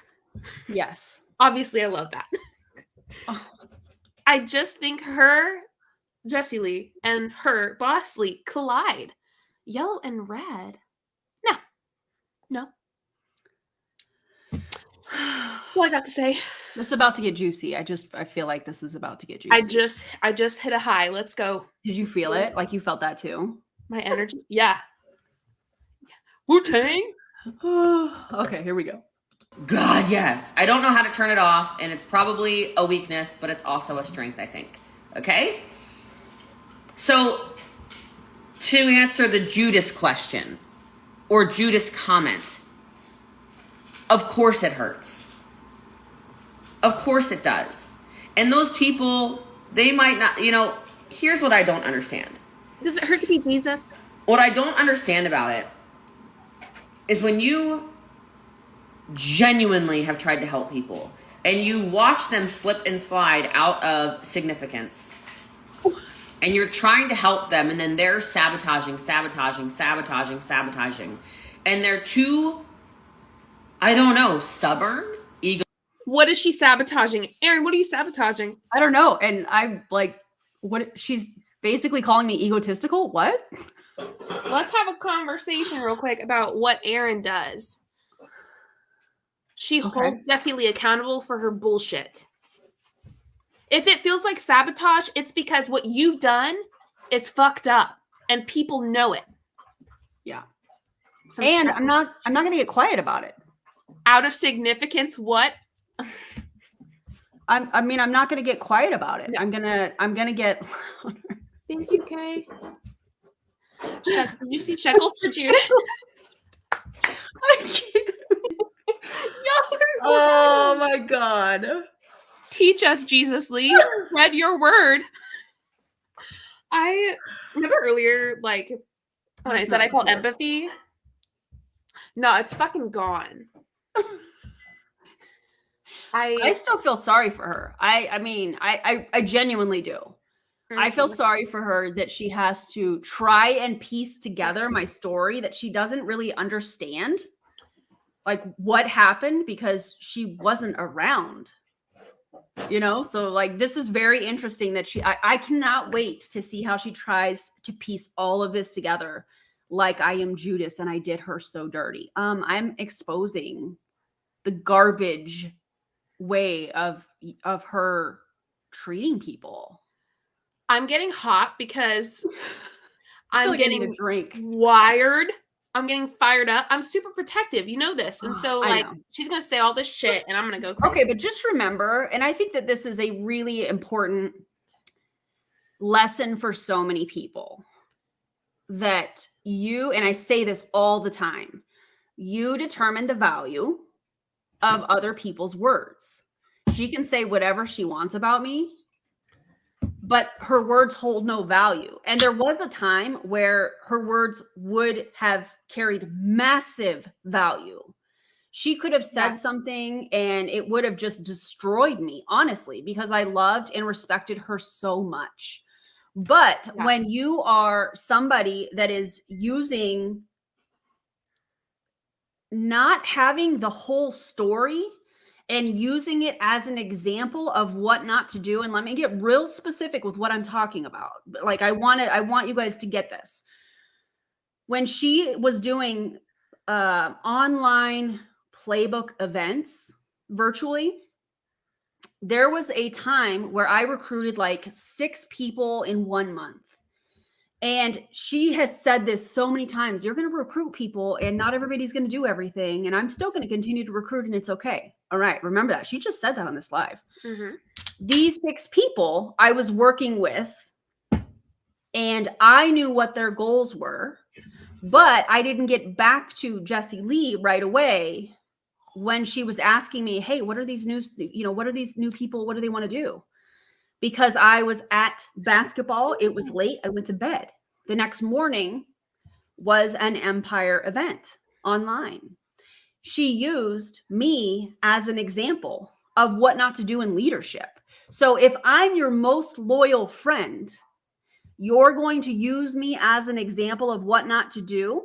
S2: Yes.
S1: Obviously, I love that.
S2: Oh.
S1: I just think her, Jessie Lee, and her, Boss Lee, collide. Yellow and red. No. All I got to say.
S2: This is about to get juicy. I feel like this is about to get juicy.
S1: I just hit a high. Let's go.
S2: Did you feel it? Like you felt that too?
S1: My energy. Yeah. Wu-Tang.
S2: Okay, here we go.
S3: God, yes. I don't know how to turn it off, and it's probably a weakness, but it's also a strength, I think. Okay? So, to answer the Judas question, or Judas comment, of course it hurts. Of course it does. And those people, they might not, here's what I don't understand.
S1: Does it hurt to be Jesus?
S3: What I don't understand about it is when you genuinely have tried to help people and you watch them slip and slide out of significance and you're trying to help them and then they're sabotaging. And they're too, I don't know, stubborn, ego.
S1: What is she sabotaging? Erin, what are you sabotaging?
S2: I don't know. And I'm like, what? She's basically calling me egotistical. What?
S1: Let's have a conversation real quick about what Erin does. She holds Jessie Lee accountable for her bullshit. If it feels like sabotage, it's because what you've done is fucked up and people know it.
S2: Yeah.
S1: And
S2: I'm not going to get quiet about it.
S1: Out of significance, what?
S2: I'm not going to get quiet about it. No. I'm going to get.
S1: Thank you, Kay. Did you see shekels to Judith?
S2: I can't. Oh my God.
S1: Teach us, Jesus Lee. Read your word. I remember earlier, like, when I said I felt empathy. No, it's fucking gone.
S2: I still feel sorry for her. I genuinely do. Mm-hmm. I feel sorry for her that she has to try and piece together my story that she doesn't really understand. Like what happened because she wasn't around, so like, this is very interesting that I cannot wait to see how she tries to piece all of this together. like I am Judas and I did her so dirty. I'm exposing the garbage way of her treating people.
S1: I'm getting hot because
S2: I feel
S1: I'm
S2: like I need a
S1: getting
S2: drink.
S1: wired. I'm getting fired up. I'm super protective. You know this. And so,
S2: I
S1: like,
S2: know.
S1: she's going to say all this shit and I'm going to go crazy.
S2: Okay, but just remember, and I think that this is a really important lesson for so many people, that you, and I say this all the time, you determine the value of other people's words. She can say whatever she wants about me, but her words hold no value. And there was a time where her words would have carried massive value. She could have said something and it would have just destroyed me, honestly, because I loved and respected her so much. But when you are somebody that is using, not having the whole story and using it as an example of what not to do, and let me get real specific with what I'm talking about. Like, I want you guys to get this. When she was doing online playbook events virtually, there was a time where I recruited like 6 people in 1 month. And she has said this so many times: you're going to recruit people and not everybody's going to do everything. And I'm still going to continue to recruit and it's okay. All right. Remember that. She just said that on this live.
S1: Mm-hmm.
S2: These 6 people I was working with, and I knew what their goals were, but I didn't get back to Jessie Lee right away when she was asking me, hey, what are these new people? What do they want to do? Because I was at basketball. It was late. I went to bed. The next morning was an Empire event online. She used me as an example of what not to do in leadership. So if I'm your most loyal friend, you're going to use me as an example of what not to do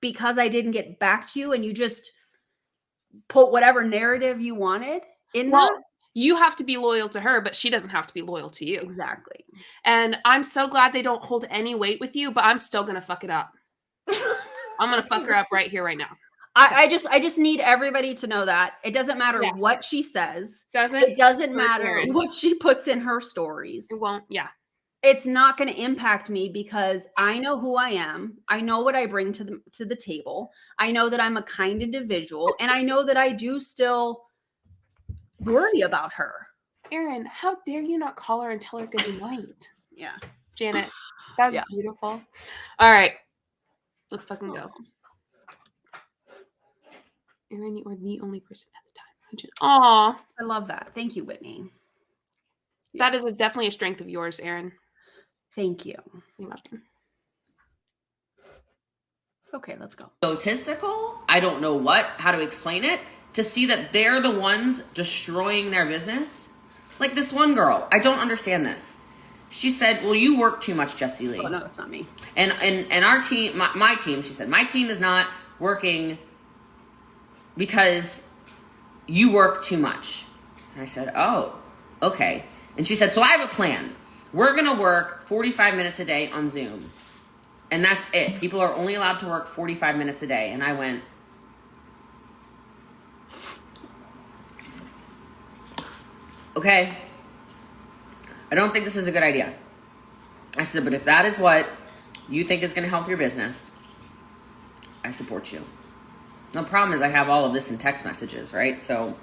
S2: because I didn't get back to you, and you just put whatever narrative you wanted in that.
S1: You have to be loyal to her, but she doesn't have to be loyal to you.
S2: Exactly.
S1: And I'm so glad they don't hold any weight with you, but I'm still going to fuck it up. I'm going to fuck her up right here, right now.
S2: I just need everybody to know that it doesn't matter what she says. It doesn't matter what she puts in her stories.
S1: It won't. Yeah.
S2: It's not going to impact me because I know who I am. I know what I bring to the table. I know that I'm a kind individual, and I know that I do still worry about her.
S1: Erin, how dare you not call her and tell her good night?
S2: Yeah.
S1: Janet, that was beautiful. All right. Let's fucking go. Erin, you are the only person at the time. Aw.
S2: I love that. Thank you, Whitney.
S1: That is definitely a strength of yours, Erin.
S2: Thank you.
S1: You're welcome.
S2: Okay, let's go.
S3: Egotistical? I don't know how to explain it. To see that they're the ones destroying their business. Like this one girl. I don't understand this. She said, well, you work too much, Jessie Lee.
S2: Oh, no, it's not me.
S3: And our team, my team, she said, my team is not working because you work too much. And I said, oh, okay. And she said, so I have a plan. We're going to work 45 minutes a day on Zoom. And that's it. People are only allowed to work 45 minutes a day. And I went, okay. I don't think this is a good idea. I said, but if that is what you think is going to help your business, I support you. The problem is I have all of this in text messages, right? So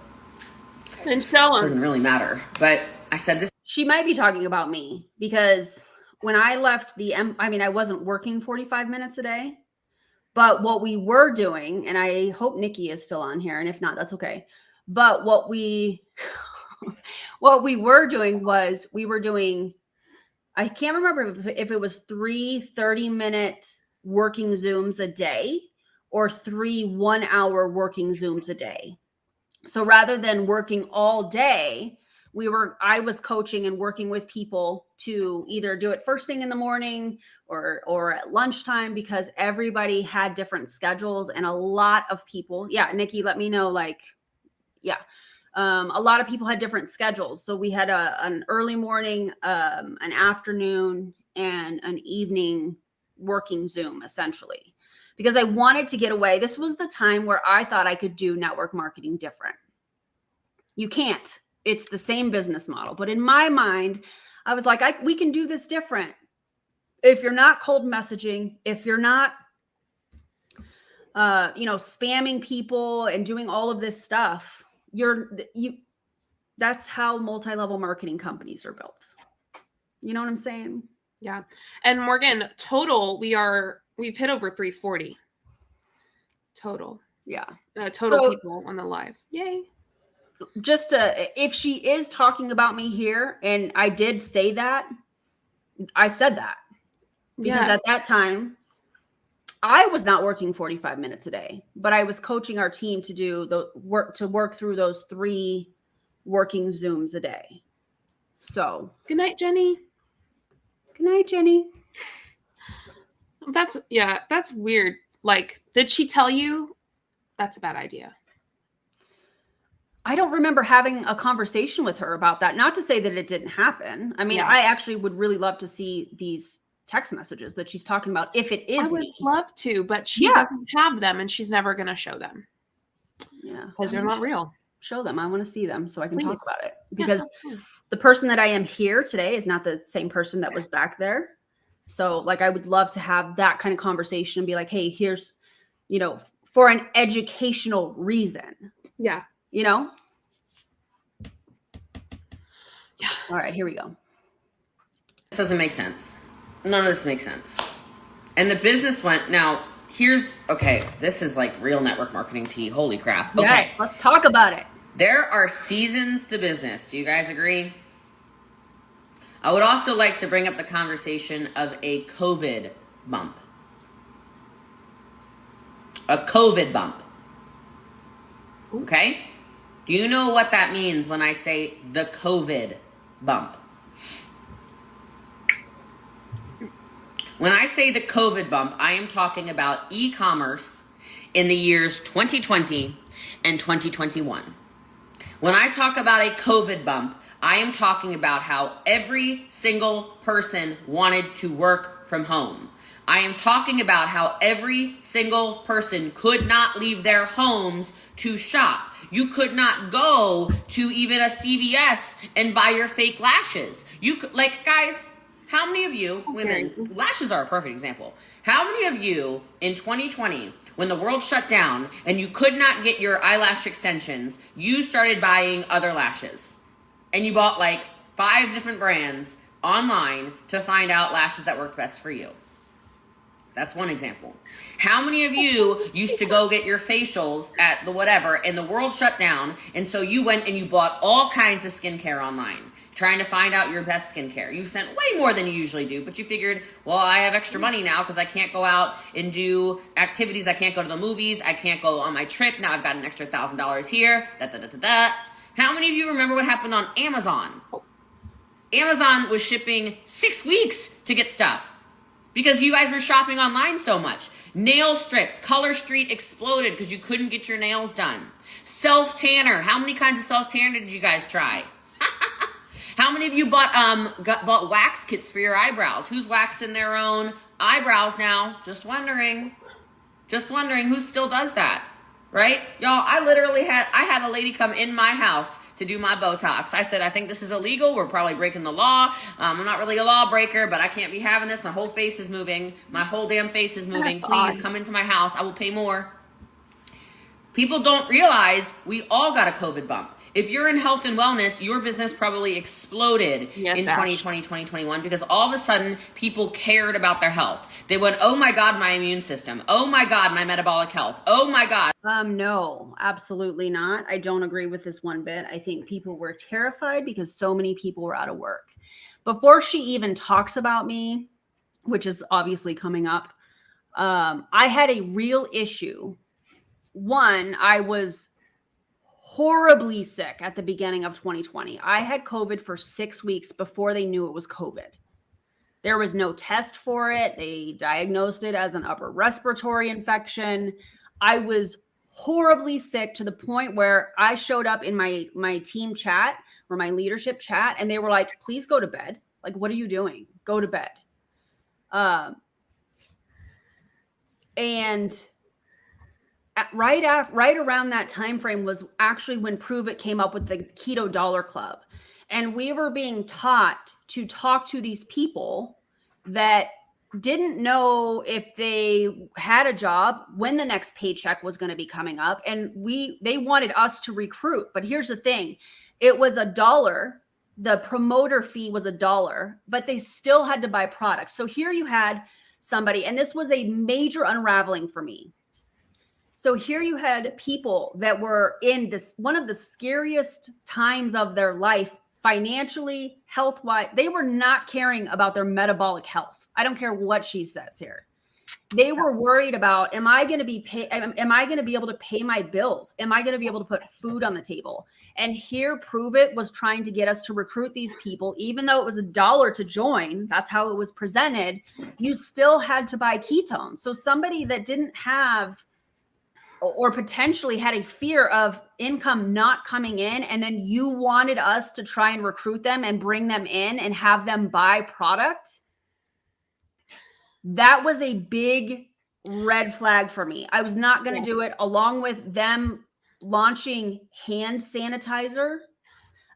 S1: and show them.
S3: It doesn't really matter. But I said this.
S2: She might be talking about me because when I left I wasn't working 45 minutes a day, but what we were doing, and I hope Nikki is still on here, and if not, that's okay. But what we were doing was I can't remember if it was 3 30-minute working Zooms a day or 3 1-hour working Zooms a day. So rather than working all day, I was coaching and working with people to either do it first thing in the morning or at lunchtime, because everybody had different schedules, and a lot of people, Nikki, let me know, a lot of people had different schedules. So we had an early morning, an afternoon, and an evening working Zoom essentially, because I wanted to get away. This was the time where I thought I could do network marketing different. You can't. It's the same business model. But in my mind, I was like, we can do this different. If you're not cold messaging, if you're not, spamming people and doing all of this stuff, that's how multi-level marketing companies are built. You know what I'm saying?
S1: Yeah. And Morgan, total, we've hit over 340 total.
S2: Yeah.
S1: Total
S2: So,
S1: people on the live. Yay.
S2: Just if she is talking about me here, and I did say that, I said that because at that time I was not working 45 minutes a day, but I was coaching our team to do the work through those 3 working Zooms a day. So
S1: Good night, Jenny.
S2: good night, Jenny.
S1: That's weird. Like, did she tell you that's a bad idea?
S2: I don't remember having a conversation with her about that. Not to say that it didn't happen. I mean, I actually would really love to see these text messages that she's talking about if it is
S1: I would
S2: me.
S1: love to, but she doesn't have them and she's never going to show them.
S2: Yeah.
S1: Because they're not real.
S2: Show them. I want to see them so I can talk
S1: Please.
S2: about it. Because the person that I am here today is not the same person that was back there. So like, I would love to have that kind of conversation and be like, hey, here's, for an educational reason.
S1: Yeah.
S2: Yeah. All right, here we go.
S3: This doesn't make sense. None of this makes sense. And the business went, now, this is like real network marketing tea. Holy crap. Okay.
S2: Yes, let's talk about it.
S3: There are seasons to business. Do you guys agree? I would also like to bring up the conversation of a COVID bump. A COVID bump. Okay? Do you know what that means when I say the COVID bump? When I say the COVID bump, I am talking about e-commerce in the years 2020 and 2021. When I talk about a COVID bump, I am talking about how every single person wanted to work from home. I am talking about how every single person could not leave their homes to shop. You could not go to even a CVS and buy your fake lashes. You could, guys, how many of you, lashes are a perfect example. How many of you in 2020, when the world shut down and you could not get your eyelash extensions, you started buying other lashes? And you bought 5 different brands online to find out lashes that worked best for you. That's one example. How many of you used to go get your facials at the whatever and the world shut down, and so you went and you bought all kinds of skincare online, trying to find out your best skincare? You spent way more than you usually do, but you figured, well, I have extra money now because I can't go out and do activities. I can't go to the movies. I can't go on my trip. Now I've got an extra $1,000 here. How many of you remember what happened on Amazon? Amazon was shipping 6 weeks to get stuff because you guys were shopping online so much. Nail strips, Color Street exploded because you couldn't get your nails done. Self-tanner. How many kinds of self-tanner did you guys try? How many of you bought wax kits for your eyebrows? Who's waxing their own eyebrows now? Just wondering who still does that, right? Y'all, I had a lady come in my house to do my Botox. I said, I think this is illegal. We're probably breaking the law. I'm not really a lawbreaker, but I can't be having this. My whole face is moving. My whole damn face is moving.
S1: That's
S3: Please
S1: odd.
S3: come into my house. I will pay more. People don't realize we all got a COVID bump. If you're in health and wellness, your business probably exploded in 2020, 2021, because all of a sudden people cared about their health. They went, oh my God, my immune system. Oh my God, my metabolic health. Oh my God.
S2: No, absolutely not. I don't agree with this one bit. I think people were terrified because so many people were out of work. Before she even talks about me, which is obviously coming up, I had a real issue. One, I was horribly sick at the beginning of 2020. I had COVID for 6 weeks before they knew it was COVID. There was no test for it. They diagnosed it as an upper respiratory infection. I was horribly sick to the point where I showed up in my team chat or my leadership chat, and they were like, please go to bed. Like, what are you doing? Go to bed. And right around that time frame was actually when Prove It came up with the Keto Dollar Club. And we were being taught to talk to these people that didn't know if they had a job, when the next paycheck was going to be coming up. And they wanted us to recruit. But here's the thing. It was $1. The promoter fee was $1, but they still had to buy products. So here you had somebody, and this was a major unraveling for me. So here you had people that were in this, one of the scariest times of their life, financially, health-wise. They were not caring about their metabolic health. I don't care what she says here. They were worried about, am I going to be able to pay my bills? Am I going to be able to put food on the table? And here Prove It was trying to get us to recruit these people, even though it was $1 to join. That's how it was presented. You still had to buy ketones. So somebody that didn't have, or potentially had a fear of income not coming in, and then you wanted us to try and recruit them and bring them in and have them buy product. That was a big red flag for me. I was not going to do it, along with them launching hand sanitizer,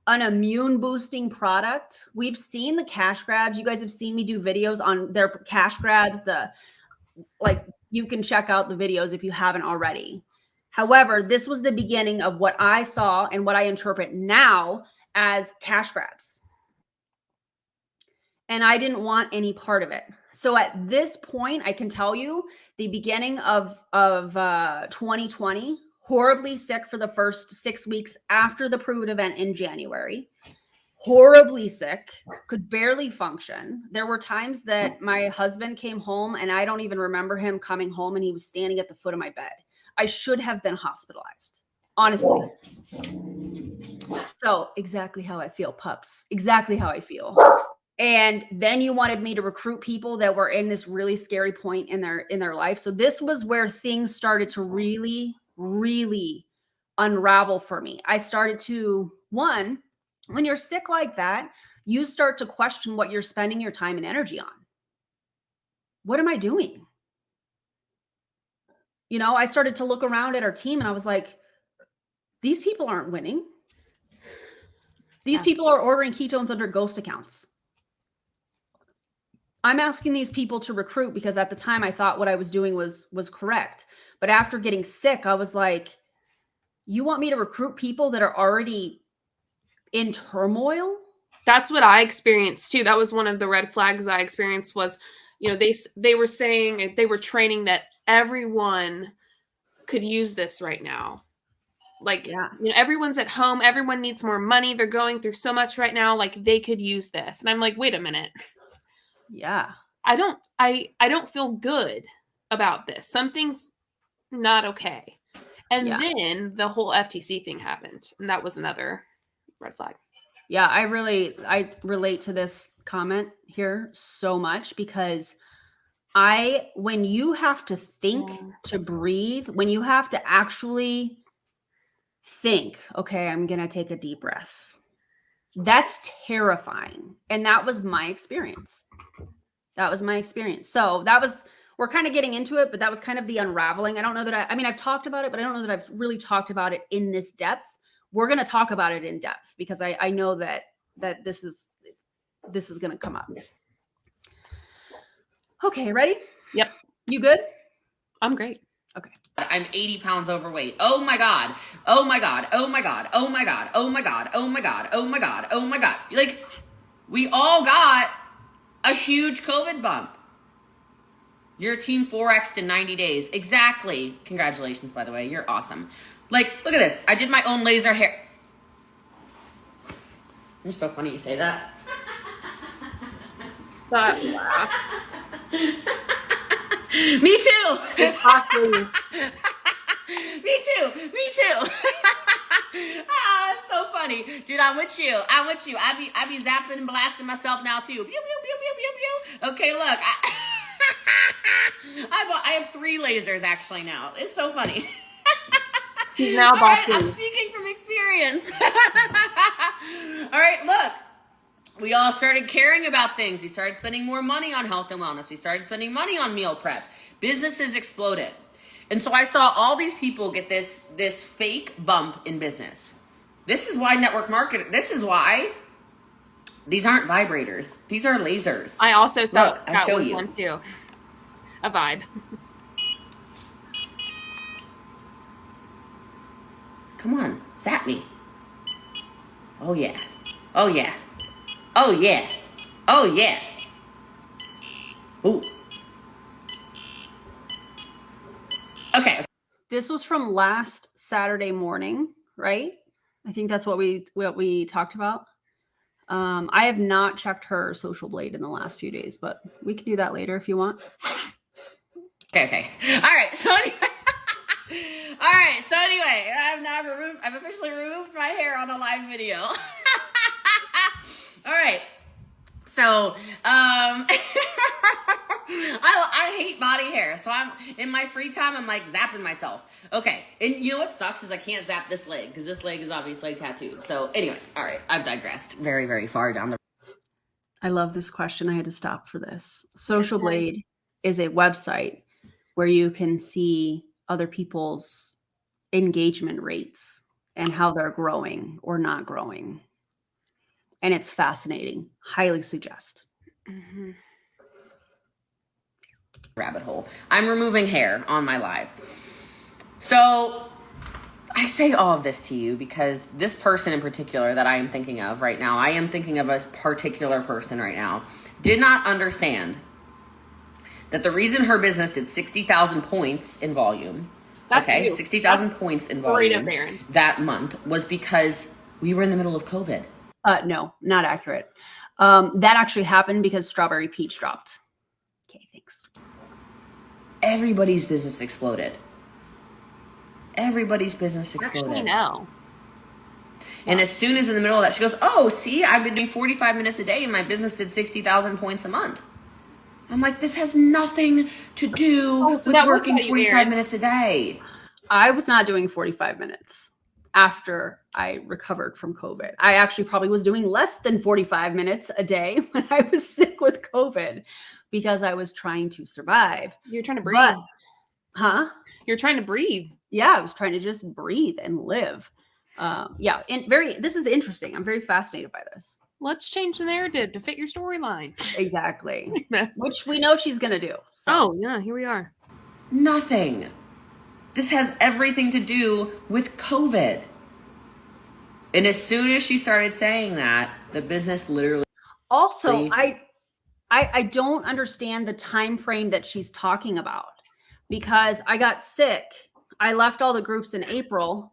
S2: an immune boosting product. We've seen the cash grabs. You guys have seen me do videos on their cash grabs. You can check out the videos if you haven't already. However, this was the beginning of what I saw and what I interpret now as cash grabs. And I didn't want any part of it. So at this point, I can tell you, the beginning of 2020, horribly sick for the first 6 weeks after the Prove It event in January. Horribly sick, could barely function. There were times that my husband came home and I don't even remember him coming home, and he was standing at the foot of my bed. I should have been hospitalized, honestly. So exactly how I feel, pups. Exactly how I feel. And then you wanted me to recruit people that were in this really scary point in their life. So this was where things started to really, really unravel for me. I started to, when you're sick like that, you start to question what you're spending your time and energy on. What am I doing? You know, I started to look around at our team and I was like, these people aren't winning. These people are ordering ketones under ghost accounts. I'm asking these people to recruit because at the time I thought what I was doing was correct. But after getting sick, I was like, you want me to recruit people that are already in turmoil?
S1: That's what I experienced too. That was one of the red flags I experienced was, you know, they were saying, they were training that everyone could use this right now. Like, you know, everyone's at home. Everyone needs more money. They're going through so much right now. Like, they could use this. And I'm like, wait a minute.
S2: Yeah.
S1: I don't feel good about this. Something's not okay. And then the whole FTC thing happened. And that was another red flag.
S2: Yeah, I relate to this comment here so much because when you have to think to breathe, when you have to actually think, okay, I'm going to take a deep breath. That's terrifying. And that was my experience. So we're kind of getting into it, but that was kind of the unraveling. I don't know that I've talked about it, but I don't know that I've really talked about it in this depth. We're going to talk about it in depth because I know that this is going to come up. Okay. Ready?
S1: Yep.
S2: You good?
S1: I'm great.
S2: Okay.
S3: I'm 80 pounds overweight. Oh my God. Oh my God. Oh my God. Oh my God. Oh my God. Oh my God. Oh my God. Oh my God. Like, we all got a huge COVID bump. Your team 4X'd in 90 days. Exactly. Congratulations, by the way. You're awesome. Like, look at this. I did my own laser hair. You're so funny you say that. Me too.
S1: Exactly.
S3: Me too. Ah, it's so funny. Dude, I'm with you. I be zapping and blasting myself now too. Pew, pew, pew, pew, pew, pew. Okay, look. I have 3 lasers actually now. It's so funny.
S1: He's now
S3: All right, I'm speaking from experience. All right, look. we all started caring about things. We started spending more money on health and wellness. We started spending money on meal prep. Businesses exploded. And so I saw all these people get this fake bump in business. This is why network marketing, this is why these aren't vibrators. These are lasers.
S1: I also thought
S3: Look, I
S1: that
S3: show
S1: was
S3: you.
S1: one too. A vibe.
S3: Come on, zap me. Oh yeah. Oh yeah. Oh yeah. Oh yeah. Ooh. Okay.
S2: This was from last Saturday morning, right? I think that's what we talked about. I have not checked her social blade in the last few days, but we can do that later if you want.
S3: Okay. All right. So anyway. All right. So anyway, I've officially removed my hair on a live video. All right. So, I hate body hair. So I'm in my free time, I'm like zapping myself. Okay. And you know what sucks is I can't zap this leg because this leg is obviously tattooed. So anyway, all right. I've digressed very, very far down the.
S2: I love this question. I had to stop for this. Social Blade is a website where you can see other people's engagement rates and how they're growing or not growing. And it's fascinating. Highly suggest.
S1: Mm-hmm.
S3: Rabbit hole. I'm removing hair on my live. So I say all of this to you because this person in particular that I am thinking of right now, I am thinking of a particular person right now, did not understand that the reason her business did 60,000 points in volume,
S1: That's you.
S3: 60,000 points in
S1: Straight up,
S3: volume
S1: Erin.
S3: that month was because we were in the middle of COVID.
S2: No, not accurate. That actually happened because Strawberry Peach dropped. Okay, thanks.
S3: Everybody's business exploded. Everybody's business exploded.
S1: Actually, no.
S3: And as soon as in the middle of that, she goes, oh, see, I've been doing 45 minutes a day and my business did 60,000 points a month. I'm like, this has nothing to do with working 45 minutes a day.
S2: I was not doing 45 minutes after I recovered from COVID. I actually probably was doing less than 45 minutes a day when I was sick with COVID because I was trying to survive.
S1: You're trying to breathe.
S2: But, huh?
S1: You're trying to breathe.
S2: Yeah, I was trying to just breathe and live. Yeah, and this is interesting. I'm very fascinated by this.
S1: Let's change the narrative to fit your storyline.
S2: Exactly. Which we know she's going to do. So.
S1: Oh, yeah, here we are.
S3: Nothing. This has everything to do with COVID. And as soon as she started saying that, the business literally.
S2: Also, I don't understand the time frame that she's talking about because I got sick. I left all the groups in April.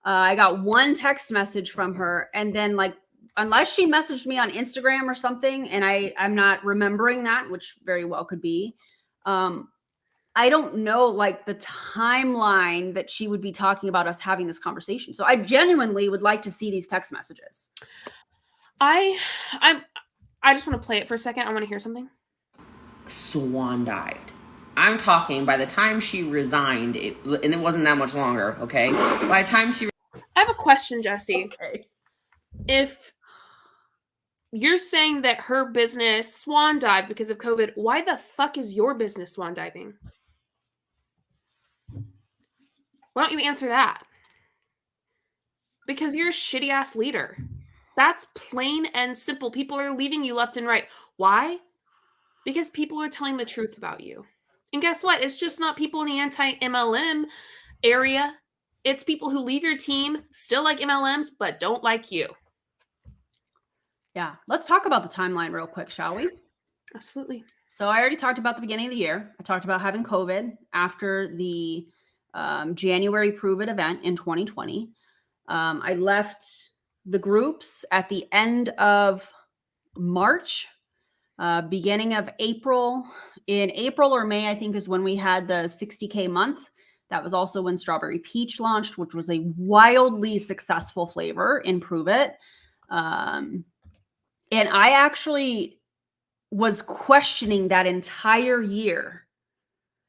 S2: I got one text message from her, and then unless she messaged me on Instagram or something, and I'm not remembering that, which very well could be. I don't know the timeline that she would be talking about us having this conversation. So I genuinely would like to see these text messages.
S1: I just want to play it for a second. I want to hear something.
S3: Swan dived. I'm talking by the time she resigned, and it wasn't that much longer, okay? By the time she...
S1: I have a question, Jessie.
S2: Okay.
S1: If you're saying that her business swan dived because of COVID, why the fuck is your business swan diving? Why don't you answer that? Because you're a shitty ass leader. That's plain and simple. People are leaving you left and right. Why? Because people are telling the truth about you. And guess what? It's just not people in the anti-MLM area. It's people who leave your team, still like MLMs, but don't like you.
S2: Yeah. Let's talk about the timeline real quick, shall we?
S1: Absolutely.
S2: So I already talked about the beginning of the year. I talked about having COVID after the January Prove It event in 2020. I left the groups at the end of March, beginning of April. In April or May, I think, is when we had the 60K month. That was also when Strawberry Peach launched, which was a wildly successful flavor in Prove It. And I actually was questioning that entire year.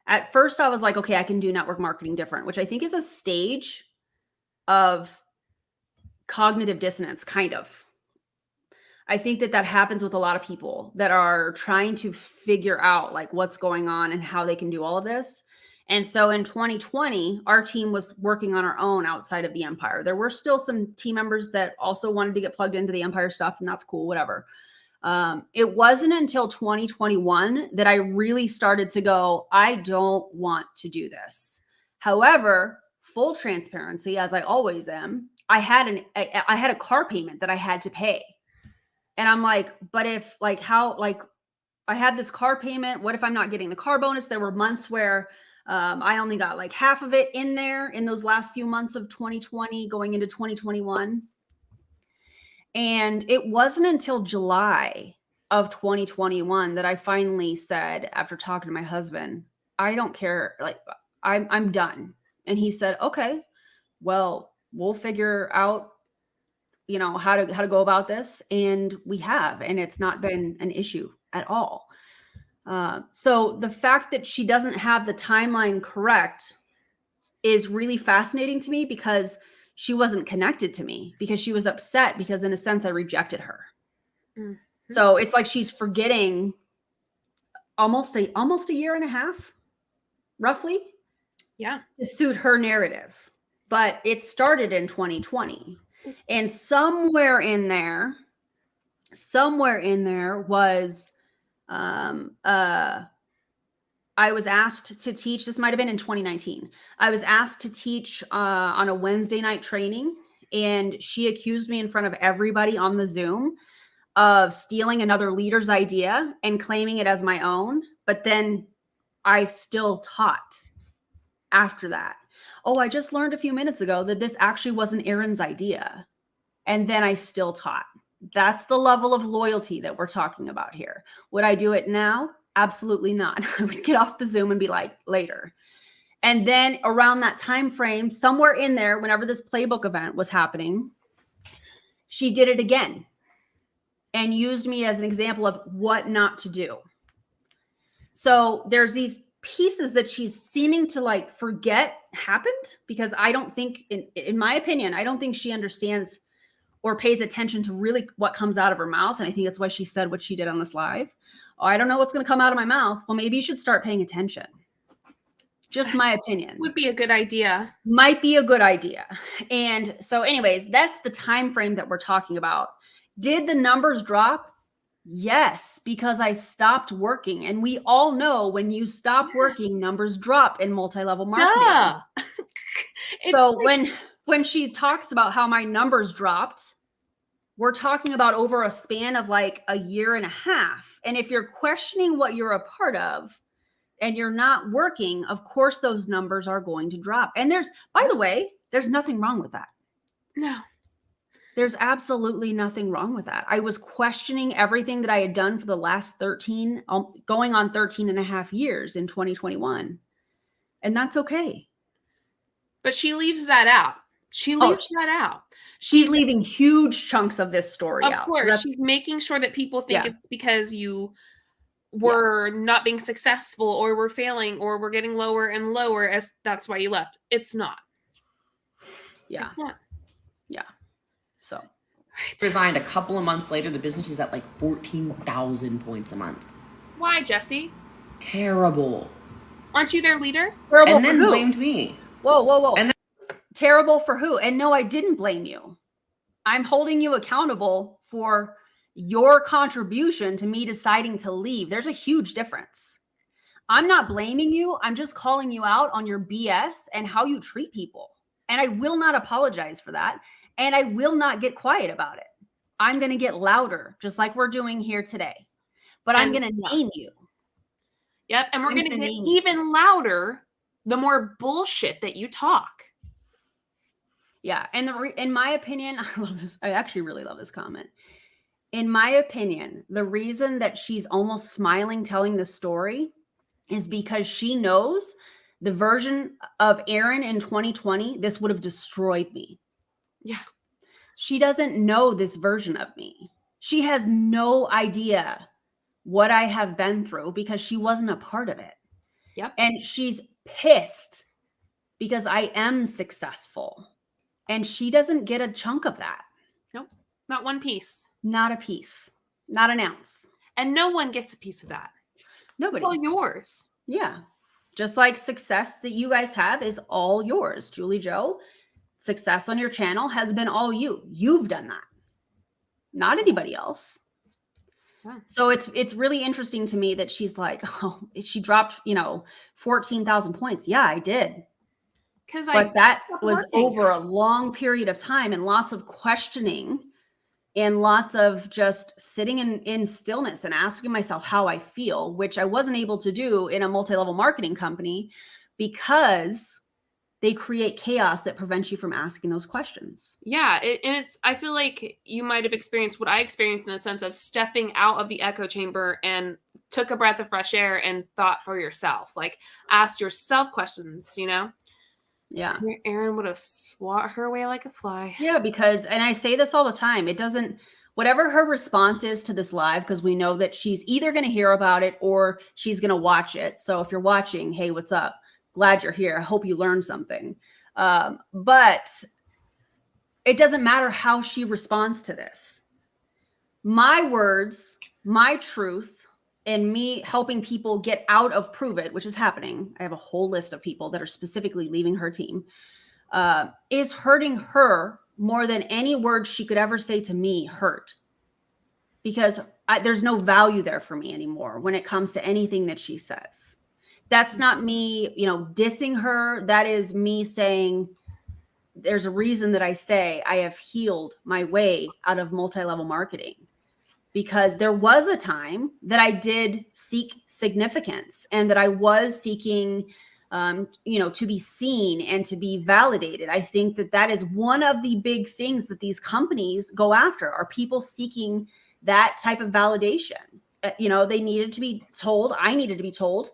S2: At first, I was like, okay, I can do network marketing different, which I think is a stage of cognitive dissonance, kind of. I think that happens with a lot of people that are trying to figure out like what's going on and how they can do all of this. And so in 2020, our team was working on our own outside of the Empire. There were still some team members that also wanted to get plugged into the Empire stuff, and that's cool, whatever. It wasn't until 2021 that I really started to go, I don't want to do this. However, full transparency, as I always am, I had a car payment that I had to pay. And I'm like, but if like how, like I had this car payment, what if I'm not getting the car bonus? There were months where I only got like half of it in there in those last few months of 2020 going into 2021. And it wasn't until July of 2021 that I finally said, after talking to my husband, I don't care. Like I'm done. And he said, okay, well, we'll figure out, you know, how to go about this. And we have, and it's not been an issue at all. So the fact that she doesn't have the timeline correct is really fascinating to me, because she wasn't connected to me, because she was upset because in a sense I rejected her. Mm-hmm. So it's like she's forgetting almost a year and a half, roughly.
S1: Yeah.
S2: To suit her narrative. But it started in 2020. And somewhere in there was I was asked to teach. This might have been in 2019. I was asked to teach on a Wednesday night training, and she accused me in front of everybody on the Zoom of stealing another leader's idea and claiming it as my own. But then I still taught after that. Oh, I just learned a few minutes ago that this actually wasn't Erin's idea. And then I still taught. That's the level of loyalty that we're talking about here. Would I do it now? Absolutely not. I would get off the Zoom and be like, later. And then around that time frame, somewhere in there, whenever this playbook event was happening, she did it again and used me as an example of what not to do. So there's these pieces that she's seeming to like forget happened, because I don't think, in my opinion, I don't think she understands or pays attention to really what comes out of her mouth. And I think that's why she said what she did on this live. Oh, I don't know what's going to come out of my mouth. Well, maybe you should start paying attention. Just my opinion.
S1: Would be a good idea.
S2: Might be a good idea. And so anyways, that's the time frame that we're talking about. Did the numbers drop? Yes, because I stopped working. And we all know when you stop working, numbers drop in multi-level marketing. So like, when she talks about how my numbers dropped, we're talking about over a span of like a year and a half. And if you're questioning what you're a part of and you're not working, of course, those numbers are going to drop. And by the way, there's nothing wrong with that.
S1: No.
S2: There's absolutely nothing wrong with that. I was questioning everything that I had done for the last 13, going on 13 and a half years in 2021. And that's okay.
S1: But she leaves that out. She's
S2: leaving huge chunks of this story out.
S1: Of course. She's making sure that people think it's because you were not being successful or were failing or were getting lower and lower, as that's why you left. It's not.
S2: Yeah.
S1: It's not.
S2: Yeah. So
S3: resigned a couple of months later. The business is at like 14,000 points a month.
S1: Why, Jessie?
S3: Terrible.
S1: Aren't you their leader?
S2: Terrible.
S3: And then blamed me.
S2: Whoa.
S3: And then
S2: terrible for who? And no, I didn't blame you. I'm holding you accountable for your contribution to me deciding to leave. There's a huge difference. I'm not blaming you. I'm just calling you out on your BS and how you treat people. And I will not apologize for that. And I will not get quiet about it. I'm going to get louder, just like we're doing here today. But I'm going to name you.
S1: Yep. And we're going to get even louder the more bullshit that you talk.
S2: Yeah. And in my opinion, I love this. I actually really love this comment. In my opinion, the reason that she's almost smiling telling the story is because she knows the version of Erin in 2020, this would have destroyed me.
S1: Yeah.
S2: She doesn't know this version of me. She has no idea what I have been through because she wasn't a part of it.
S1: Yep.
S2: And she's pissed because I am successful. And she doesn't get a chunk of that.
S1: Nope. Not one piece.
S2: Not a piece. Not an ounce.
S1: And no one gets a piece of that.
S2: Nobody.
S1: It's all yours.
S2: Yeah. Just like success that you guys have is all yours. Julie Joe, success on your channel has been all you. You've done that. Not anybody else.
S1: Yeah.
S2: So it's really interesting to me that she's like, oh, she dropped, 14,000 points. Yeah, I did. But that was over a long period of time and lots of questioning and lots of just sitting in stillness and asking myself how I feel, which I wasn't able to do in a multi-level marketing company because they create chaos that prevents you from asking those questions.
S1: Yeah. I feel like you might have experienced what I experienced in the sense of stepping out of the echo chamber and took a breath of fresh air and thought for yourself, like asked yourself questions,
S2: Yeah.
S1: Erin would have swat her away like a fly.
S2: Yeah, because, and I say this all the time, it doesn't, whatever her response is to this live, because we know that she's either going to hear about it or she's going to watch it. So if you're watching, hey, what's up? Glad you're here. I hope you learned something. But it doesn't matter how she responds to this. My words, my truth, and me helping people get out of Prove It, which is happening. I have a whole list of people that are specifically leaving her team, is hurting her more than any words she could ever say to me hurt. Because there's no value there for me anymore when it comes to anything that she says. That's not me, dissing her. That is me saying there's a reason that I say I have healed my way out of multi-level marketing. Because there was a time that I did seek significance and that I was seeking, to be seen and to be validated. I think that is one of the big things that these companies go after are people seeking that type of validation. They needed to be told, I needed to be told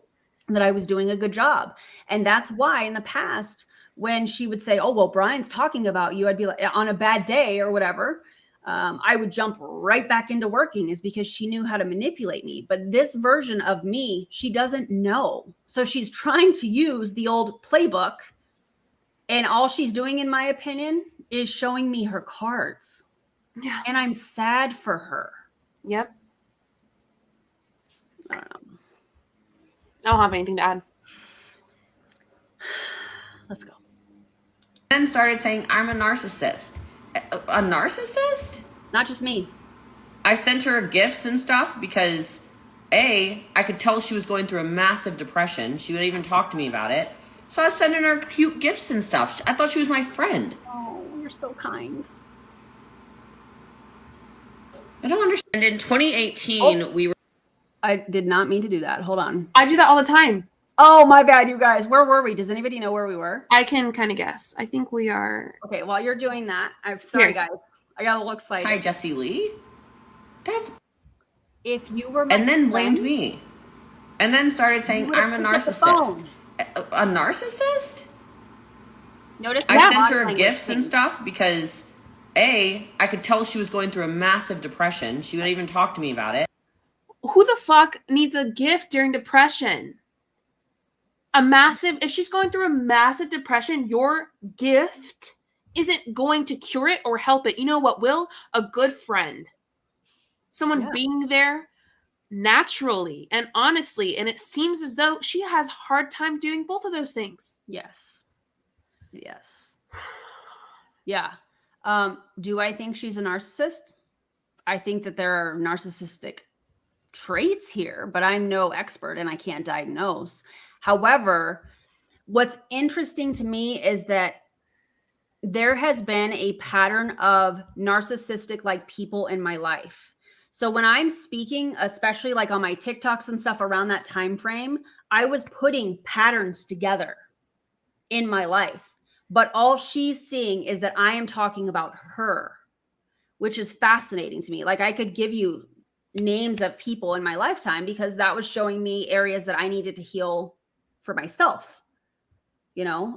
S2: that I was doing a good job. And that's why in the past, when she would say, oh, well, Brian's talking about you, I'd be like, on a bad day or whatever. I would jump right back into working is because she knew how to manipulate me. But this version of me, she doesn't know. So she's trying to use the old playbook. And all she's doing, in my opinion, is showing me her cards.
S1: Yeah.
S2: And I'm sad for her.
S1: Yep.
S2: I don't know.
S1: I don't have anything to add.
S2: Let's go.
S3: Then started saying, I'm a narcissist. A narcissist?
S2: It's not just me.
S3: I sent her gifts and stuff because I could tell she was going through a massive depression. She would even talk to me about it. So I was sending her cute gifts and stuff. I thought she was my friend.
S2: Oh, you're so kind.
S3: I don't understand. And in 2018, we were...
S2: I did not mean to do that. Hold on.
S1: I do that all the time.
S2: Oh, my bad, you guys. Where were we? Does anybody know where we were?
S1: I can kind of guess. I think we are.
S2: Okay, while you're doing that, I'm sorry,
S1: Here.
S2: guys. I got a little excited.
S3: Hi, Jessie Lee. That's...
S2: If you were my
S3: And then blamed
S2: friend,
S3: me. And then started saying, I'm a narcissist. A narcissist?
S2: Notice
S3: I sent her gifts and stuff because I could tell she was going through a massive depression. She would even talk to me about it.
S1: Who the fuck needs a gift during depression? If she's going through a massive depression, your gift isn't going to cure it or help it. You know what will? A good friend. Someone being there naturally and honestly. And it seems as though she has a hard time doing both of those things.
S2: Yes. Yeah. Do I think she's a narcissist? I think that there are narcissistic traits here, but I'm no expert and I can't diagnose. However, what's interesting to me is that there has been a pattern of narcissistic like people in my life. So when I'm speaking, especially like on my TikToks and stuff around that time frame, I was putting patterns together in my life. But all she's seeing is that I am talking about her, which is fascinating to me. Like I could give you names of people in my lifetime because that was showing me areas that I needed to heal for myself, and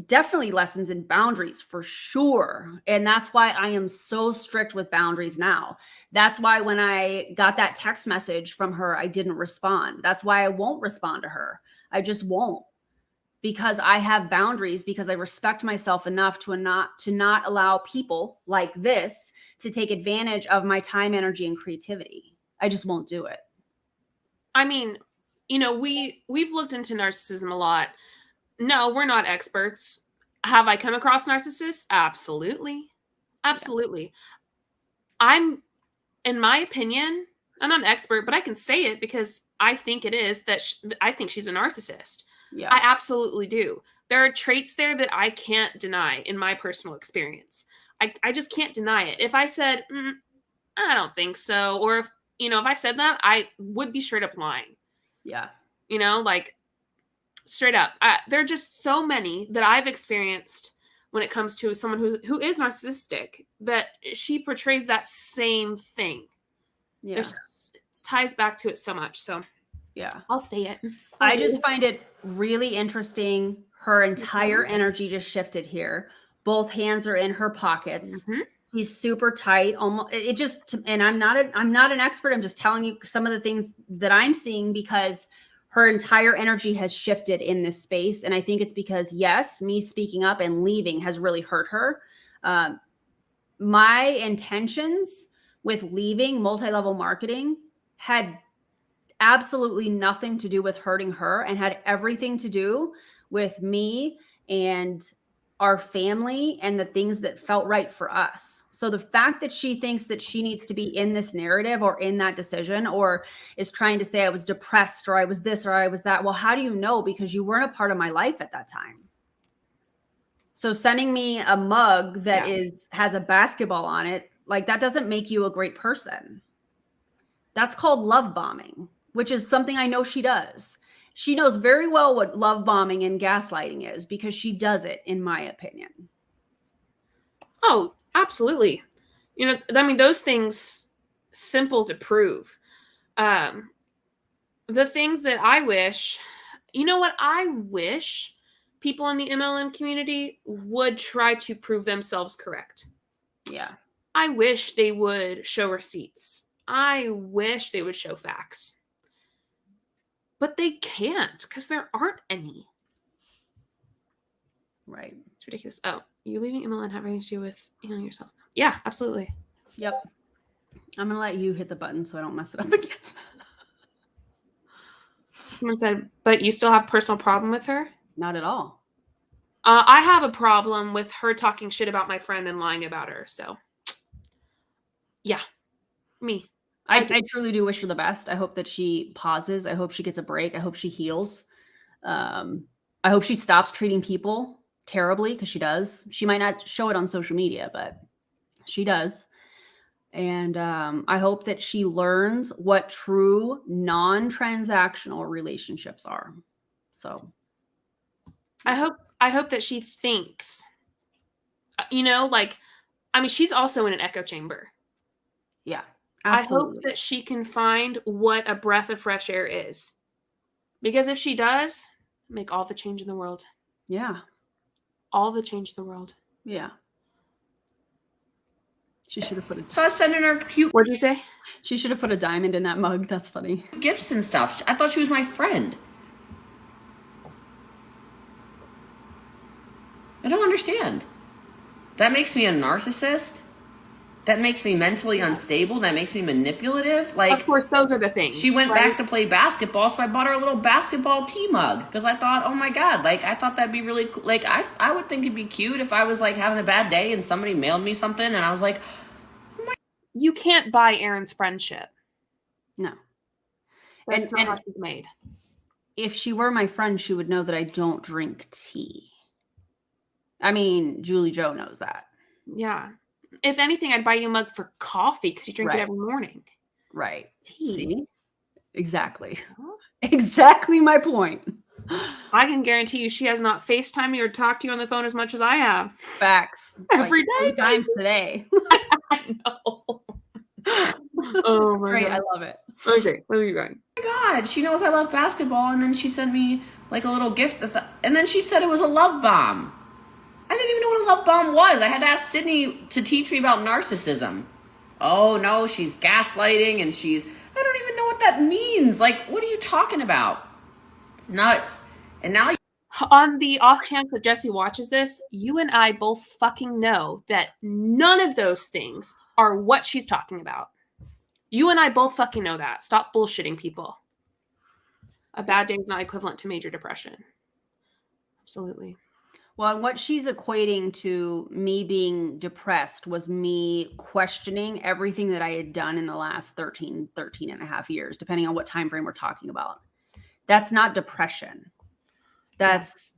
S2: definitely lessons in boundaries for sure. And that's why I am so strict with boundaries now. That's why when I got that text message from her, I didn't respond. That's why I won't respond to her. I just won't. because I have boundaries, because I respect myself enough to not allow people like this to take advantage of my time, energy, and creativity. I just won't do it.
S1: I mean, you know, we've looked into narcissism a lot. No, we're not experts. Have I come across narcissists? Absolutely. Absolutely. I'm, in my opinion, I'm not an expert, but I can say it because I think it is that I think she's a narcissist.
S2: Yeah.
S1: I absolutely do. There are traits there that I can't deny in my personal experience. I just can't deny it. If I said, I don't think so, or if, you know, if I said that, I would be straight up lying.
S2: Yeah.
S1: You know, like straight up. There are just so many that I've experienced when it comes to someone who is narcissistic, that she portrays that same thing.
S2: Yeah.
S1: It ties back to it so much. So
S2: yeah.
S1: I'll say it.
S2: I just find it really interesting. Her entire energy just shifted here. Both hands are in her pockets.
S1: Mhm.
S2: She's super tight. Almost it just, and I'm not an expert. I'm just telling you some of the things that I'm seeing, because her entire energy has shifted in this space. And I think it's because, yes, me speaking up and leaving has really hurt her. My intentions with leaving multi-level marketing had absolutely nothing to do with hurting her, and had everything to do with me and our family and the things that felt right for us. So the fact that she thinks that she needs to be in this narrative or in that decision, or is trying to say I was depressed or I was this or I was that. Well, how do you know? Because you weren't a part of my life at that time. So sending me a mug that has a basketball on it, like, that doesn't make you a great person. That's called love bombing, which is something I know she does. She knows very well what love bombing and gaslighting is, because she does it, in my opinion.
S1: Oh, absolutely. You know, I mean, those things, simple to prove. The things that I wish, you know what? I wish people in the MLM community would try to prove themselves correct.
S2: Yeah.
S1: I wish they would show receipts. I wish they would show facts. But they can't, because there aren't any.
S2: Right.
S1: It's ridiculous. Oh, you leaving MLM have anything to do with healing yourself? Yeah, absolutely.
S2: Yep. I'm going to let you hit the button so I don't mess it up again.
S1: Someone said, but you still have a personal problem with her?
S2: Not at all.
S1: I have a problem with her talking shit about my friend and lying about her. So, yeah, me.
S2: I truly do wish her the best. I hope that she pauses. I hope she gets a break. I hope she heals. I hope she stops treating people terribly, because she does. She might not show it on social media, but she does. And I hope that she learns what true non-transactional relationships are. So
S1: I hope that she thinks, you know, like, I mean, she's also in an echo chamber.
S2: yeah, absolutely.
S1: I hope that she can find what a breath of fresh air is. Because if she does, make all the change in the world.
S2: Yeah.
S1: All the change in the world.
S2: Yeah. She should have put
S3: So I was sending her cute
S1: What'd you say?
S2: She should have put a diamond in that mug. That's funny.
S3: gifts and stuff. I thought she was my friend. I don't understand. That makes me a narcissist? That makes me mentally unstable? That makes me manipulative? Like,
S1: Of course, those are the things.
S3: she went
S1: right?
S3: back to play basketball, so I bought her a little basketball tea mug, because I thought, oh my God, like, I thought that'd be really cool. Like, I would think it'd be cute if I was, like, having a bad day and somebody mailed me something and I was like,
S1: You can't buy Erin's friendship.
S2: No.
S1: That's not
S2: And
S1: how she's made.
S2: if she were my friend, she would know that I don't drink tea. I mean, Julie Joe knows that.
S1: Yeah. If anything, I'd buy you a mug for coffee because you drink it
S2: Right.
S1: every morning.
S2: Right.
S1: Tea.
S2: See? Exactly. Exactly my point.
S1: I can guarantee you she has not FaceTimed you or talked to you on the phone as much as I have.
S2: Facts.
S1: Every day,
S2: 3 times today.
S1: I know. Oh my
S2: Great.
S1: God.
S2: I love it.
S1: Okay, where are you going?
S3: oh my God, she knows I love basketball, and then she sent me, like, a little gift, and then she said it was a love bomb. I didn't even know what a love bomb was. I had to ask Sydney to teach me about narcissism. Oh no, she's gaslighting, and I don't even know what that means. Like, what are you talking about? Nuts. And now
S1: On the off chance that Jessie watches this, you and I both fucking know that none of those things are what she's talking about. You and I both fucking know that. Stop bullshitting people. A bad day is not equivalent to major depression. Absolutely.
S2: Well, and what she's equating to me being depressed was me questioning everything that I had done in the last 13 and a half years, depending on what time frame we're talking about. That's not depression. That's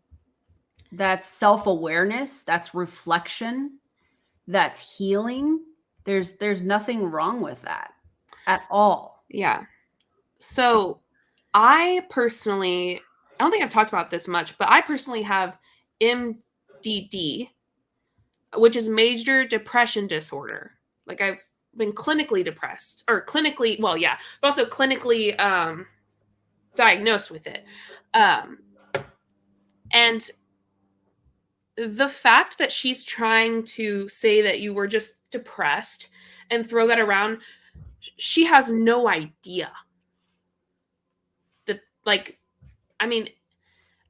S2: self-awareness, that's reflection, that's healing. There's nothing wrong with that at all.
S1: Yeah. So I personally, I don't think I've talked about this much, but I personally have MDD, which is major depression disorder. Like I've been clinically depressed or clinically, well, yeah, but also clinically diagnosed with it. And the fact that she's trying to say that you were just depressed and throw that around, she has no idea. I mean,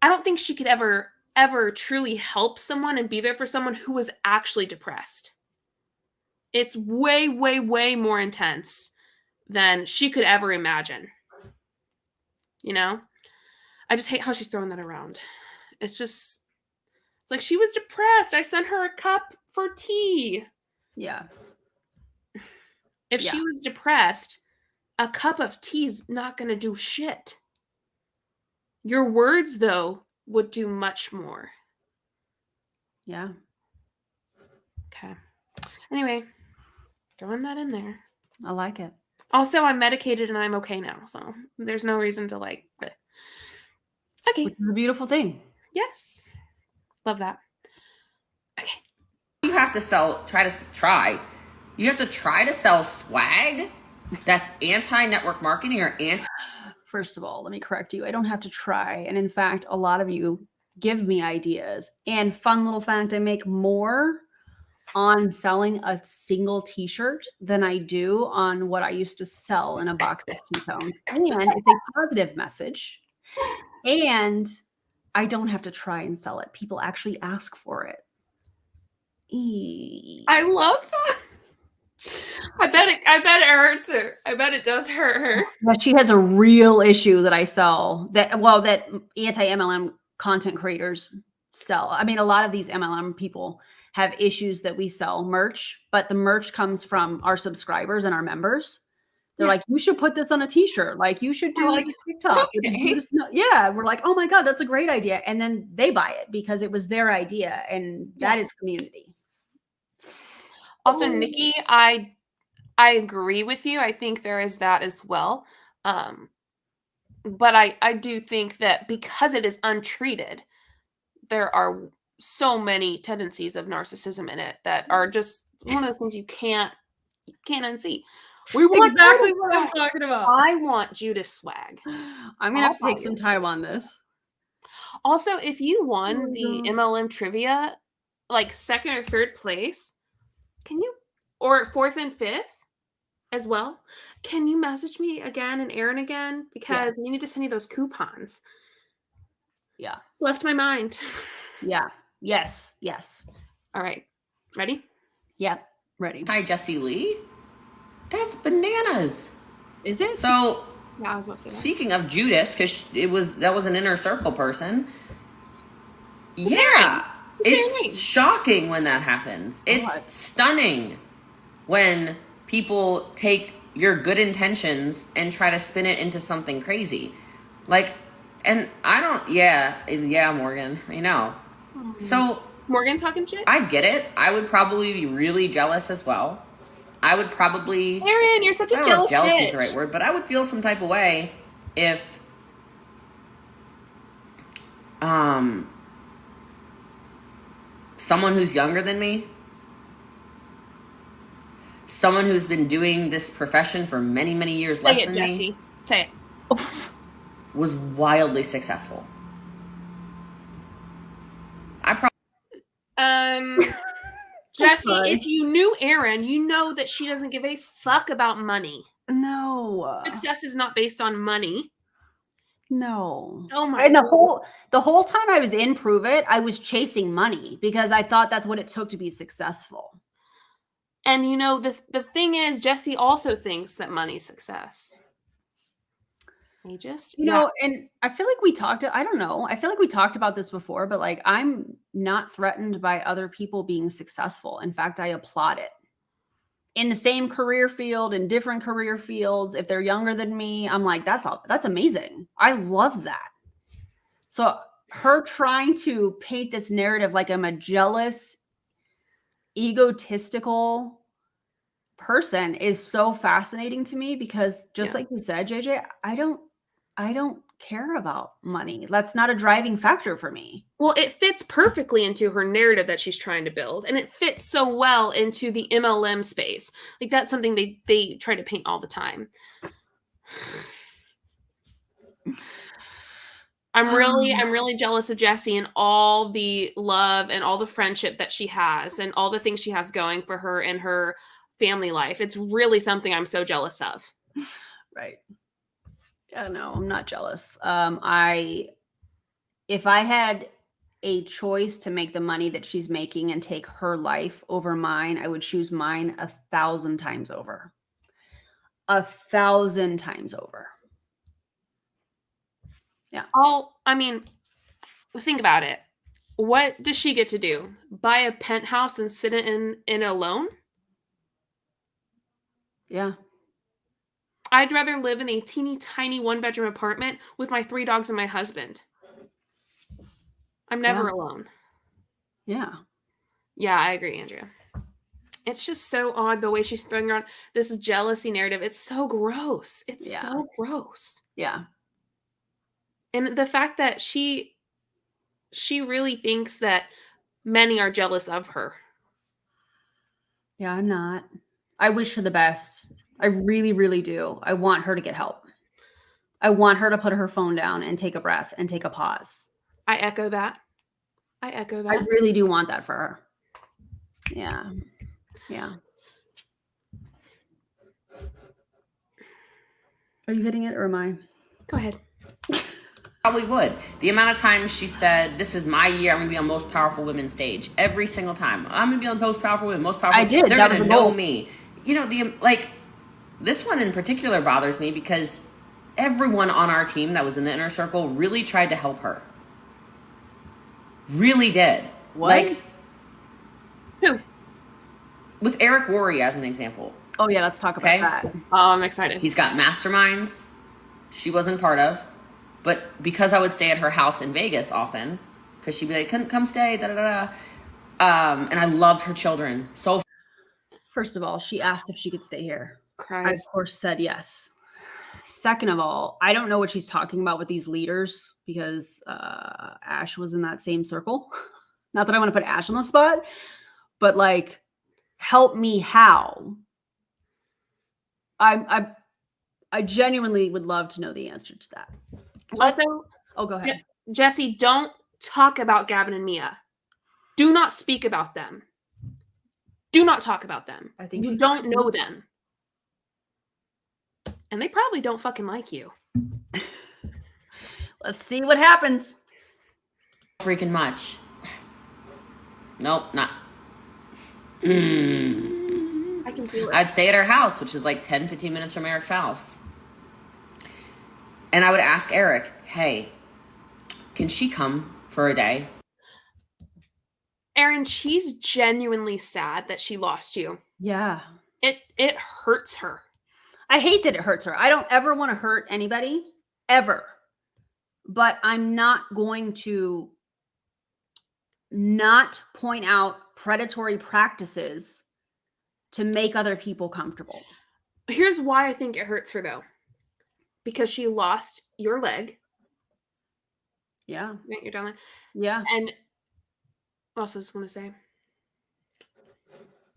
S1: I don't think she could ever truly help someone and be there for someone who was actually depressed. It's way, way, way more intense than she could ever imagine. You know? I just hate how she's throwing that around. It's like she was depressed. I sent her a cup for tea.
S2: Yeah.
S1: If she was depressed, a cup of tea's not going to do shit. Your words, though, would do much more.
S2: Yeah.
S1: Okay. Anyway, throwing that in there.
S2: I like it.
S1: Also, I'm medicated and I'm okay now, so there's no reason to like. But okay.
S2: Which is a beautiful thing.
S1: Yes. Love that. Okay.
S3: You have to You have to try to sell swag that's anti-network marketing or anti.
S2: First of all, let me correct you. I don't have to try. And in fact, a lot of you give me ideas. And fun little fact, I make more on selling a single t-shirt than I do on what I used to sell in a box of ketones. And it's a positive message. And I don't have to try and sell it. People actually ask for it.
S1: I love that. I bet it hurts her. I bet it does hurt her.
S2: But she has a real issue that I sell that anti-MLM content creators sell. I mean, a lot of these MLM people have issues that we sell merch, but the merch comes from our subscribers and our members. They're like, you should put this on a t-shirt. Like you should do like a TikTok.
S1: Okay.
S2: Yeah. We're like, oh my God, that's a great idea. And then they buy it because it was their idea. And that is community.
S1: Also, Nikki, I agree with you. I think there is that as well. But I do think that because it is untreated, there are so many tendencies of narcissism in it that are just one of those things you can't unsee. We want
S2: exactly what I'm talking about.
S1: I want Judas swag.
S2: I'm gonna have to take some time on this.
S1: Also, if you won the MLM trivia, like second or third place, can you, or fourth and fifth as well, can you message me again and Erin again? Because we need to send you those coupons.
S2: Yeah.
S1: It's left my mind.
S2: Yeah. Yes.
S1: All right. Ready?
S2: Yeah. Ready.
S3: Hi, Jessie Lee. That's bananas.
S2: Is it?
S3: So,
S1: yeah, I was about to say that.
S3: Speaking of Judas, because that was an inner circle person.
S1: It's
S3: yeah.
S1: Erin.
S3: It's shocking when that happens. It's stunning when people take your good intentions and try to spin it into something crazy. Like, and I don't, Morgan, I know. So
S1: Morgan talking shit?
S3: I get it. I would probably be really jealous as well. I would probably...
S1: Erin, you're such a jealous bitch.
S3: Jealous is the right word, but I would feel some type of way if... someone who's younger than me, someone who's been doing this profession for many, many years less than
S1: Jesse.
S3: me,
S1: Say it.
S3: was wildly successful.
S1: Jessie, if you knew Erin, you know that she doesn't give a fuck about money.
S2: No.
S1: Success is not based on money.
S2: No.
S1: Oh my
S2: And
S1: God.
S2: the whole time I was in Prove It, I was chasing money because I thought that's what it took to be successful.
S1: And you know, the thing is, Jessie also thinks that money's success. He just,
S2: You know, and I feel like we talked, I don't know, I feel like we talked about this before, but like I'm not threatened by other people being successful. In fact, I applaud it. In the same career field, in different career fields, if they're younger than me, I'm like, that's amazing. I love that. So her trying to paint this narrative like I'm a jealous, egotistical person is so fascinating to me because just like you said, JJ, I don't care about money. That's not a driving factor for me.
S1: well, it fits perfectly into her narrative that she's trying to build, and it fits so well into the MLM space. Like that's something they try to paint all the time. I'm really jealous of Jessie and all the love and all the friendship that she has and all the things she has going for her in her family life. It's really something I'm so jealous of.
S2: Right. Yeah, no, I'm not jealous. If I had a choice to make the money that she's making and take her life over mine, I would choose mine 1,000 times over. 1,000 times over. Yeah.
S1: I mean, think about it. What does she get to do? Buy a penthouse and sit in alone?
S2: Yeah.
S1: I'd rather live in a teeny tiny 1-bedroom apartment with my 3 dogs and my husband. I'm never alone.
S2: Yeah.
S1: Yeah, I agree, Andrea. It's just so odd the way she's throwing around this jealousy narrative. It's so gross. It's so gross.
S2: Yeah.
S1: And the fact that she really thinks that many are jealous of her.
S2: Yeah, I'm not. I wish her the best. I really, really do. I want her to get help. I want her to put her phone down and take a breath and take a pause.
S1: I echo that.
S2: I really do want that for her. Yeah. Yeah. Are you hitting it or am I?
S1: Go ahead.
S3: Probably would. The amount of times she said, "This is my year. I'm gonna be on Most Powerful Women stage." Every single time, I'm gonna be on Most Powerful Women. Most Powerful.
S2: I did.
S3: They're
S2: That
S3: gonna
S2: was the
S3: know
S2: goal.
S3: me. You know, this one in particular bothers me because everyone on our team that was in the inner circle really tried to help her. Really did.
S2: What?
S1: Who?
S3: With Eric Worre as an example.
S2: Oh yeah, let's talk about that.
S1: Oh, I'm excited.
S3: He's got masterminds she wasn't part of, but because I would stay at her house in Vegas often, because she'd be like, "Come stay, da da da." And I loved her children so.
S2: First of all, she asked if she could stay here. I,
S1: Christ.
S2: of course, said yes. Second of all, I don't know what she's talking about with these leaders because Ash was in that same circle. Not that I want to put Ash on the spot, but like, help me how? I genuinely would love to know the answer to that.
S1: Also,
S2: Oh, go ahead.
S1: Jessie, don't talk about Gavin and Mia. Do not speak about them. Do not talk about them.
S2: I think
S1: you
S2: she's
S1: don't
S2: fine.
S1: know them. And they probably don't fucking like you.
S2: Let's see what happens.
S3: Freaking much. Nope, not.
S1: I can feel it.
S3: I'd stay at her house, which is like 10, 15 minutes from Eric's house. And I would ask Eric, "Hey, can she come for a day?"
S1: Erin, she's genuinely sad that she lost you.
S2: Yeah.
S1: It hurts her.
S2: I hate that it hurts her. I don't ever want to hurt anybody, ever. But I'm not going to not point out predatory practices to make other people comfortable.
S1: Here's why I think it hurts her, though. Because she lost your leg.
S2: Yeah.
S1: Right, your downline.
S2: Yeah.
S1: And what else was I going to say?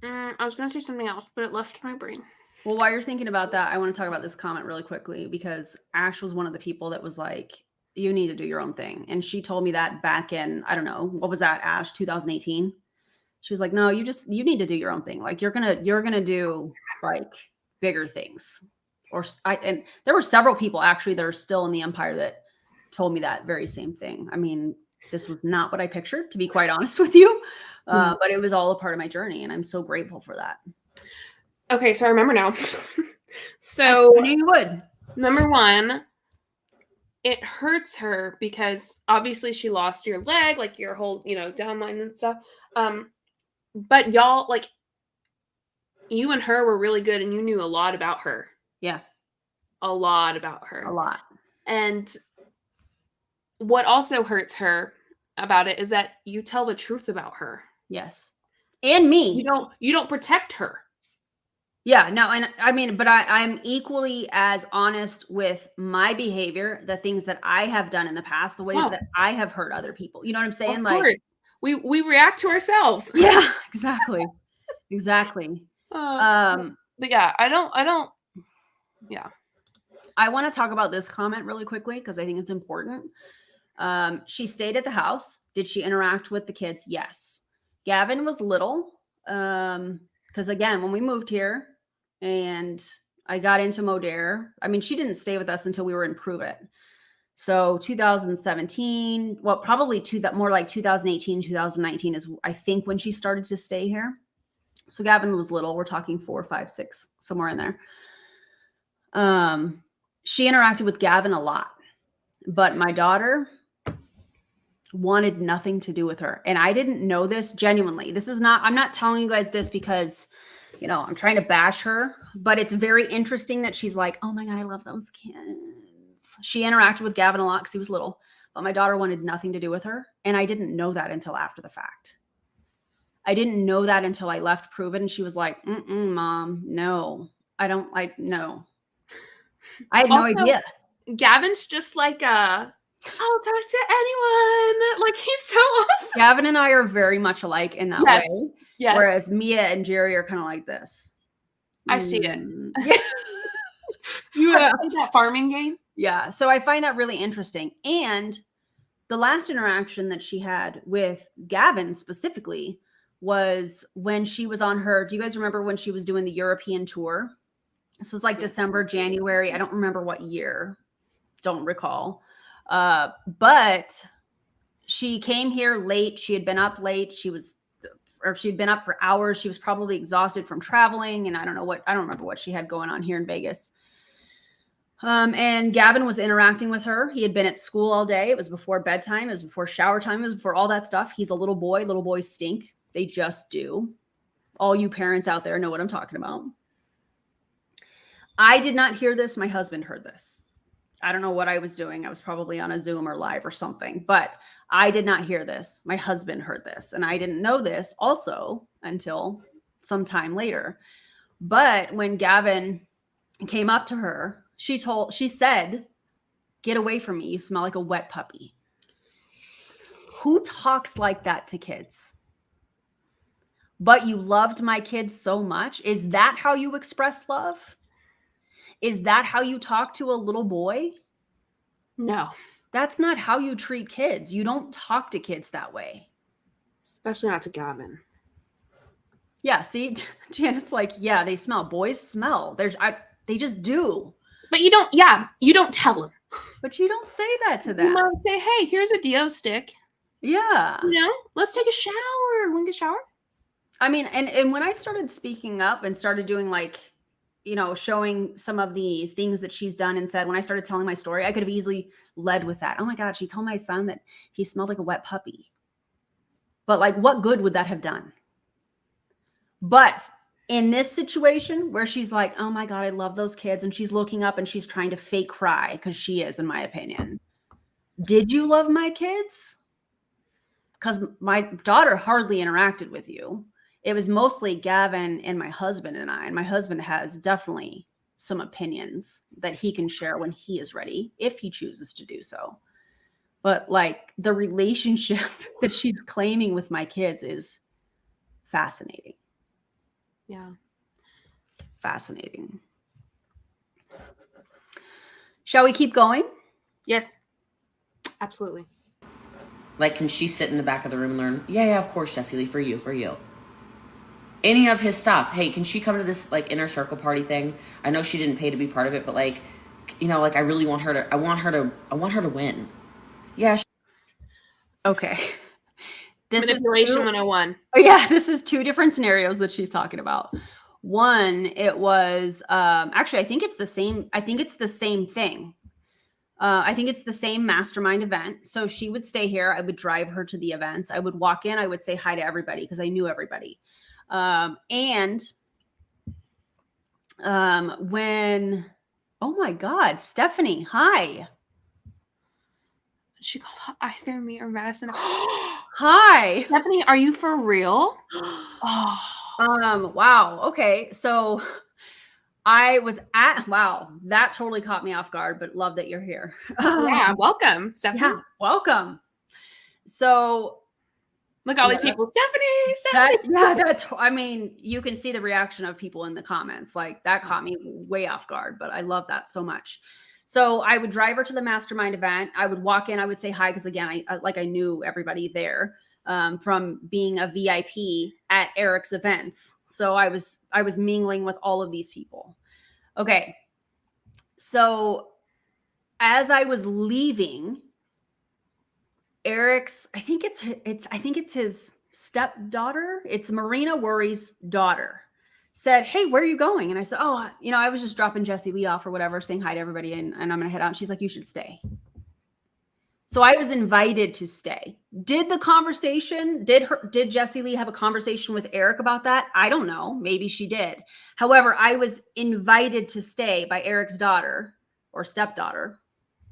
S1: I was going to say something else, but it left my brain.
S2: Well, while you're thinking about that, I want to talk about this comment really quickly because Ash was one of the people that was like, "You need to do your own thing." And she told me that back in, I don't know, what was that, Ash, 2018? She was like, "No, you need to do your own thing. Like you're going to do like bigger things." And there were several people actually that are still in the empire that told me that very same thing. I mean, this was not what I pictured, to be quite honest with you. But it was all a part of my journey, and I'm so grateful for that.
S1: Okay, so I remember now. So
S2: I knew you would.
S1: number one, it hurts her because obviously she lost your leg, like your whole, downline and stuff. But y'all, like, you and her were really good, and you knew a lot about her.
S2: Yeah.
S1: A lot about her.
S2: A lot.
S1: And what also hurts her about it is that you tell the truth about her.
S2: Yes. And me.
S1: You don't protect her.
S2: Yeah, no, and I mean, but I'm equally as honest with my behavior, the things that I have done in the past, the way that I have hurt other people. You know what I'm saying?
S1: Of course. We react to ourselves.
S2: Yeah, exactly. Exactly.
S1: But yeah, I don't. Yeah.
S2: I want to talk about this comment really quickly because I think it's important. She stayed at the house. Did she interact with the kids? Yes. Gavin was little. Because again, when we moved here and I got into Modere, I mean, she didn't stay with us until we were in Prove It. So 2017, well, probably more like 2018, 2019 is I think when she started to stay here. So Gavin was little. We're talking 4, 5, 6, somewhere in there. She interacted with Gavin a lot, but my daughter wanted nothing to do with her. And I didn't know this genuinely. I'm not telling you guys this because, I'm trying to bash her, but it's very interesting that she's like, oh my God, I love those kids. She interacted with Gavin a lot because he was little, but my daughter wanted nothing to do with her. And I didn't know that until after the fact. I didn't know that until I left Prove It. And she was like, Mom, no, no. I had no idea.
S1: Gavin's just like I'll talk to anyone. Like, he's so awesome.
S2: Gavin and I are very much alike in that way.
S1: Yes.
S2: Whereas Mia and Jerry are kind of like this.
S1: I see it.
S2: Yeah.
S1: Like that farming game.
S2: Yeah. So I find that really interesting. And the last interaction that she had with Gavin specifically was when she was on her, do you guys remember when she was doing the European tour? This was like December, January. I don't remember what year. Don't recall. But she came here late. She had been up late. She'd been up for hours. She was probably exhausted from traveling. And I don't remember what she had going on here in Vegas. And Gavin was interacting with her. He had been at school all day. It was before bedtime. It was before shower time. It was before all that stuff. He's a little boy. Little boys stink. They just do. All you parents out there know what I'm talking about. I did not hear this. My husband heard this. I don't know what I was doing. I was probably on a Zoom or live or something, but I did not hear this. My husband heard this, and I didn't know this also until some time later. But when Gavin came up to her, she said, "Get away from me. You smell like a wet puppy." Who talks like that to kids? But you loved my kids so much. Is that how you express love? Is that how you talk to a little boy?
S1: No.
S2: That's not how you treat kids. You don't talk to kids that way.
S1: Especially not to Gavin.
S2: Yeah, see, Janet's like, yeah, they smell. Boys smell. They just do.
S1: But you don't tell them.
S2: But you don't say that to them.
S1: You might say, hey, here's a Dio stick.
S2: Yeah.
S1: Let's take a shower. Want to get a shower?
S2: I mean, and when I started speaking up and started doing showing some of the things that she's done and said, when I started telling my story, I could have easily led with that. Oh my God, she told my son that he smelled like a wet puppy. But like, what good would that have done? But in this situation where she's like, oh my God, I love those kids. And she's looking up and she's trying to fake cry because she is, in my opinion. Did you love my kids? Because my daughter hardly interacted with you. It was mostly Gavin and my husband and I. And my husband has definitely some opinions that he can share when he is ready, if he chooses to do so. But like the relationship that she's claiming with my kids is fascinating.
S1: Yeah.
S2: Fascinating. Shall we keep going?
S1: Yes. Absolutely.
S3: Like, can she sit in the back of the room and learn? Yeah, of course, Jessie Lee, for you. Any of his stuff. Hey, can she come to this like inner circle party thing? I know she didn't pay to be part of it, but I really want her to. I want her to win. Yeah.
S2: Okay. This
S1: Manipulation
S2: is
S1: 101.
S2: Oh yeah, this is two different scenarios that she's talking about. One, it was actually I think it's the same. I think it's the same thing. I think it's the same mastermind event. So she would stay here. I would drive her to the events. I would walk in. I would say hi to everybody because I knew everybody. When, oh my God, Stephanie, hi.
S1: She called either me or Madison.
S2: Hi.
S1: Stephanie, are you for real? Oh.
S2: Wow. Okay. So I was wow, that totally caught me off guard, but love that you're here.
S1: Yeah, welcome, Stephanie.
S2: Yeah, welcome. So
S1: look at all these people. Stephanie.
S2: I mean, you can see the reaction of people in the comments. Like that caught me way off guard, but I love that so much. So I would drive her to the mastermind event. I would walk in. I would say hi because again, I knew everybody there from being a VIP at Eric's events. So I was mingling with all of these people. Okay, so as I was leaving, Eric's, I think it's his stepdaughter. It's Marina Worry's daughter. Said, "Hey, where are you going?" And I said, "Oh, I was just dropping Jessie Lee off or whatever, saying hi to everybody, and I'm gonna head out." And she's like, "You should stay." So I was invited to stay. Did Jessie Lee have a conversation with Eric about that? I don't know. Maybe she did. However, I was invited to stay by Eric's daughter or stepdaughter.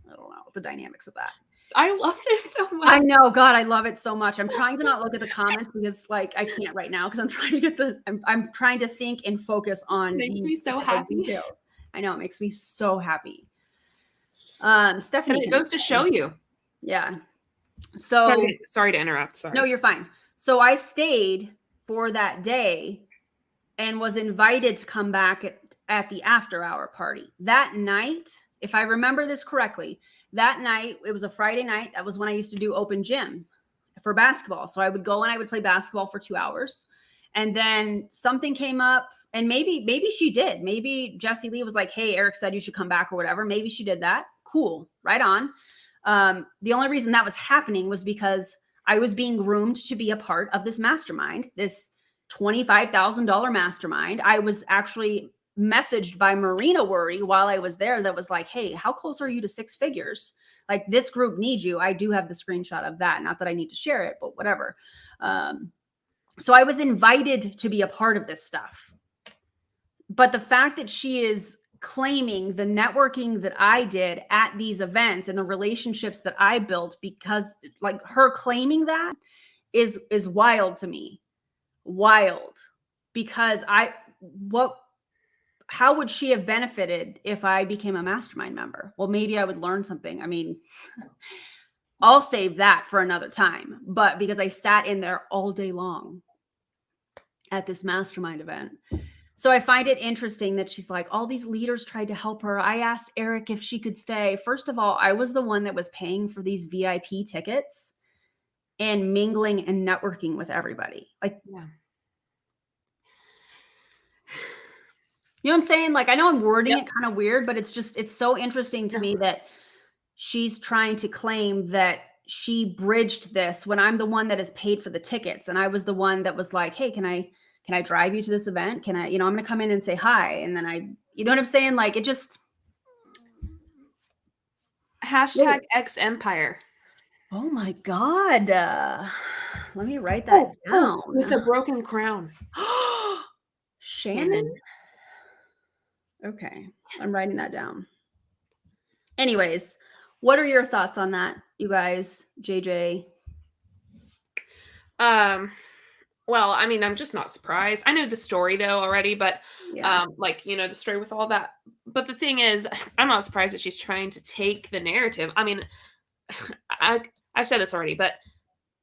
S2: I don't know the dynamics of that.
S1: I love this so much.
S2: I know, God, I love it so much. I'm trying to not look at the comments because, like, I can't right now because I'm trying to get I'm trying to think and focus on.
S1: It makes me so happy.
S2: Details. I know, it makes me so happy. Stephanie,
S1: and it goes to show you.
S2: Yeah. So
S1: sorry to interrupt. Sorry.
S2: No, you're fine. So I stayed for that day and was invited to come back at the after hour party that night. If I remember this correctly, that night, it was a Friday night. That was when I used to do open gym for basketball. So I would go and I would play basketball for 2 hours. And then something came up and maybe she did. Maybe Jessie Lee was like, "Hey, Eric said you should come back," or whatever. Maybe she did that. Cool. Right on. The only reason that was happening was because I was being groomed to be a part of this mastermind, this $25,000 mastermind. I was actually messaged by Marina Worry while I was there that was like, "Hey, how close are you to 6 figures? Like, this group needs you." I do have the screenshot of that. Not that I need to share it, but whatever. So I was invited to be a part of this stuff. But the fact that she is claiming the networking that I did at these events and the relationships that I built, because like her claiming that is wild to me. Wild. Because how would she have benefited if I became a mastermind member? Well, maybe I would learn something. I mean, I'll save that for another time. But because I sat in there all day long at this mastermind event. So I find it interesting that she's like, all these leaders tried to help her. I asked Eric if she could stay. First of all, I was the one that was paying for these VIP tickets and mingling and networking with everybody. Like, yeah. You know what I'm saying? Like, I know I'm wording it kind of weird, but it's so interesting to me that she's trying to claim that she bridged this when I'm the one that is paid for the tickets. And I was the one that was like, "Hey, can I drive you to this event? Can I, I'm going to come in and say hi." And then you know what I'm saying? Like, it just.
S1: Hashtag X Empire.
S2: Oh my God. Let me write that down.
S1: With a broken crown.
S2: Shannon. Okay. I'm writing that down. Anyways, what are your thoughts on that, you guys? JJ?
S1: Well, I mean, I'm just not surprised. I know the story though already, but the story with all that. But the thing is, I'm not surprised that she's trying to take the narrative. I mean, I've said this already, but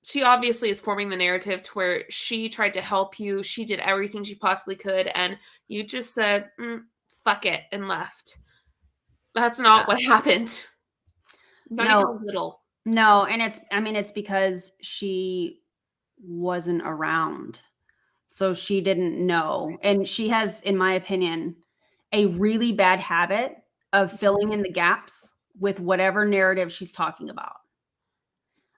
S1: she obviously is forming the narrative to where she tried to help you. She did everything she possibly could, and you just said, "Fuck it," and left. That's not what happened. Not even a little.
S2: No, and it's because she wasn't around, so she didn't know. And she has, in my opinion, a really bad habit of filling in the gaps with whatever narrative she's talking about.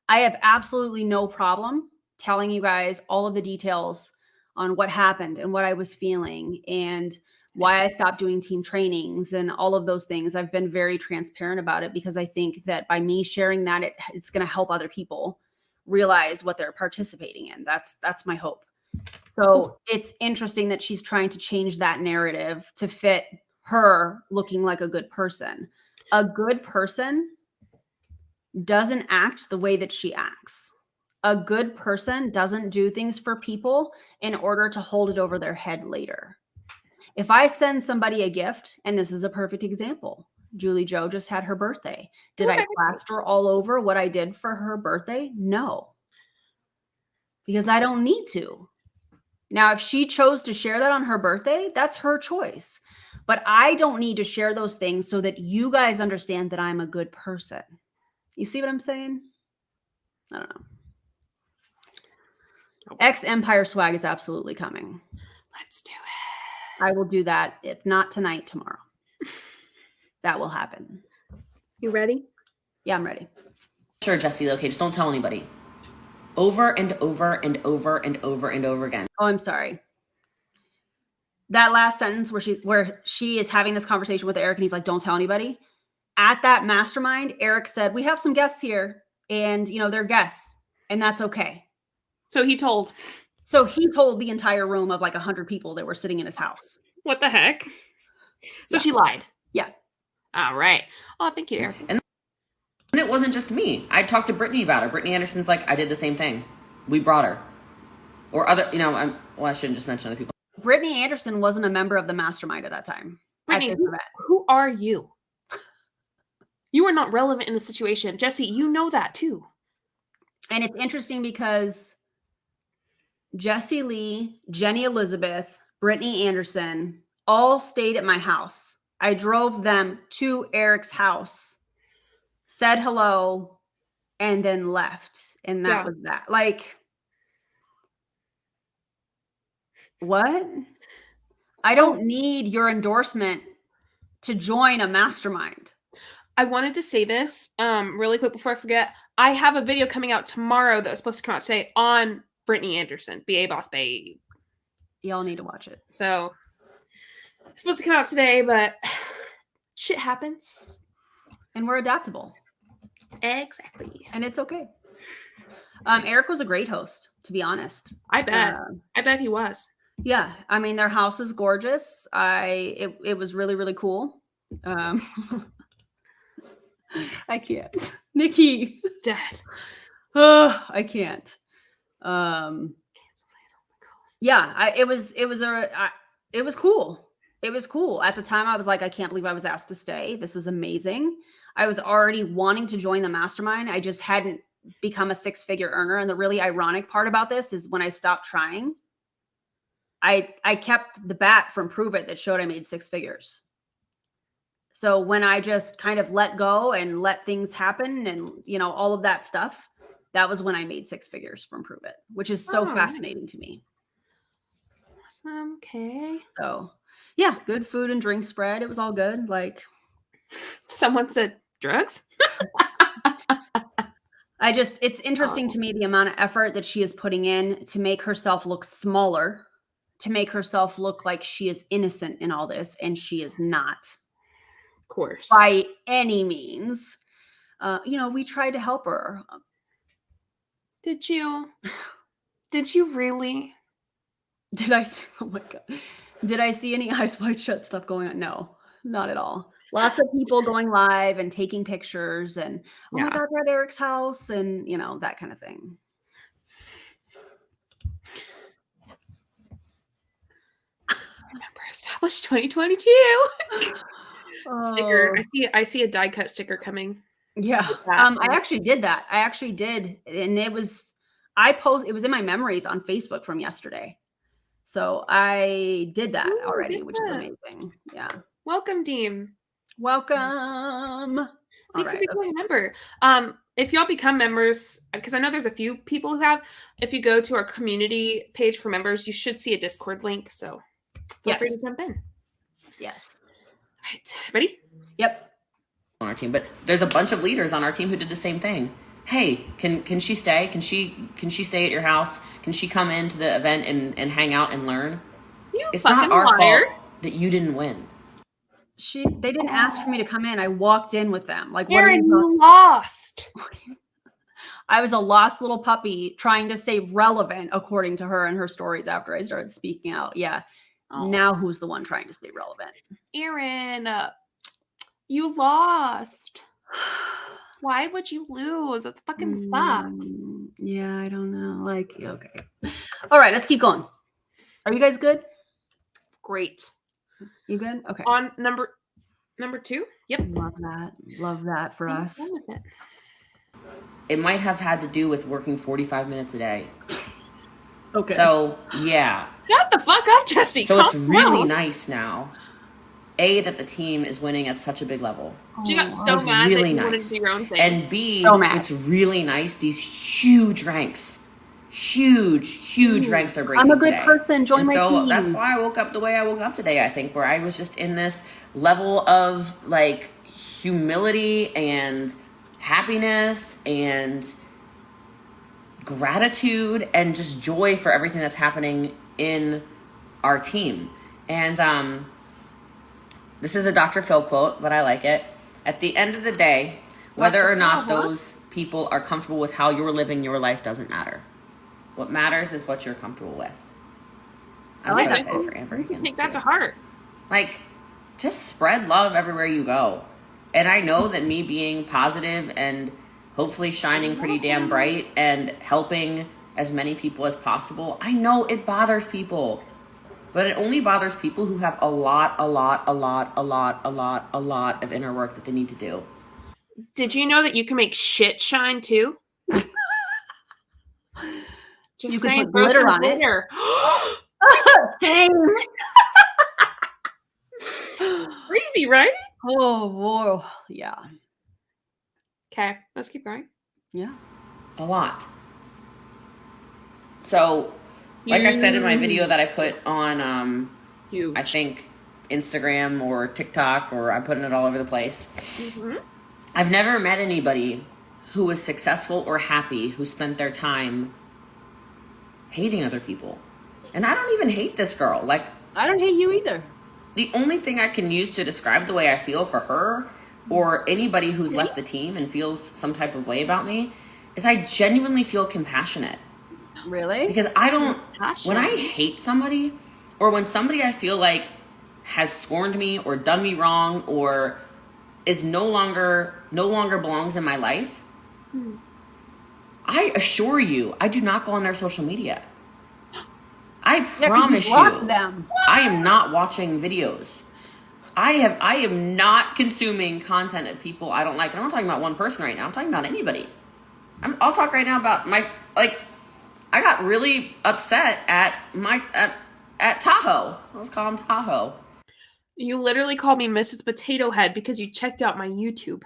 S2: I have absolutely no problem telling you guys all of the details on what happened and what I was feeling and why I stopped doing team trainings and all of those things. I've been very transparent about it because I think that by me sharing that, it's going to help other people realize what they're participating in. That's my hope. So it's interesting that she's trying to change that narrative to fit her looking like a good person. A good person doesn't act the way that she acts. A good person doesn't do things for people in order to hold it over their head later. If I send somebody a gift, and this is a perfect example, Julie Jo just had her birthday. Did I plaster all over what I did for her birthday? No, because I don't need to. Now, if she chose to share that on her birthday, that's her choice. But I don't need to share those things so that you guys understand that I'm a good person. You see what I'm saying? I don't know. Empire swag is absolutely coming.
S1: Let's do it.
S2: I will do that. If not tonight, tomorrow. That will happen.
S1: You ready?
S2: Yeah, I'm ready.
S3: Sure, Jessie. Okay, just don't tell anybody. Over and over and over and over and over again.
S2: Oh, I'm sorry. That last sentence where she is having this conversation with Eric and he's like, don't tell anybody. At that mastermind, Eric said, we have some guests here and, they're guests and that's okay.
S1: So he told
S2: the entire room of like 100 people that were sitting in his house.
S1: What the heck? So
S2: Yeah.
S1: She lied.
S2: Yeah.
S1: All right. Oh, thank you, Eric.
S3: And it wasn't just me. I talked to Brittany about it. Brittany Anderson's like, I did the same thing. We brought her. Or other, I shouldn't just mention other people.
S2: Brittany Anderson wasn't a member of the mastermind at that time.
S1: Brittany, who are you? You are not relevant in the situation. Jessie, you know that too.
S2: And it's interesting because Jessie Lee, Jenny Elizabeth, Brittany Anderson all stayed at my house. I drove them to Eric's house, said hello, and then left. And that was that. Like, what? I don't need your endorsement to join a mastermind.
S1: I wanted to say this really quick before I forget. I have a video coming out tomorrow that was supposed to come out today on Brittany Anderson, BA Boss Babe.
S2: Y'all need to watch it.
S1: So it's supposed to come out today, but shit happens.
S2: And we're adaptable.
S1: Exactly.
S2: And it's okay. Eric was a great host, to be honest.
S1: I bet. I bet he was.
S2: Yeah. I mean, their house is gorgeous. It was really, really cool. I can't. Nikki.
S1: Dead.
S2: Oh, I can't. Yeah, it was cool. It was cool. At the time, I was like, I can't believe I was asked to stay. This is amazing. I was already wanting to join the mastermind. I just hadn't become a six-figure earner. And the really ironic part about this is when I stopped trying, I kept the bat from Prove It that showed I made six figures. So when I just kind of let go and let things happen and, all of that stuff, that was when I made six figures from Prove It, which is so fascinating to me.
S1: Awesome. Okay.
S2: So yeah, good food and drink spread. It was all good. Like
S1: someone said drugs.
S2: It's interesting to me the amount of effort that she is putting in to make herself look smaller, to make herself look like she is innocent in all this. And she is not.
S1: Of course.
S2: By any means. We tried to help her.
S1: Did you really?
S2: Oh my God. Did I see any eyes wide shut stuff going on? No, not at all. Lots of people going live and taking pictures and, oh my God, we're at Eric's house and, that kind of thing.
S1: Remember established 2022 sticker. I see a die cut sticker coming.
S2: Yeah. I actually did that. And it was in my memories on Facebook from yesterday. So I did that already, which is amazing. Yeah.
S1: Welcome, Deem.
S2: Welcome.
S1: Thanks for becoming a member. If y'all become members, because I know there's a few people who have, if you go to our community page for members, you should see a Discord link. So feel free to jump in.
S2: Yes.
S1: All right. Ready?
S2: Yep.
S3: On our team, but there's a bunch of leaders on our team who did the same thing. hey, can she stay? Can she stay at your house? Can she come into the event and hang out and learn?
S1: You
S3: It's
S1: fucking
S3: not our
S1: liar.
S3: fault that you didn't win.
S2: They didn't ask for me to come in. I walked in with them. Like, what are
S1: Erin,
S2: you?
S1: you lost.
S2: I was a lost little puppy trying to stay relevant, according to her and her stories after I started speaking out. Yeah.
S1: Oh.
S2: Now who's the one trying to stay relevant?
S1: Erin, you lost. Why would you lose? That fucking sucks.
S2: Yeah, I don't know. Like, okay. All right, let's keep going. Are you guys good?
S1: Great.
S2: You good? Okay.
S1: On number 2. Yep.
S2: Love that. Love that for
S1: I'm
S2: us.
S1: done with it.
S3: It might have had to do with working 45 minutes a day.
S2: Okay.
S3: So, yeah.
S1: Shut the fuck up, Jessie.
S3: So
S1: Calm
S3: it's really
S1: down.
S3: nice now, that the team is winning at such a big level.
S1: She got so
S3: Like,
S1: mad
S3: really
S1: that you wanted to
S3: nice.
S1: do your own thing.
S3: And B,
S2: So mad.
S3: it's really nice. These huge ranks. Huge ranks are breaking
S2: I'm a good
S3: today.
S2: person. Join
S3: And
S2: my
S3: so
S2: team.
S3: that's why I woke up the way I woke up today, I think, where I was just in this level of like humility and happiness and gratitude and just joy for everything that's happening in our team. And this is a Dr. Phil quote, but I like it. At the end of the day, whether or not those people are comfortable with how you're living your life doesn't matter. What matters is what you're comfortable with. I'm
S2: like
S3: so
S2: that
S3: excited
S2: quote.
S3: for Amber
S1: You can
S3: Higgins
S1: take that
S3: too.
S1: to heart.
S3: Like, just spread love everywhere you go. And I know that me being positive and hopefully shining pretty damn bright and helping as many people as possible, I know it bothers people. But it only bothers people who have a lot of inner work that they need to do.
S1: Did you know that you can make shit shine too? Just
S2: You could
S1: saying,
S2: put
S1: throw
S2: glitter
S1: some
S2: on it.
S1: glitter.
S2: Same.
S1: Crazy, right?
S2: Oh, whoa. Yeah.
S1: Okay, let's keep going.
S2: Yeah.
S3: A lot. So, like I said in my video that I put on,
S1: Huge.
S3: I think, Instagram or TikTok, or I'm putting it all over the place.
S1: Mm-hmm.
S3: I've never met anybody who was successful or happy who spent their time hating other people. And I don't even hate this girl. Like,
S2: I don't hate you either.
S3: the only thing I can use to describe the way I feel for her or anybody who's left the team and feels some type of way about me is I genuinely feel compassionate.
S2: Really?
S3: Because I don't,
S1: Compassion.
S3: when I hate somebody or when somebody I feel like has scorned me or done me wrong or is no longer belongs in my life, I assure you, I do not go on their social media. I promise you,
S2: them.
S3: I am not watching videos. I am not consuming content of people I don't like. And I'm not talking about one person right now. I'm talking about anybody. I'll talk right now about I got really upset at Tahoe. Let's call him Tahoe.
S1: You literally called me Mrs. Potato Head because you checked out my YouTube.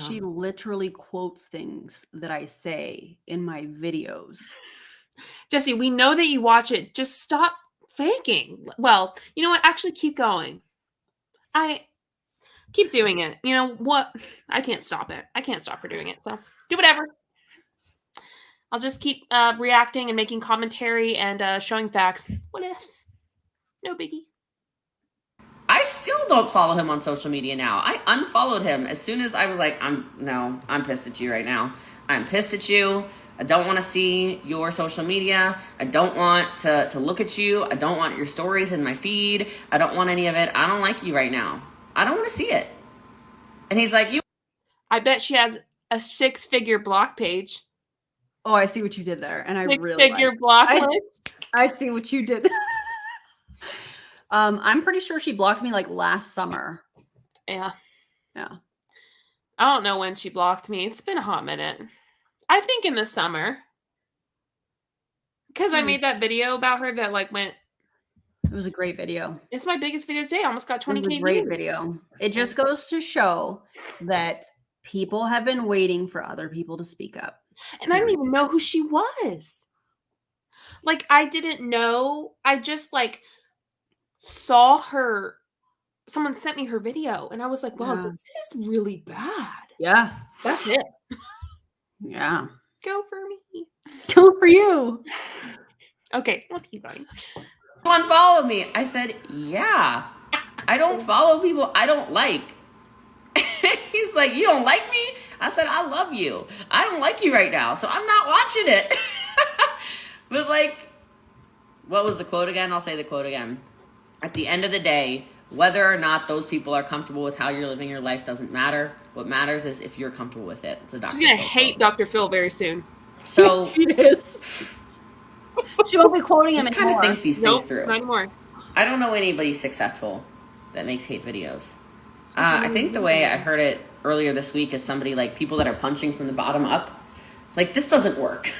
S2: She literally quotes things that I say in my videos.
S1: Jessie, we know that you watch it. Just stop faking. Well, you know what? Actually, keep going. I keep doing it. You know what? I can't stop it. I can't stop her doing it. So do whatever. I'll just keep reacting and making commentary and showing facts. What ifs? No biggie.
S3: I still don't follow him on social media now. I unfollowed him as soon as I was like, I'm pissed at you right now. I'm pissed at you. I don't want to see your social media. I don't want to look at you. I don't want your stories in my feed. I don't want any of it. I don't like you right now. I don't want to see it. And he's like,
S1: I bet she has a 6-figure block page.
S2: Oh, I see what you did there. And I really
S1: 6-figure block list.
S2: I see what you did. I'm pretty sure she blocked me like last summer.
S1: Yeah.
S2: Yeah.
S1: I don't know when she blocked me. It's been a hot minute. I think in the summer. Because I made that video about her that went.
S2: It was a great video.
S1: It's my biggest video today. Almost got 20K
S2: It was a great
S1: views.
S2: video. It just goes to show that people have been waiting for other people to speak up.
S1: And I didn't even know who she was. I didn't know. I just saw her. Someone sent me her video and I was like, wow,
S2: Yeah.
S1: this is really bad.
S2: Yeah.
S1: That's it.
S2: Yeah.
S1: Go for me.
S2: Go for you.
S1: Okay, let's keep going.
S3: You unfollow me. I said, yeah. I don't follow people I don't like. He's like, you don't like me? I said, I love you. I don't like you right now, so I'm not watching it. But like, what was the quote again? I'll say the quote again. At the end of the day, whether or not those people are comfortable with how you're living your life doesn't matter. What matters is if you're comfortable with it. It's a Dr.
S1: She's gonna
S3: Phil
S1: hate
S3: quote.
S1: Dr. Phil very soon.
S3: So
S2: She is. She won't be quoting him
S3: just kind
S2: anymore.
S3: of think these things
S1: Nope,
S3: through.
S1: not anymore.
S3: I don't know anybody successful that makes hate videos. I think the way I heard it earlier this week is somebody like people that are punching from the bottom up. Like, this doesn't work.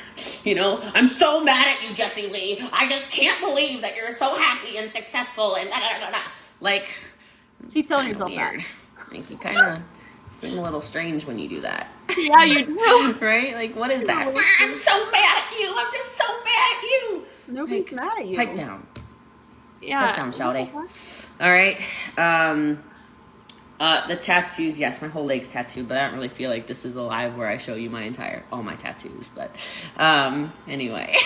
S3: You know, I'm so mad at you, Jessie Lee. I just can't believe that you're so happy and successful and da da da da. Like,
S2: Keep telling
S3: kinda
S2: yourself
S3: weird.
S2: that.
S3: Like, you kind of seem a little strange when you do that.
S1: Yeah, you do.
S3: Right? Like, what is that? I'm so mad at you. I'm just so mad at you.
S2: Nobody's mad at you.
S3: Pipe down.
S1: Yeah.
S3: Pipe down, shawty. All right. The tattoos, yes, my whole leg's tattooed, but I don't really feel like this is a live where I show you all my tattoos. But anyway,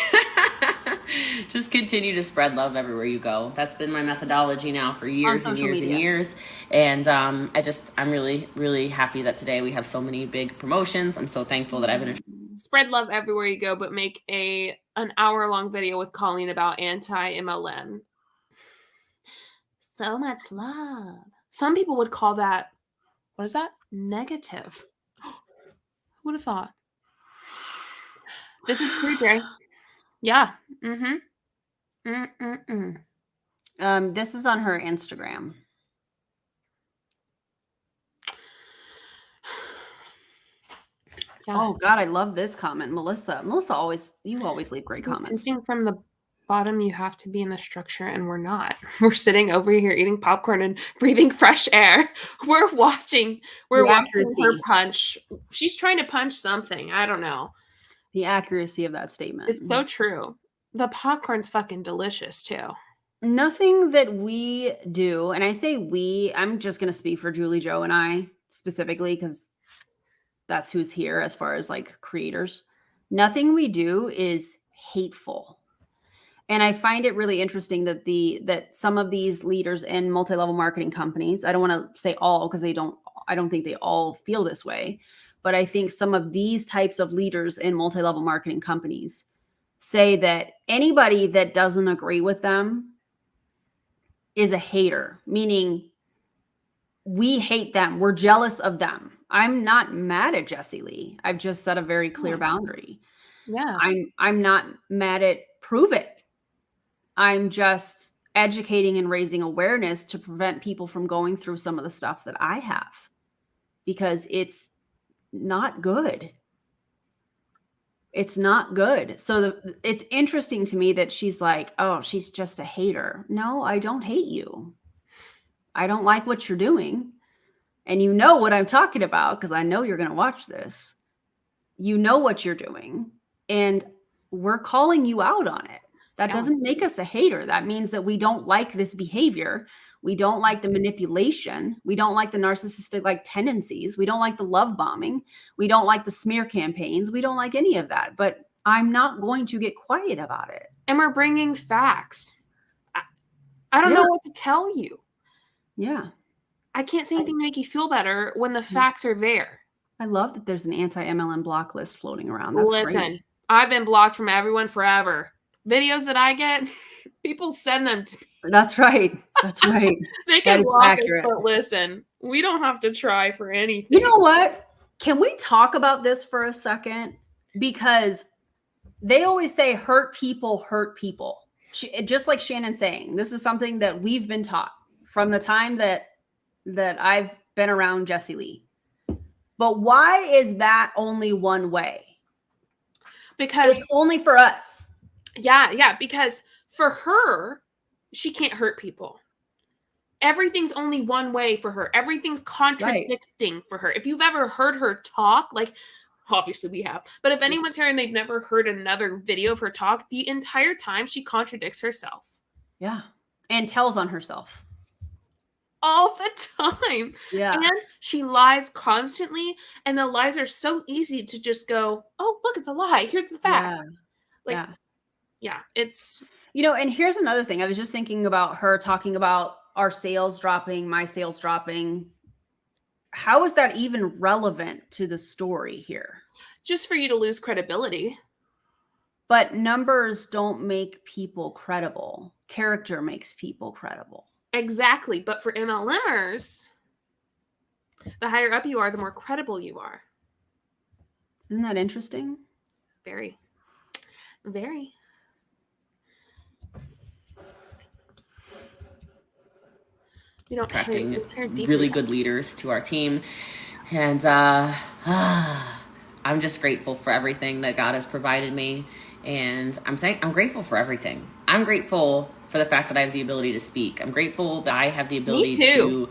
S3: just continue to spread love everywhere you go. That's been my methodology now for years and
S2: social
S3: years
S2: media.
S3: and years. And I'm really, really happy that today we have so many big promotions. I'm so thankful that I've been
S1: Spread love everywhere you go, but make an hour-long video with Colleen about anti-MLM. So much love. Some people would call that, what is that? Negative. Who would have thought? This is true, Jay. Yeah.
S2: This is on her Instagram.
S1: Yeah.
S2: Oh God, I love this comment, Melissa. You always leave great comments.
S1: Thinking from the bottom, you have to be in the structure, and we're not. We're sitting over here eating popcorn and breathing fresh air. We're watching her punch. She's trying to punch something. I don't know.
S2: The accuracy of that statement.
S1: It's so true. The popcorn's fucking delicious too.
S2: Nothing that we do, and I say we, I'm just going to speak for Julie, Joe, and I specifically because that's who's here as far as like creators. Nothing we do is hateful. And I find it really interesting that that some of these leaders in multi-level marketing companies, I don't want to say all because I don't think they all feel this way, but I think some of these types of leaders in multi-level marketing companies say that anybody that doesn't agree with them is a hater, meaning we hate them. We're jealous of them. I'm not mad at Jessie Lee. I've just set a very clear boundary.
S1: Yeah.
S2: I'm not mad at prove it. I'm just educating and raising awareness to prevent people from going through some of the stuff that I have because it's not good. It's not good. So it's interesting to me that she's like, oh, she's just a hater. No, I don't hate you. I don't like what you're doing. And you know what I'm talking about because I know you're going to watch this. You know what you're doing. And we're calling you out on it. That doesn't make us a hater. That means that we don't like this behavior. We don't like the manipulation. We don't like the narcissistic like tendencies. We don't like the love bombing. We don't like the smear campaigns. We don't like any of that. But I'm not going to get quiet about it.
S1: And we're bringing facts. I don't know what to tell you.
S2: Yeah.
S1: I can't say anything to make you feel better when the facts are there.
S2: I love that there's an anti-MLM block list floating around. That's
S1: Listen,
S2: great.
S1: I've been blocked from everyone forever. Videos that I get, people send them to me.
S2: That's right. That's right.
S1: They can
S2: That is
S1: block
S2: accurate.
S1: us, but listen, we don't have to try for anything.
S2: You know what? Can we talk about this for a second? Because they always say hurt people hurt people. Just like Shannon's saying, this is something that we've been taught from the time that I've been around Jessie Lee. But why is that only one way?
S1: Because
S2: it's only for us.
S1: Yeah, because for her, she can't hurt people. Everything's only one way for her. Everything's contradicting for her. If you've ever heard her talk, like obviously we have, but if anyone's here and they've never heard another video of her talk, the entire time she contradicts herself.
S2: Yeah. And tells on herself.
S1: all the time.
S2: Yeah.
S1: And she lies constantly, and the lies are so easy to just go, oh, look, it's a lie. Here's the fact.
S2: Yeah.
S1: Yeah, it's...
S2: And here's another thing. I was just thinking about her talking about our sales dropping, my sales dropping. How is that even relevant to the story here?
S1: just for you to lose credibility.
S2: But numbers don't make people credible. Character makes people credible.
S1: Exactly. But for MLMers, the higher up you are, the more credible you are.
S2: Isn't that interesting?
S1: Very. Very. We don't
S3: Attracting
S1: care deeply
S3: really
S1: about
S3: good leaders to our team. And I'm just grateful for everything that God has provided me. And I'm grateful for everything. I'm grateful for the fact that I have the ability to speak. I'm grateful that I have the ability to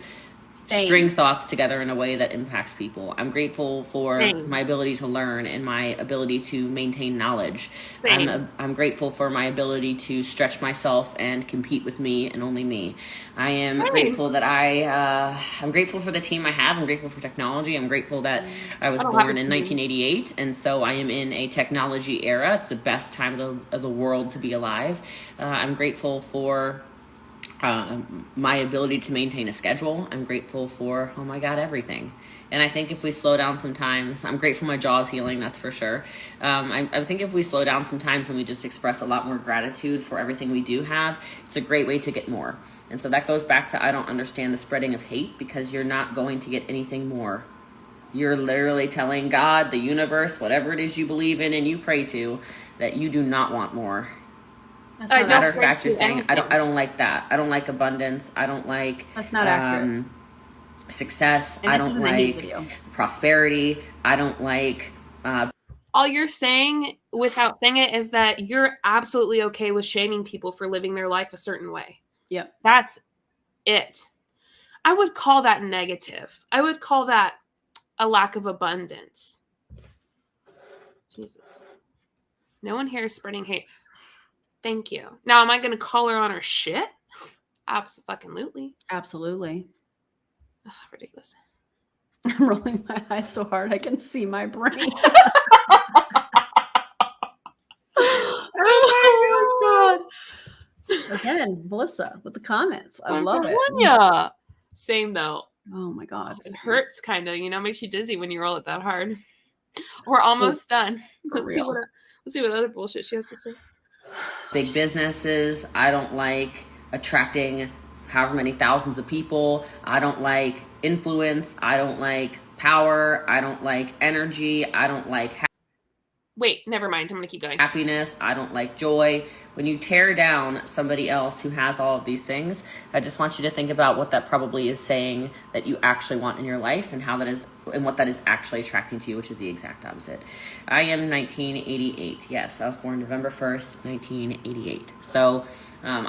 S3: string thoughts together in a way that impacts people. I'm grateful for my ability to learn and my ability to maintain knowledge. I'm grateful for my ability to stretch myself and compete with me and only me. I am grateful that I'm grateful for the team I have. I'm grateful for technology. I'm grateful that I was born in 1988, and so I am in a technology era. It's the best time of the world to be alive. I'm grateful for my ability to maintain a schedule. I'm grateful for, oh my God, everything. And I think if we slow down sometimes, I'm grateful my jaw's healing, that's for sure. I think if we slow down sometimes and we just express a lot more gratitude for everything we do have, it's a great way to get more. And so that goes back to, I don't understand the spreading of hate, because you're not going to get anything more. You're literally telling God, the universe, whatever it is you believe in and you pray to, that you do not want more. Matter of fact, you're saying, I don't like that. I don't like abundance. I don't like
S2: that's not accurate.
S3: Success. I don't like prosperity. I don't like
S1: all you're saying without saying it is that you're absolutely okay with shaming people for living their life a certain way.
S2: Yep.
S1: That's it. I would call that negative. I would call that a lack of abundance. Jesus. No one here is spreading hate. Thank you. Now, am I going to call her on her shit? Absolutely.
S2: Absolutely.
S1: Ugh, ridiculous.
S2: I'm rolling my eyes so hard I can see my brain. Oh my God. Again, Melissa with the comments. I love it.
S1: Yeah. Same though.
S2: Oh my God.
S1: It hurts kind of, makes you dizzy when you roll it that hard. We're almost done. Let's see what other bullshit she has to say.
S3: Big businesses. I don't like attracting however many thousands of people. I don't like influence. I don't like power. I don't like energy. I don't like
S1: wait, never mind. I'm going to keep going.
S3: Happiness. I don't like joy. When you tear down somebody else who has all of these things, I just want you to think about what that probably is saying that you actually want in your life, and how that is, and what that is actually attracting to you, which is the exact opposite. I am 1988. Yes, I was born November 1st, 1988. So I'm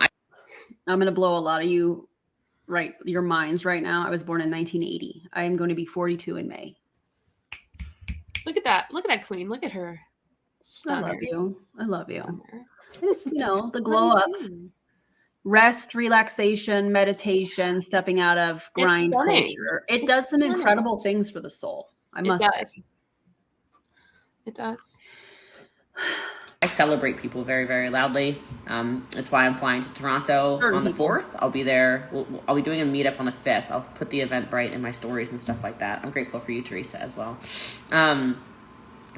S2: going to blow a lot of your minds right now. I was born in 1980. I am going to be 42 in May.
S1: Look at that. Look at that queen. Look at her. Stunner.
S2: I love you. I love you. It's, the glow up, rest, relaxation, meditation, stepping out of grind culture. It does some incredible things for the soul. I must say.
S1: It does.
S3: I celebrate people very, very loudly. That's why I'm flying to Toronto on the 4th. I'll be there. I'll be doing a meetup on the 5th. I'll put the Eventbrite in my stories and stuff like that. I'm grateful for you, Teresa, as well.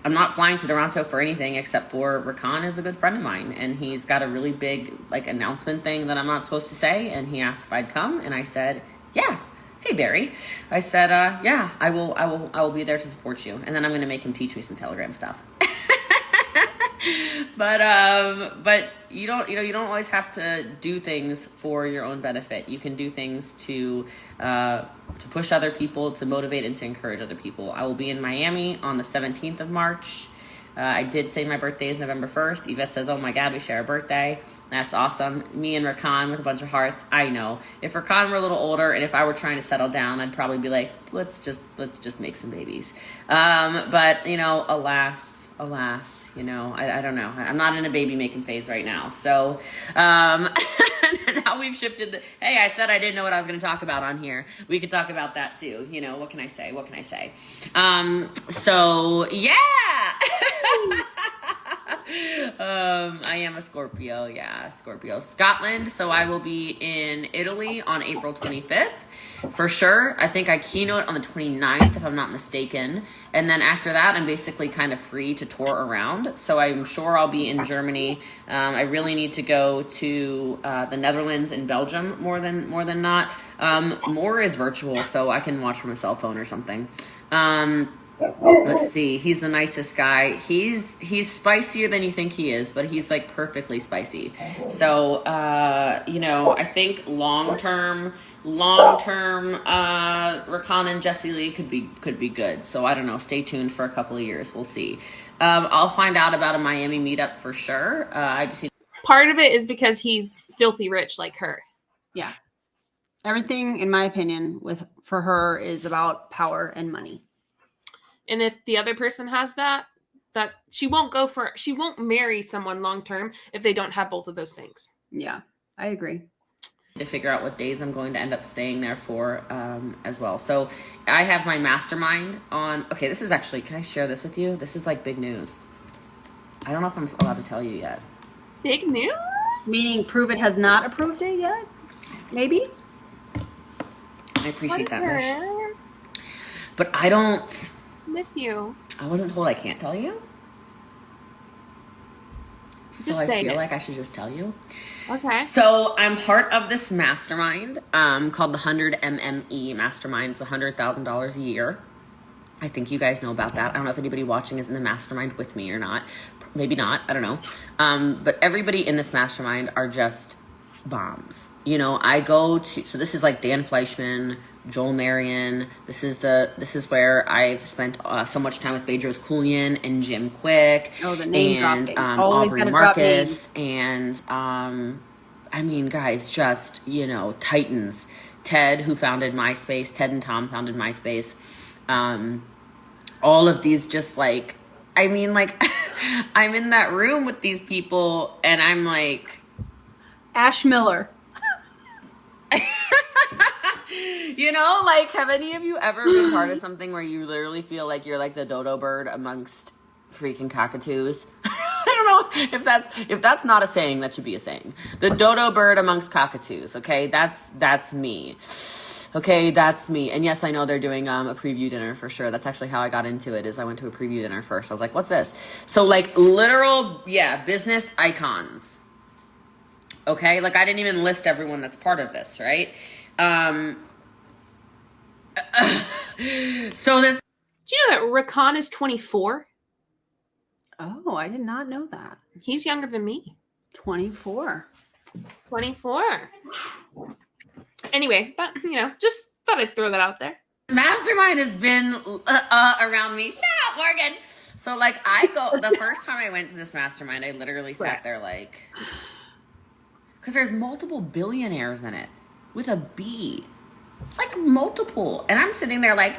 S3: I'm not flying to Toronto for anything except for Rakan is a good friend of mine, and he's got a really big announcement thing that I'm not supposed to say, and he asked if I'd come, and I said, yeah. Hey Barry, I said, yeah, I will be there to support you, and then I'm going to make him teach me some Telegram stuff. But you don't always have to do things for your own benefit. You can do things to push other people, to motivate and to encourage other people. I will be in Miami on the 17th of March. I did say my birthday is November 1st. Yvette says, oh my God, we share a birthday. That's awesome. Me and Rakan with a bunch of hearts. I know. If Rakan were a little older and if I were trying to settle down, I'd probably be like, let's just make some babies. But alas, alas, you know, I don't know. I'm not in a baby making phase right now. So, now we've shifted hey, I said I didn't know what I was going to talk about on here. We could talk about that too. You know, what can I say? So yeah. I am a Scorpio. Yeah, Scorpio. Scotland. So I will be in Italy on April 25th. For sure. I think I keynote on the 29th, if I'm not mistaken. And then after that, I'm basically kind of free to tour around. So I'm sure I'll be in Germany. I really need to go to the Netherlands and Belgium more than not. More is virtual, so I can watch from a cell phone or something. Let's see. He's the nicest guy. He's spicier than you think he is, but he's like perfectly spicy. So, you know, I think long term, Rakan and Jessie Lee could be good. So I don't know. Stay tuned for a couple of years. We'll see. I'll find out about a Miami meetup for sure. I just need.
S1: Part of it is because he's filthy rich like her.
S2: Yeah. Everything, in my opinion, for her is about power and money.
S1: And if the other person has that she won't marry someone long term if they don't have both of those things.
S2: Yeah, I agree.
S3: To figure out what days I'm going to end up staying there for as well. So I have my mastermind on. Okay, this is actually. Can I share this with you? This is like big news. I don't know if I'm allowed to tell you yet.
S1: Big news?
S2: Meaning Prove It has not approved it yet? Maybe?
S3: I appreciate that, Mish. But I don't.
S1: Miss you.
S3: I wasn't told I can't tell you. So
S1: Just
S3: I
S1: say
S3: feel
S1: it.
S3: like I should just tell you.
S1: Okay.
S3: So I'm part of this mastermind called the 100 MME Mastermind. It's $100,000 a year. I think you guys know about that. I don't know if anybody watching is in the mastermind with me or not. Maybe not. I don't know. But everybody in this mastermind are just bombs. You know, I go to, so this is like Dan Fleischman, Joel Marion. This is where I've spent so much time with Bedros Keuilian and Jim Quick.
S2: Oh, the name
S3: and
S2: dropping. Always
S3: Aubrey
S2: gotta drop
S3: Marcus and I mean, guys, just, you know, titans. Ted, who founded MySpace. Ted and Tom founded MySpace. All of these just like, I mean, like, I'm in that room with these people and I'm like,
S2: Ash Miller.
S3: you know, like, have any of you ever been part of something where you literally feel like you're like the dodo bird amongst freaking cockatoos? I don't know if that's not a saying. That should be a saying. The dodo bird amongst cockatoos. Okay, that's me. Okay, that's me. And yes, I know they're doing a preview dinner for sure. That's actually how I got into it. Is I went to a preview dinner first. I was like, what's this? So like literal, business icons. Okay, like I didn't even list everyone that's part of this, right? So this.
S1: Do you know that Rakan is 24?
S2: Oh, I did not know that.
S1: He's younger than me.
S2: 24.
S1: 24. Anyway, but you know, just thought I'd throw that out there.
S3: Mastermind has been around me. Shut up, Morgan. So like the first time I went to this mastermind, I literally sat there like, because there's multiple billionaires in it with a B, like multiple, and I'm sitting there like.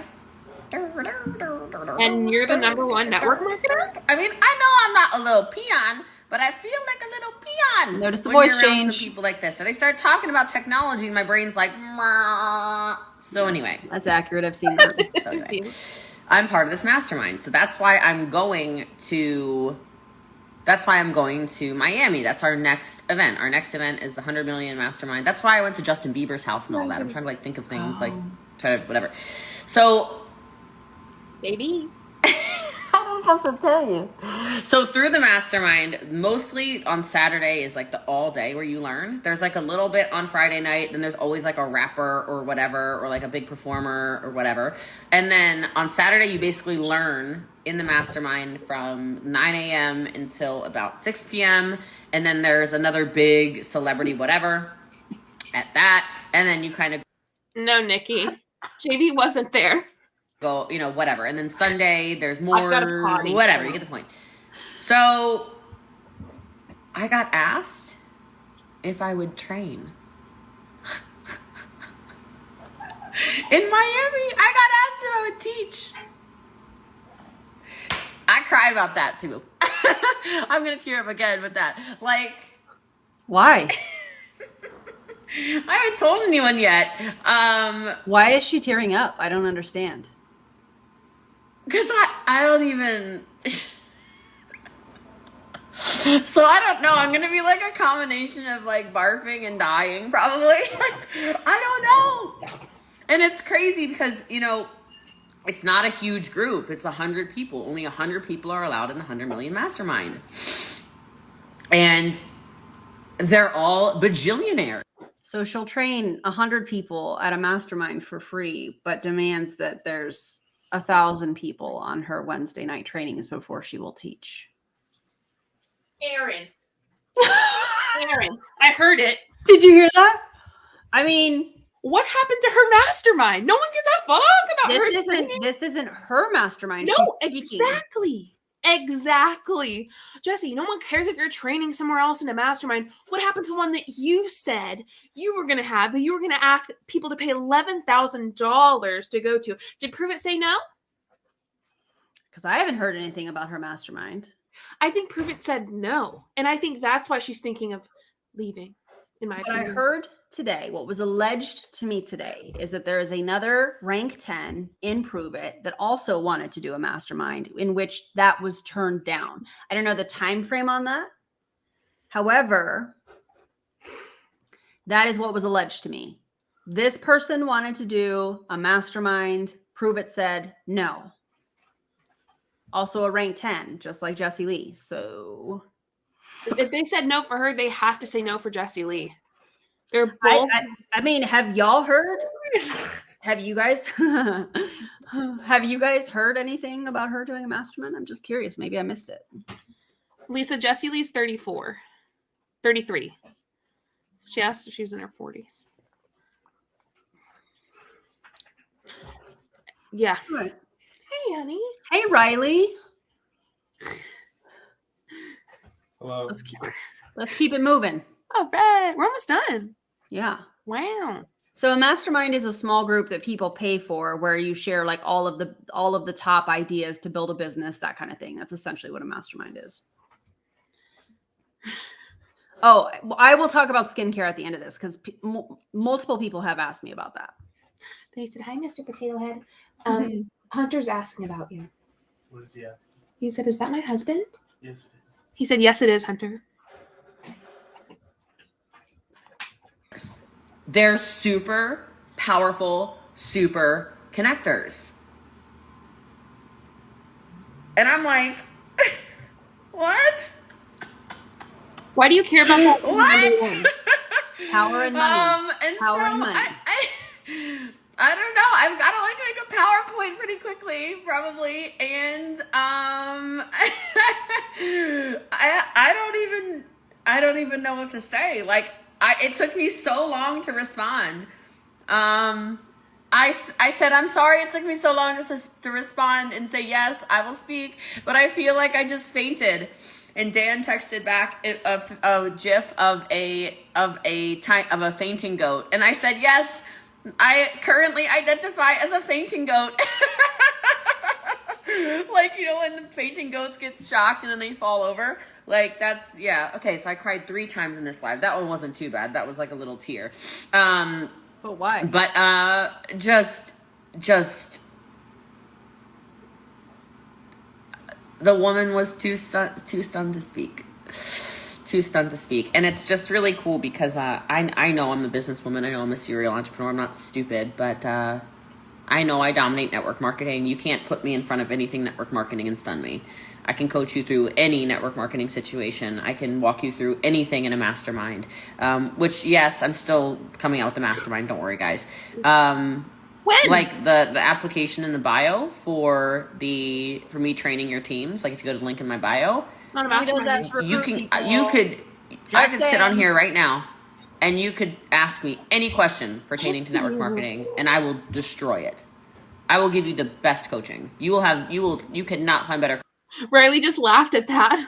S1: And you're the #1 network marketer?
S3: I mean, I know I'm not a little peon, but I feel like a little peon.
S2: Notice the
S3: when
S2: voice
S3: you're around
S2: change.
S3: some people like this. So they start talking about technology, and my brain's like, "Meh." So anyway.
S2: That's accurate. I've seen that.
S3: So anyway, I'm part of this mastermind. So that's why I'm going to Miami. That's our next event. Our next event is the 100 million mastermind. That's why I went to Justin Bieber's house and all that. I'm trying to like think of things like try to whatever. So
S1: JB.
S3: I don't know if I should tell you. So through the mastermind, mostly on Saturday is like the all day where you learn. There's like a little bit on Friday night. Then there's always like a rapper or whatever, or like a big performer or whatever. And then on Saturday, you basically learn in the mastermind from 9 a.m. until about 6 p.m. And then there's another big celebrity whatever at that. And then you kind of
S1: No, Nikki. JB wasn't there.
S3: go, you know, whatever. And then Sunday, there's more,
S1: I've got a potty.
S3: whatever. You get the point. So I got asked if I would train. In Miami, I got asked if I would teach. I cry about that too. I'm gonna tear up again with that. Like,
S2: Why?
S3: I haven't told anyone yet.
S2: Why is she tearing up? I don't understand.
S3: Because I don't even. So I don't know. I'm gonna be like a combination of like barfing and dying, probably. I don't know. And it's crazy because, you know, it's not a huge group. It's 100 people. Only 100 people are allowed in the 100 million mastermind. And they're all bajillionaires.
S2: So she'll train 100 people at a mastermind for free, but demands that there's 1,000 people on her Wednesday night trainings before she will teach.
S1: Erin. Erin, I heard it.
S2: Did you hear that? I mean,
S1: What happened to her mastermind? No one gives a fuck about her.
S2: this isn't her mastermind.
S1: No,
S2: She's speaking.
S1: Exactly. Jessie, no one cares if you're training somewhere else in a mastermind. What happened to the one that you said you were going to have, that you were going to ask people to pay $11,000 to go to? Did Prove It say no?
S2: Because I haven't heard anything about her mastermind.
S1: I think Prove It said no. And I think that's why she's thinking of leaving, in my
S2: What I
S1: opinion.
S2: heard today, what was alleged to me today, is that there is another rank 10 in Prove It that also wanted to do a mastermind, in which that was turned down. I don't know the time frame on that. However, that is what was alleged to me. This person wanted to do a mastermind. Prove It said no. Also a rank 10, just like Jessie Lee. So
S1: If they said no for her, they have to say no for Jessie Lee. They're both.
S2: I mean, have y'all heard? Have you guys heard anything about her doing a mastermind? I'm just curious. Maybe I missed it.
S1: Lisa, Jessie Lee's 33. She asked if she was in her 40s. Yeah.
S2: Right.
S1: Hey, honey.
S2: Hey, Riley.
S6: Hello.
S2: Let's keep it moving.
S1: All right. We're almost done.
S2: Yeah.
S1: Wow.
S2: So a mastermind is a small group that people pay for, where you share like all of the top ideas to build a business, that kind of thing. That's essentially what a mastermind is. Oh, I will talk about skincare at the end of this, because multiple people have asked me about that.
S1: They said, "Hi, Mr. Potato Head. Hunter's asking about you."
S6: What is he asking?
S1: He said, "Is that my husband?"
S6: Yes, it is.
S1: He said, "Yes, it is, Hunter."
S3: They're super powerful, super connectors. And I'm like, what?
S1: Why do you care about that?
S3: What?
S2: Power and money.
S3: And
S2: Power
S3: so
S2: and money.
S3: I don't know. I've got to like make a PowerPoint pretty quickly, probably, and I don't even know what to say. Like, it took me so long to respond. I said, I'm sorry it took me so long to respond and say, yes, I will speak, but I feel like I just fainted. And Dan texted back a gif of a fainting goat. And I said, yes, I currently identify as a fainting goat. Like, you know, when the fainting goats get shocked and then they fall over. Like, that's, yeah. Okay, so I cried 3 times in this live. That one wasn't too bad. That was like a little tear.
S2: But why?
S3: But just the woman was too stunned to speak. Too stunned to speak. And it's just really cool because I know I'm a businesswoman. I know I'm a serial entrepreneur. I'm not stupid, but I know I dominate network marketing. You can't put me in front of anything network marketing and stun me. I can coach you through any network marketing situation. I can walk you through anything in a mastermind. Which, yes, I'm still coming out with the mastermind. Don't worry, guys.
S1: When?
S3: Like the application in the bio for me training your teams. Like if you go to the link in my bio,
S1: It's not a mastermind.
S3: I could sit on here right now and you could ask me any question pertaining to network marketing and I will destroy it. I will give you the best coaching. You could not find better.
S1: Riley just laughed at that.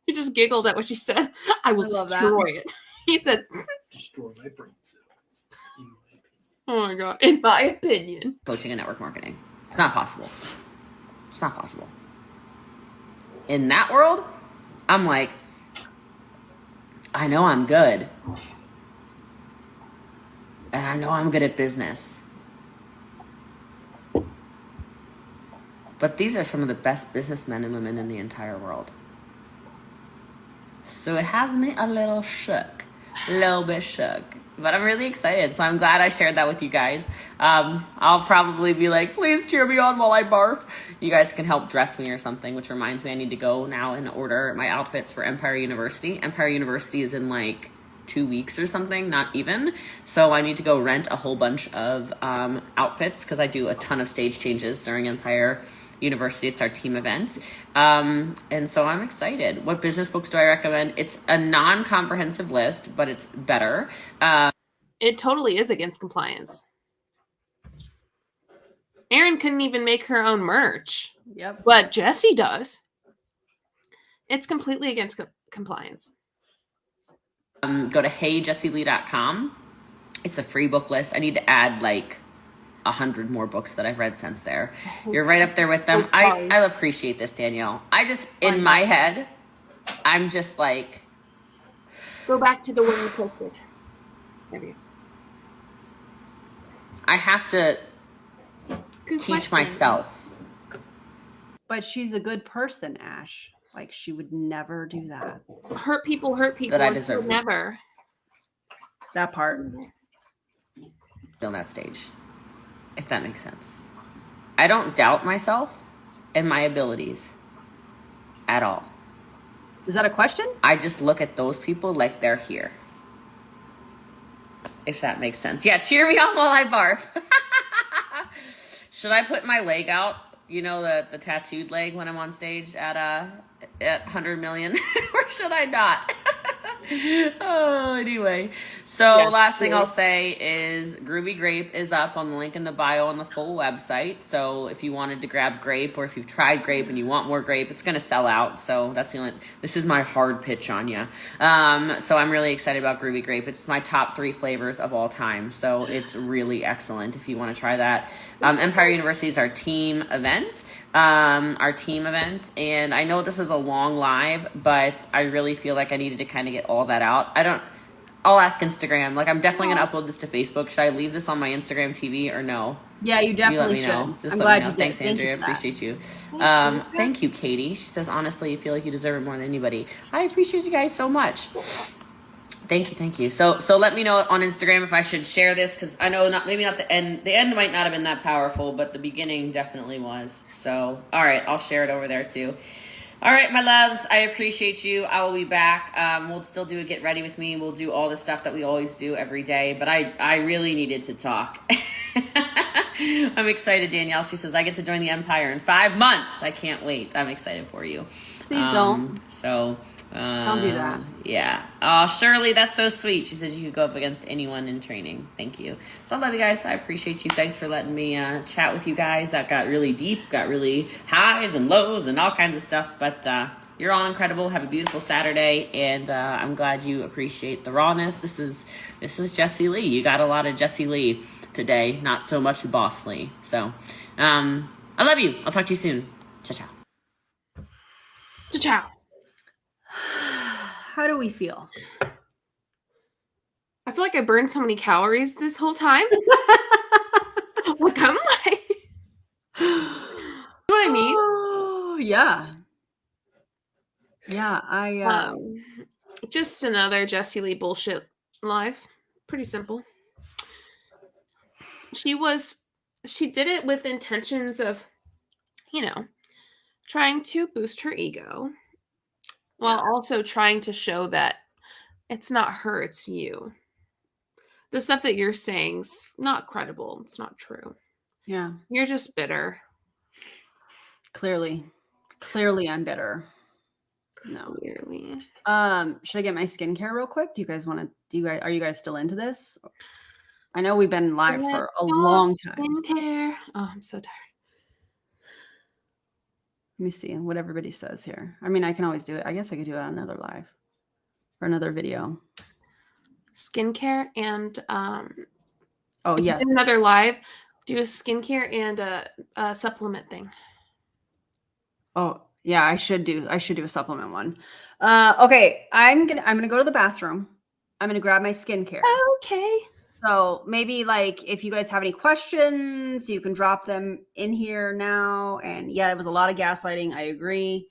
S1: He just giggled at what she said. I will
S2: love that.
S1: destroy it. He said,
S6: Destroy my brain cells.
S1: oh my God, in my opinion.
S3: Coaching and network marketing. It's not possible. It's not possible. in that world, I'm like, I know I'm good. And I know I'm good at business. But these are some of the best businessmen and women in the entire world. So it has me a little shook. A little bit shook. But I'm really excited. So I'm glad I shared that with you guys. I'll probably be like, please cheer me on while I barf. You guys can help dress me or something, which reminds me I need to go now and order my outfits for Empire University. Empire University is in like 2 weeks or something, not even. So I need to go rent a whole bunch of outfits because I do a ton of stage changes during Empire University. It's our team event. And so I'm excited. What business books do I recommend? It's a non-comprehensive list, but it's better.
S1: It totally is against compliance. Erin couldn't even make her own merch.
S2: Yep.
S1: But Jessie does. It's completely against compliance.
S3: Go to heyjessielee.com. It's a free book list. I need to add like 100 more books that I've read since there. You're right up there with them. I appreciate this, Danielle. I just, in my head, I'm just like...
S1: Go back to the one you posted. There we go.
S3: I have to
S1: Good
S3: teach
S1: question.
S3: myself.
S2: But she's a good person, Ash. Like, she would never do that.
S1: Hurt people.
S3: That I deserve.
S1: Never.
S2: That part.
S3: On that stage, if that makes sense. I don't doubt myself and my abilities at all.
S2: Is that a question?
S3: I just look at those people like they're here. If that makes sense. Yeah, cheer me on while I barf. Should I put my leg out? You know, the tattooed leg when I'm on stage at 100 million? Or should I not? Oh, anyway. So
S2: Yeah,
S3: last thing I'll say is Groovy Grape is up on the link in the bio on the full website. So if you wanted to grab grape, or if you've tried grape and you want more grape, it's going to sell out. So that's the only, this is my hard pitch on you. So I'm really excited about Groovy Grape. It's my top 3 flavors of all time. So it's really excellent if you want to try that. Empire University is our team event. And I know this is a long live, but I really feel like I needed to kind of get all that out. I'll ask Instagram. Like, I'm definitely going to upload this to Facebook. Should I leave this on my Instagram TV or no?
S2: Yeah, you definitely
S3: You let me
S2: should.
S3: know. Just
S2: I'm
S3: let
S2: glad
S3: me know.
S2: you did.
S3: Thanks,
S2: Thank
S3: Andrea.
S2: you for that.
S3: Appreciate you. Thank you, Katie. She says, honestly, you feel like you deserve it more than anybody. I appreciate you guys so much. Thank you. So let me know on Instagram if I should share this, because I know maybe not the end. The end might not have been that powerful, but the beginning definitely was. So, all right, I'll share it over there too. All right, my loves, I appreciate you. I will be back. We'll still do a get ready with me. We'll do all the stuff that we always do every day, but I really needed to talk. I'm excited, Danielle. She says, I get to join the Empire in 5 months. I can't wait. I'm excited for you.
S2: Please don't. Don't do that.
S3: Yeah. Oh, Shirley, that's so sweet. She says you could go up against anyone in training. Thank you. So I love you guys. I appreciate you. Thanks for letting me chat with you guys. That got really deep, got really highs and lows and all kinds of stuff. But you're all incredible. Have a beautiful Saturday, and I'm glad you appreciate the rawness. This is Jessie Lee. You got a lot of Jessie Lee today, not so much Boss Lee. So I love you. I'll talk to you soon. Ciao, ciao.
S1: Ciao.
S2: How do we feel?
S1: I feel like I burned so many calories this whole time. Like, I'm like, you know what I mean?
S2: Oh, yeah. Yeah,
S1: Just another Jessie Lee bullshit live. Pretty simple. She did it with intentions of, trying to boost her ego, while also trying to show that it's not her, it's you. The stuff that you're saying's not credible. It's not true.
S2: Yeah.
S1: You're just bitter.
S2: Clearly I'm bitter. No.
S1: Clearly.
S2: Should I get my skincare real quick? Are you guys still into this? I know we've been live for a long time.
S1: Skincare. Oh, I'm so tired.
S2: Let me see what everybody says here. I mean, I can always do it. I guess I could do it on another live or another video.
S1: Skincare and
S2: oh yes,
S1: another live. Do a skincare and a supplement thing.
S2: Oh Yeah, I should do a supplement one. Okay, I'm gonna go to the bathroom. I'm gonna grab my skincare.
S1: Okay.
S2: So maybe like if you guys have any questions, you can drop them in here now. And yeah, it was a lot of gaslighting. I agree.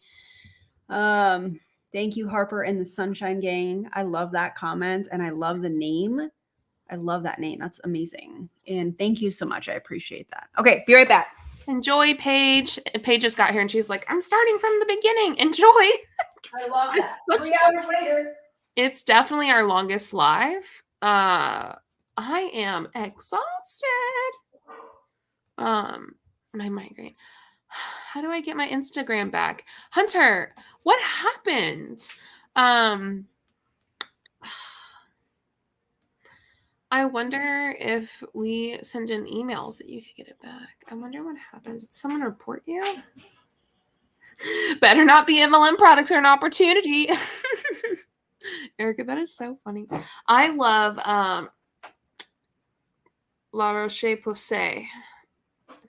S2: Thank you, Harper and the Sunshine Gang. I love that comment and I love the name. I love that name. That's amazing. And thank you so much. I appreciate that. Okay, be right back.
S1: Enjoy, Paige. Paige just got here and she's like, I'm starting from the beginning. Enjoy.
S2: I love that. 3 hours later.
S1: It's definitely our longest live. I am exhausted. My migraine. How do I get my Instagram back? Hunter, what happened? I wonder if we send in emails that you could get it back. I wonder what happened. Did someone report you? Better not be MLM products or an opportunity. Erica, that is so funny. I love La Roche-Posay.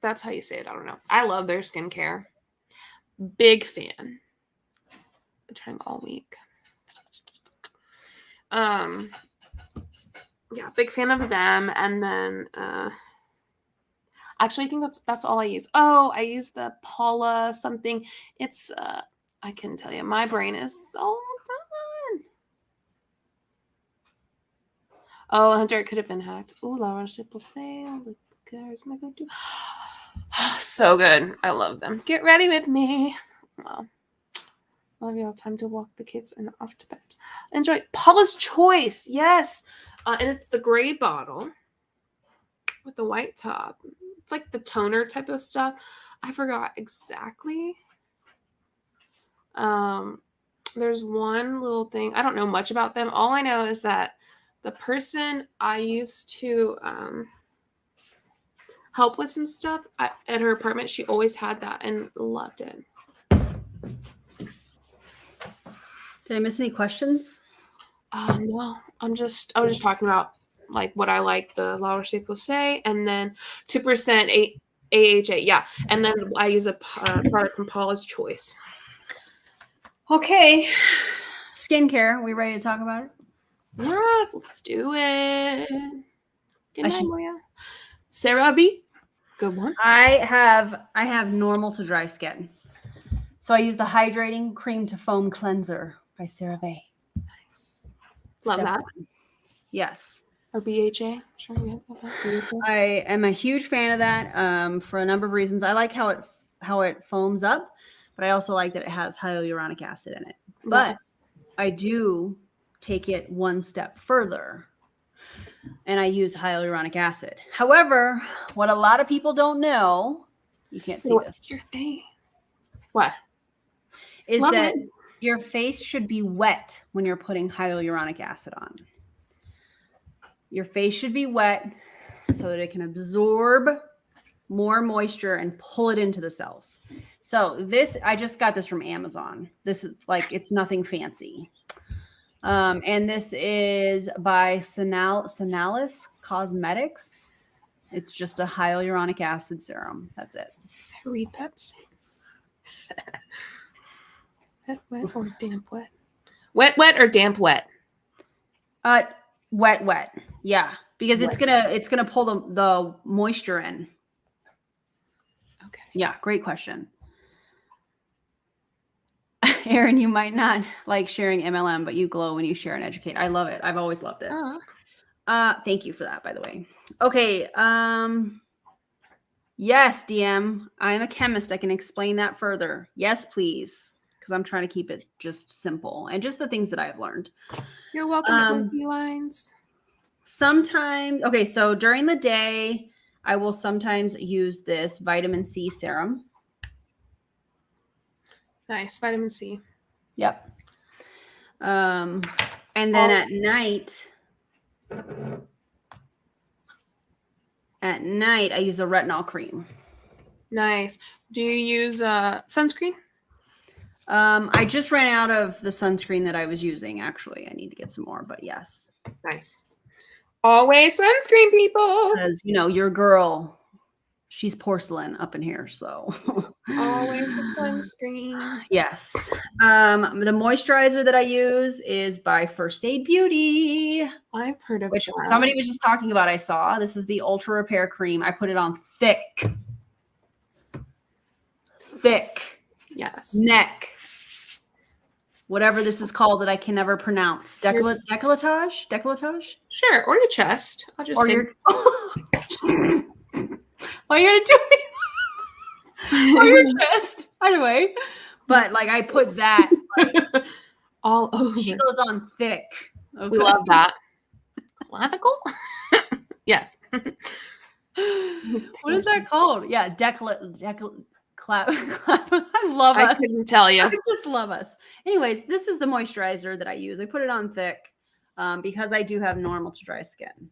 S1: That's how you say it. I don't know. I love their skincare. Big fan. Been trying all week. Yeah, big fan of them. And then actually I think that's all I use. Oh, I use the Paula something. It's I can tell you, my brain is so done. Oh, Hunter, it could have been hacked. Oh, La Roche-Posay. Where's my go-to? So good. I love them. Get ready with me. Well, love you all. Time to walk the kids and off to bed. Enjoy Paula's Choice. Yes. And it's the gray bottle with the white top. It's like the toner type of stuff. I forgot exactly. There's one little thing. I don't know much about them. All I know is that the person I used to help with some stuff at her apartment, she always had that and loved it.
S2: Did I miss any questions?
S1: No, I was just talking about like what I like, the La Roche-Posay, and then 2% AHA. Yeah, and then I use a product from Paula's Choice.
S2: Okay, skincare. We ready to talk about it?
S1: Yes, let's do it. Good night, Moya. Sarah B. Good one.
S2: I have normal to dry skin. So I use the Hydrating Cream to Foam Cleanser by CeraVe.
S1: Nice. Love
S2: Step
S1: that.
S2: 1. Yes.
S1: Or BHA. Sure, yeah. BHA.
S2: I am a huge fan of that for a number of reasons. I like how it foams up, but I also like that it has hyaluronic acid in it. But I do take it one step further, and I use hyaluronic acid. However, what a lot of people don't know, you can't see this.
S1: Your face. What?
S2: Is
S1: Love
S2: that
S1: it.
S2: your face should be wet when you're putting hyaluronic acid on. Your face should be wet so that it can absorb more moisture and pull it into the cells. So this, I just got this from Amazon. This is like, it's nothing fancy. And this is by Sinalis Cosmetics. It's just a hyaluronic acid serum. That's it.
S1: Read that. Wet, wet, or damp, wet? Wet, wet, or damp, wet?
S2: Wet. Yeah, because it's gonna pull the moisture in.
S1: Okay.
S2: Yeah, great question. Erin, you might not like sharing MLM, but you glow when you share and educate. I love it. I've always loved it. Thank you for that, by the way. Okay. Yes, DM. I'm a chemist. I can explain that further. Yes, please. Because I'm trying to keep it just simple and just the things that I've learned.
S1: You're welcome to lines.
S2: Sometimes, okay, so during the day, I will sometimes use this vitamin C serum.
S1: Nice. Vitamin C.
S2: Yep. And then at night, I use a retinol cream.
S1: Nice. Do you use sunscreen?
S2: I just ran out of the sunscreen that I was using. Actually, I need to get some more, but yes.
S1: Nice. Always sunscreen, people.
S2: Because, your girl, she's porcelain up in here. So
S1: Always the sunscreen.
S2: yes. The moisturizer that I use is by First Aid Beauty,
S1: I've heard of
S2: which
S1: that.
S2: somebody was just talking about. I saw this is the Ultra Repair Cream. I put it on thick
S1: Yes.
S2: neck, whatever this is called that I can never pronounce. Decolletage?
S1: Sure, or your chest. I'll just
S2: Or
S1: say
S2: your Why are you gonna do it? Or your chest. Either way. But like I put that
S1: all over.
S2: she goes on thick. Okay.
S1: We love that. Clavicle? Yes.
S2: What is that called? Yeah, I love
S1: I
S2: us.
S1: couldn't tell you.
S2: I just love us. Anyways, this is the moisturizer that I use. I put it on thick because I do have normal to dry skin.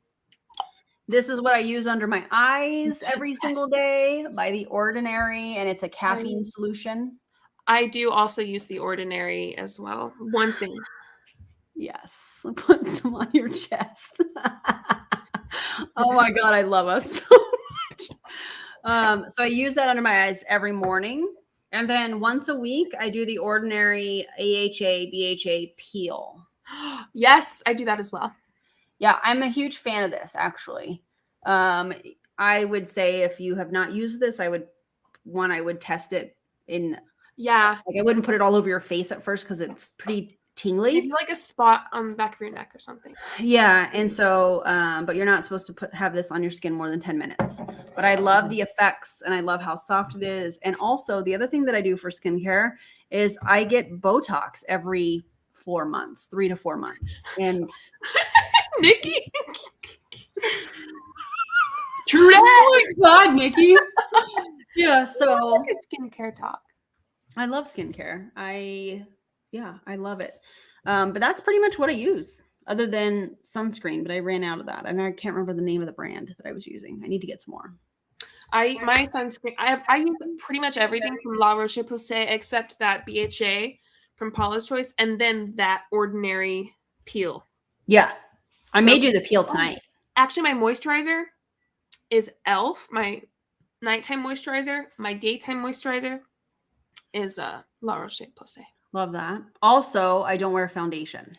S2: This is what I use under my eyes every single day by The Ordinary, and it's a caffeine solution.
S1: I do also use The Ordinary as well. One thing.
S2: Yes, put some on your chest. Oh my God, I love us so much. So I use that under my eyes every morning. And then once a week, I do The Ordinary AHA, BHA peel.
S1: Yes, I do that as well.
S2: Yeah, I'm a huge fan of this, actually. I would say if you have not used this, I would test it in.
S1: Yeah.
S2: Like I wouldn't put it all over your face at first because it's pretty tingly.
S1: Maybe like a spot on the back of your neck or something.
S2: Yeah, and so, but you're not supposed to have this on your skin more than 10 minutes. But I love the effects, and I love how soft it is. And also, the other thing that I do for skincare is I get Botox every 4 months, 3 to 4 months. And
S1: Nikki. True that.
S2: oh my God, Nikki. Yeah, so
S1: Good skincare talk.
S2: I love skincare. I love it. But that's pretty much what I use, other than sunscreen. But I ran out of that, and I can't remember the name of the brand that I was using. I need to get some more.
S1: My sunscreen. I use pretty much everything from La Roche-Posay except that BHA from Paula's Choice, and then that Ordinary peel.
S2: Yeah, I made you the peel tonight.
S1: Actually, my moisturizer is e.l.f. My nighttime moisturizer. My daytime moisturizer is La Roche-Posay.
S2: Love that. Also, I don't wear foundation.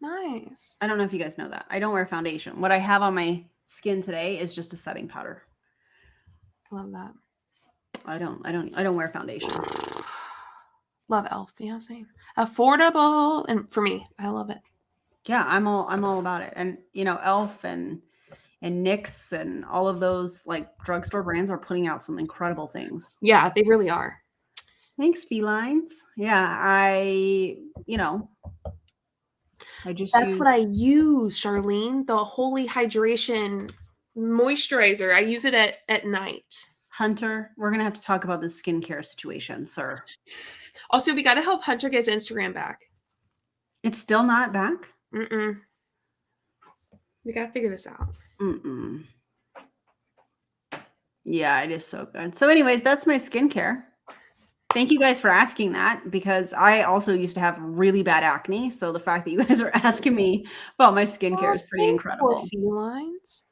S1: Nice.
S2: I don't know if you guys know that. I don't wear foundation. What I have on my skin today is just a setting powder.
S1: I love that.
S2: I don't wear foundation.
S1: Love e.l.f. Yeah, same. Affordable, and for me, I love it.
S2: Yeah, I'm all about it. And you know, e.l.f. and NYX and all of those like drugstore brands are putting out some incredible things.
S1: Yeah, they really are.
S2: Thanks, felines. Yeah, I just
S1: That's what I use, Charlene. The Holy Hydration moisturizer. I use it at night.
S2: Hunter, we're gonna have to talk about this skincare situation, sir.
S1: Also, we got to help Hunter get his Instagram back.
S2: It's still not back?
S1: We got to figure this out.
S2: Yeah, it is so good. So anyways, that's my skincare. Thank you guys for asking that, because I also used to have really bad acne. So the fact that you guys are asking me about my skincare is pretty incredible.
S1: Felines.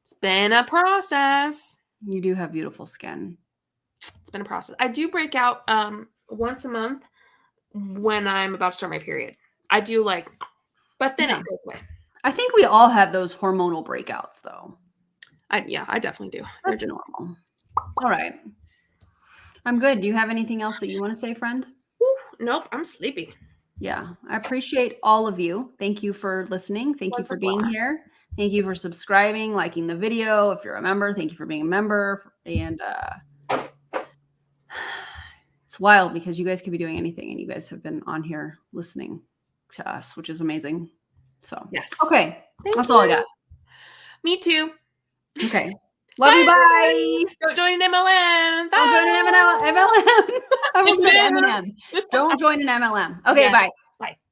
S1: It's been a process.
S2: You do have beautiful skin.
S1: It's been a process. I do break out once a month when I'm about to start my period. I do but then it goes away.
S2: I think we all have those hormonal breakouts, though.
S1: I definitely do.
S2: That's normal. All right. I'm good. Do you have anything else that you want to say, friend?
S1: Nope, I'm sleepy.
S2: Yeah, I appreciate all of you. Thank you for listening. Thank you for being here. Thank you for subscribing, liking the video. If you're a member, thank you for being a member. And it's wild because you guys could be doing anything, and you guys have been on here listening to us, which is amazing. So,
S1: yes.
S2: Okay. That's all I got.
S1: Me too.
S2: Okay. Love you. Bye.
S1: Don't join an MLM. Bye.
S2: Don't join an MLM. I almost said M&M. Don't join an MLM. Okay.
S1: Yeah.
S2: Bye.
S1: Bye.